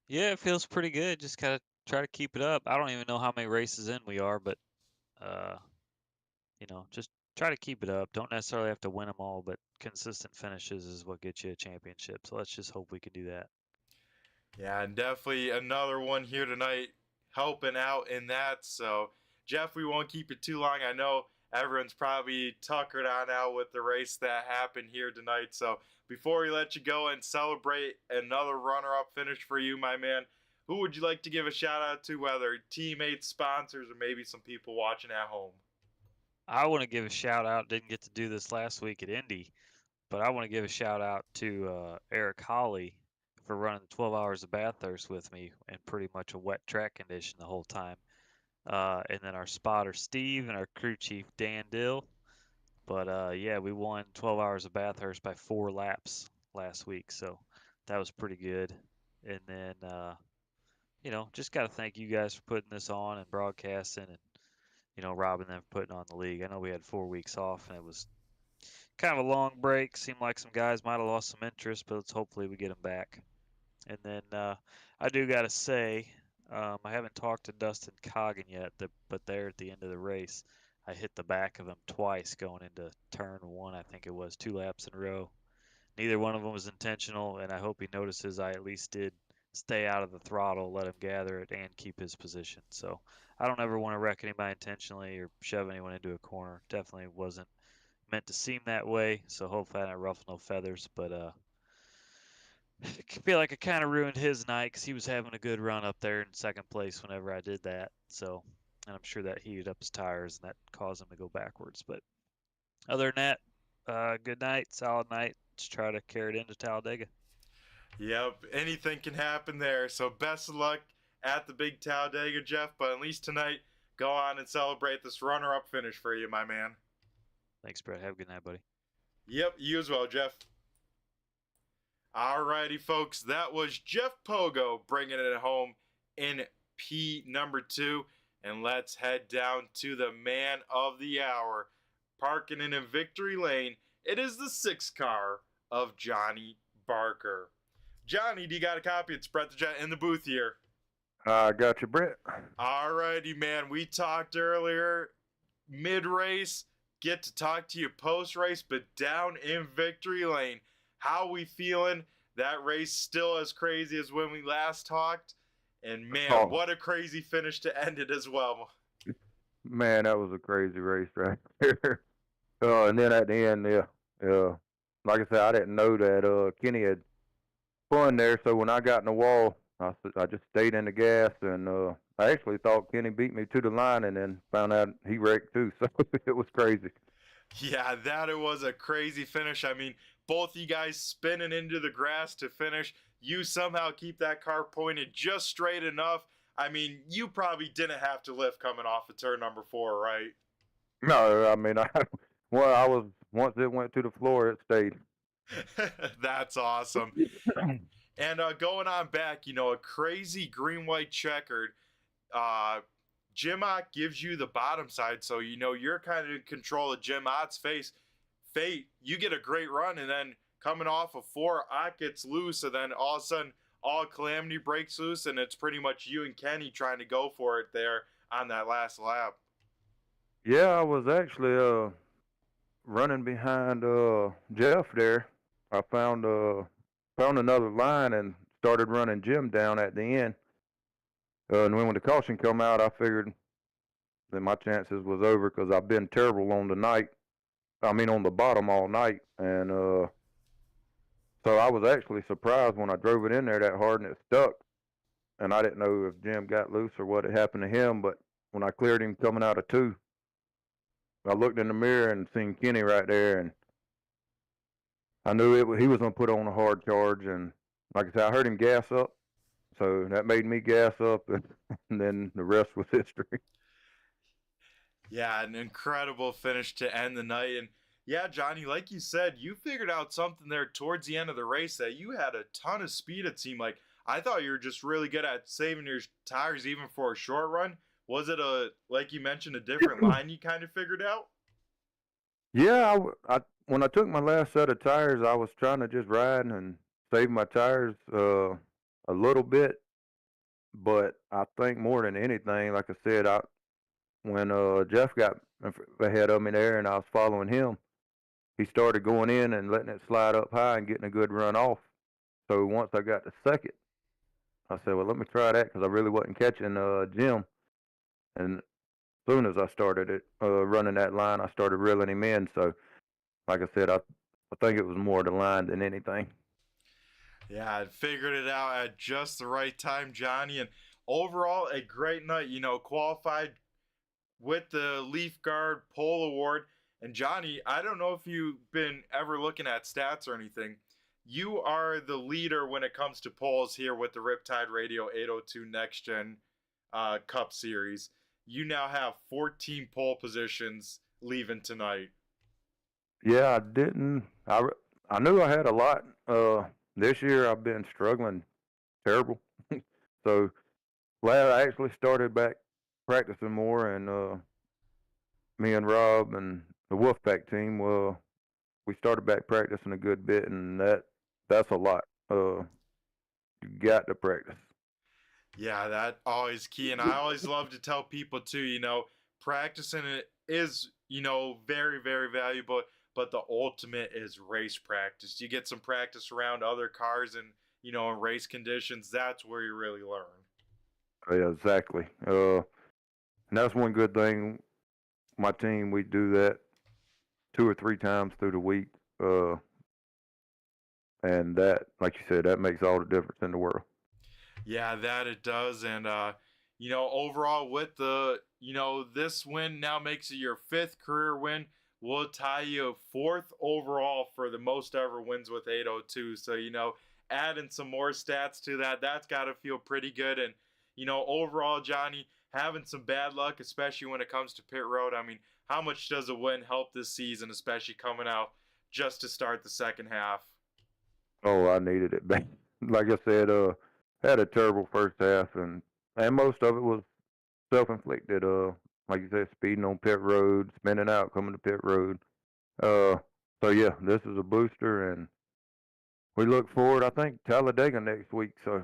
Yeah, it feels pretty good. Just gotta try to keep it up. I don't even know how many races in we are, but just try to keep it up. Don't necessarily have to win them all, but consistent finishes is what gets you a championship. So let's just hope we can do that. Yeah, and definitely another one here tonight helping out in that. So, Jeff, we won't keep it too long. I know everyone's probably tuckered on out with the race that happened here tonight. So, before we let you go and celebrate another runner-up finish for you, my man, who would you like to give a shout-out to, whether teammates, sponsors, or maybe some people watching at home? I want to give a shout-out. Didn't get to do this last week at Indy, but I want to give a shout-out to Eric Hawley for running the 12 hours of Bathurst with me in pretty much a wet track condition the whole time. And then our spotter, Steve, and our crew chief, Dan Dill. But yeah, we won 12 hours of Bathurst by 4 laps last week, so that was pretty good. And then, just got to thank you guys for putting this on and broadcasting, and Rob and them for putting on the league. I know we had 4 weeks off, and it was kind of a long break. Seemed like some guys might have lost some interest, but hopefully we get them back. And then I do got to say, I haven't talked to Dustin Coggin yet, but there at the end of the race, I hit the back of him twice going into turn 1, I think it was, 2 laps in a row. Neither one of them was intentional, and I hope he notices I at least did stay out of the throttle, let him gather it, and keep his position. So I don't ever want to wreck anybody intentionally or shove anyone into a corner. Definitely wasn't meant to seem that way, so hopefully I didn't ruffle no feathers. But I feel like I kind of ruined his night because he was having a good run up there in second place whenever I did that. So, and I'm sure that heated up his tires and that caused him to go backwards. But other than that, good night, solid night. Let's try to carry it into Talladega. Yep, anything can happen there. So best of luck at the big Talladega, Jeff. But at least tonight, go on and celebrate this runner-up finish for you, my man. Thanks, Brett. Have a good night, buddy. Yep, you as well, Jeff. Alrighty, folks, that was Jeff Pogo bringing it home in P number 2. And let's head down to the man of the hour. Parking in victory lane, it is the 6th car of Johnny Barker. Johnny, do you got a copy? It's Brett the Jet in the booth here. I got you, Brett. Alrighty, man. We talked earlier, mid-race, get to talk to you post-race, but down in victory lane. How we feeling? That race still as crazy as when we last talked. And, man, what a crazy finish to end it as well. Man, that was a crazy race right there. And then at the end, like I said, I didn't know that Kenny had spun there. So when I got in the wall, I just stayed in the gas. And I actually thought Kenny beat me to the line and then found out he wrecked too. So it was crazy. Yeah, it was a crazy finish. I mean, both you guys spinning into the grass to finish. You somehow keep that car pointed just straight enough. I mean, you probably didn't have to lift coming off of turn number 4, right? No, I mean, once it went to the floor, it stayed. That's awesome. And going on back, a crazy green-white checkered. Jim Ott gives you the bottom side, so you're kind of in control of Jim Ott's fate. You get a great run, and then coming off of 4, Ott gets loose, and then all of a sudden, all Calamity breaks loose, and it's pretty much you and Kenny trying to go for it there on that last lap. Yeah, I was actually running behind Jeff there. I found another line and started running Jim down at the end. And when the caution come out, I figured that my chances was over because I've been terrible on the bottom all night. And so I was actually surprised when I drove it in there that hard and it stuck. And I didn't know if Jim got loose or what had happened to him. But when I cleared him coming out of 2, I looked in the mirror and seen Kenny right there. And I knew he was going to put on a hard charge. And like I said, I heard him gas up. So that made me gas up. And then the rest was history. Yeah, an incredible finish to end the night. And yeah, Johnny, like you said, you figured out something there towards the end of the race that you had a ton of speed, it seemed like. I thought you were just really good at saving your tires even for a short run. Was it like you mentioned, a different line you kind of figured out? Yeah, when I took my last set of tires, I was trying to just ride and save my tires a little bit. But I think more than anything, like I said, when Jeff got ahead of me there and I was following him, he started going in and letting it slide up high and getting a good run off. So once I got to second, I said, well, let me try that because I really wasn't catching Jim. And as soon as I started running that line, I started reeling him in. So, like I said, I think it was more the line than anything. Yeah, I figured it out at just the right time, Johnny. And overall, a great night. Qualified with the Leaf Guard Pole Award. And Johnny, I don't know if you've been ever looking at stats or anything. You are the leader when it comes to poles here with the Riptide Radio 802 Next Gen Cup Series. You now have 14 pole positions leaving tonight. Yeah, I didn't. I knew I had a lot. This year I've been struggling terrible. So glad I actually started back practicing more, and me and Rob and the Wolfpack team, we started back practicing a good bit, and that's a lot. You got to practice. Yeah, that always key. And I always love to tell people too, practicing it is, very, very valuable, but the ultimate is race practice. You get some practice around other cars and, in race conditions, that's where you really learn. Yeah, exactly. And that's one good thing. My team, we do that 2 or 3 times through the week. And that, like you said, that makes all the difference in the world. Yeah, that it does. And, overall with the, this win now makes it your 5th career win. Will tie you 4th overall for the most ever wins with 802. So, adding some more stats to that, that's got to feel pretty good. And, overall, Johnny, having some bad luck, especially when it comes to pit road. I mean, how much does a win help this season, especially coming out just to start the second half? Oh, I needed it back. Like I said, had a terrible first half, and most of it was self-inflicted. Like you said, speeding on pit road, spinning out, coming to pit road. So yeah, this is a booster, and we look forward. I think Talladega next week. So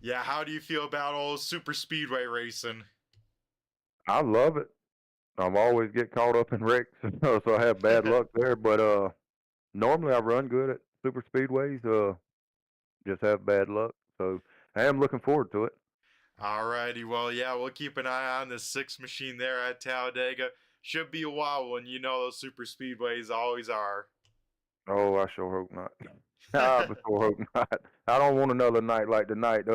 yeah, how do you feel about all super speedway racing? I love it. I always get caught up in wrecks, so I have bad luck there. But normally I run good at super speedways. Just have bad luck. So I am looking forward to it. Alrighty, well, yeah, we'll keep an eye on the 6 machine there at Talladega. Should be a wild one, those super speedways always are. Oh, I sure hope not. I sure hope not. I don't want another night like tonight.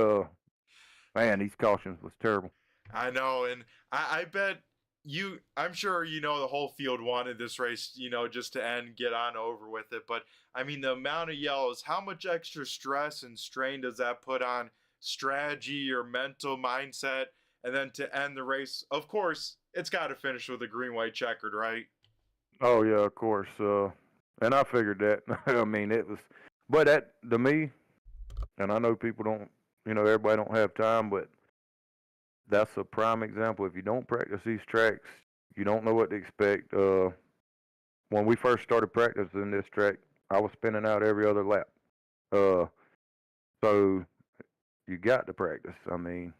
Man, these cautions was terrible. I know, and I bet I'm sure the whole field wanted this race, just to end, get on over with it. But I mean, the amount of yellows, how much extra stress and strain does that put on strategy or mental mindset? And then to end the race, of course, it's got to finish with a green, white, checkered, right? Oh yeah, of course. And I figured that. I mean, it was, but that to me, and I know people don't, everybody don't have time, but that's a prime example. If you don't practice these tracks, you don't know what to expect. When we first started practicing this track, I was spinning out every other lap. So you got to practice. I mean,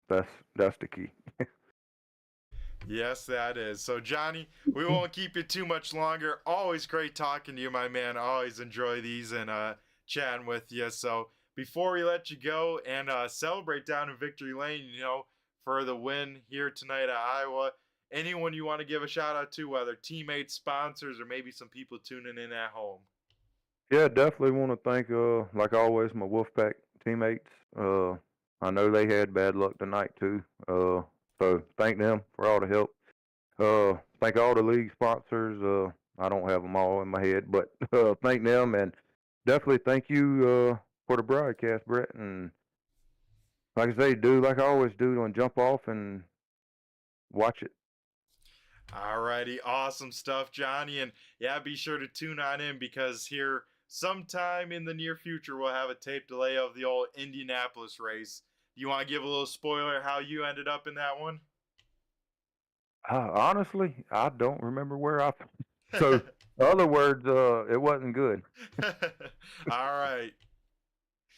that's the key. Yes, that is. So, Johnny, we won't keep you too much longer. Always great talking to you, my man. Always enjoy these and chatting with you. So, before we let you go and celebrate down in Victory Lane, for the win here tonight at Iowa, anyone you want to give a shout out to, whether teammates, sponsors, or maybe some people tuning in at home? Yeah, definitely want to thank, like always, my Wolfpack teammates. I know they had bad luck tonight too. So thank them for all the help. Thank all the league sponsors. I don't have them all in my head, but thank them, and definitely thank you for the broadcast, Brett. And like I say, do like I always do, don't jump off and watch it. Alrighty, awesome stuff, Johnny. And yeah, be sure to tune on in, because here sometime in the near future we'll have a tape delay of the old Indianapolis race. You want to give a little spoiler how you ended up in that one? Honestly, I don't remember where I. So, in other words, it wasn't good. All right.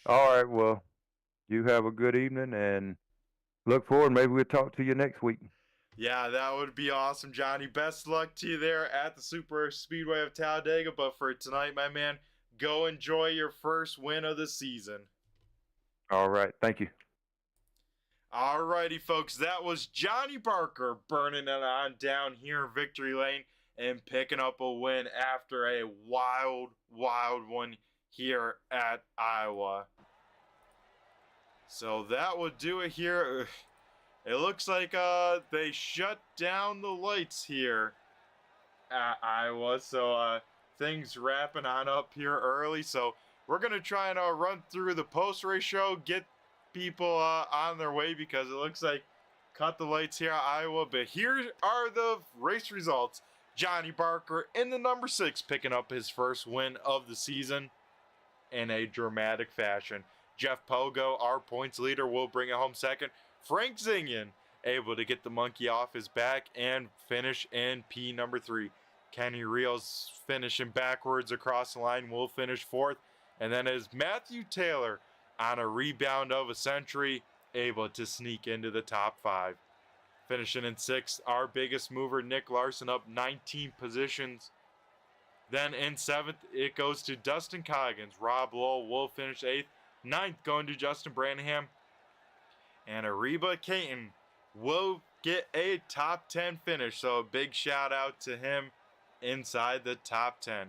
All right. Well, you have a good evening, and look forward. Maybe we'll talk to you next week. Yeah, that would be awesome, Johnny. Best luck to you there at the Super Speedway of Talladega. But for tonight, my man, go enjoy your first win of the season. All right. Thank you. Alrighty, folks, that was Johnny Barker burning it on down here in Victory Lane and picking up a win after a wild, wild one here at Iowa. So that will do it here. It looks like they shut down the lights here at Iowa, so things wrapping on up here early. So we're going to try and run through the post-race show, get people on their way, because it looks like cut the lights here at Iowa. But here are the race results. Johnny Barker in the number 6, picking up his first win of the season in a dramatic fashion. Jeff Pogo, our points leader, will bring it home second. Frank Zingian able to get the monkey off his back and finish in P number 3. Kenny Rios finishing backwards across the line will finish 4th. And then is Matthew Taylor on a rebound of a century able to sneak into the top 5. Finishing in 6th, our biggest mover, Nick Larson, up 19 positions. Then in 7th, it goes to Dustin Coggins. Rob Lowell will finish 8th. 9th going to Justin Branham. And Ariba Caton will get a top 10 finish. So a big shout out to him inside the top 10.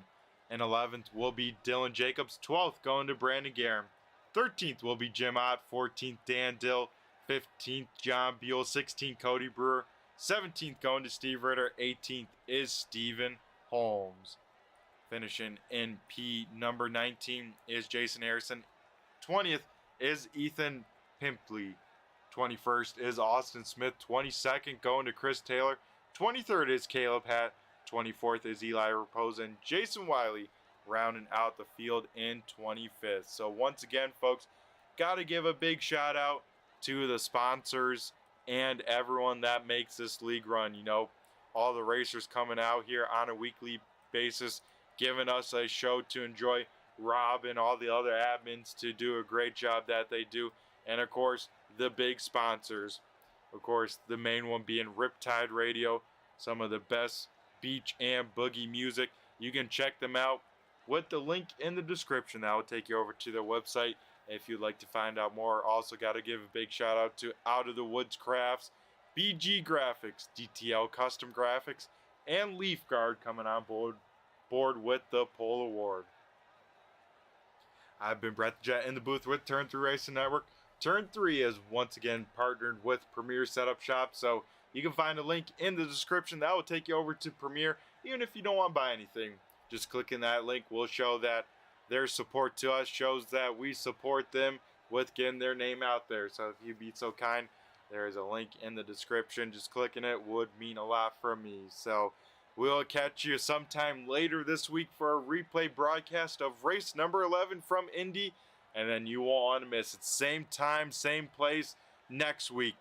And 11th will be Dylan Jacobs. 12th going to Brandon Garum. 13th will be Jim Ott. 14th Dan Dill. 15th John Buell. 16th Cody Brewer. 17th going to Steve Ritter. 18th is Stephen Holmes. Finishing in P number 19 is Jason Harrison. 20th is Ethan Pimpley. 21st is Austin Smith. 22nd going to Chris Taylor. 23rd is Caleb Hatt. 24th is Eli Raposa, and Jason Wiley rounding out the field in 25th. So once again, folks, got to give a big shout out to the sponsors and everyone that makes this league run. You know, all the racers coming out here on a weekly basis, giving us a show to enjoy. Rob and all the other admins to do a great job that they do. And of course, the big sponsors. Of course, the main one being Riptide Radio, some of the best beach and boogie music. You can check them out with the link in the description. That will take you over to their website if you'd like to find out more. Also got to give a big shout out to Out of the Woods Crafts, BG Graphics, DTL Custom Graphics, and Leaf Guard coming on board with the Pole Award. I've been Brett the Jet in the booth with Turn 3 Racing Network. Turn 3 is once again partnered with Premier Setup Shop, so you can find a link in the description that will take you over to Premier. Even if you don't want to buy anything, just clicking that link will show that their support to us shows that we support them with getting their name out there. So if you'd be so kind, there is a link in the description. Just clicking it would mean a lot for me. So we'll catch you sometime later this week for a replay broadcast of race number 11 from Indy. And then you won't want to miss it. Same time, same place next week.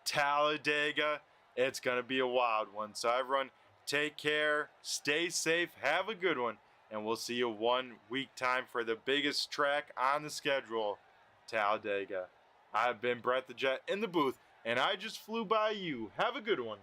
Talladega. It's going to be a wild one. So everyone, take care, stay safe, have a good one, and we'll see you 1 week time for the biggest track on the schedule, Talladega. I've been Brett the Jet in the booth, and I just flew by you. Have a good one.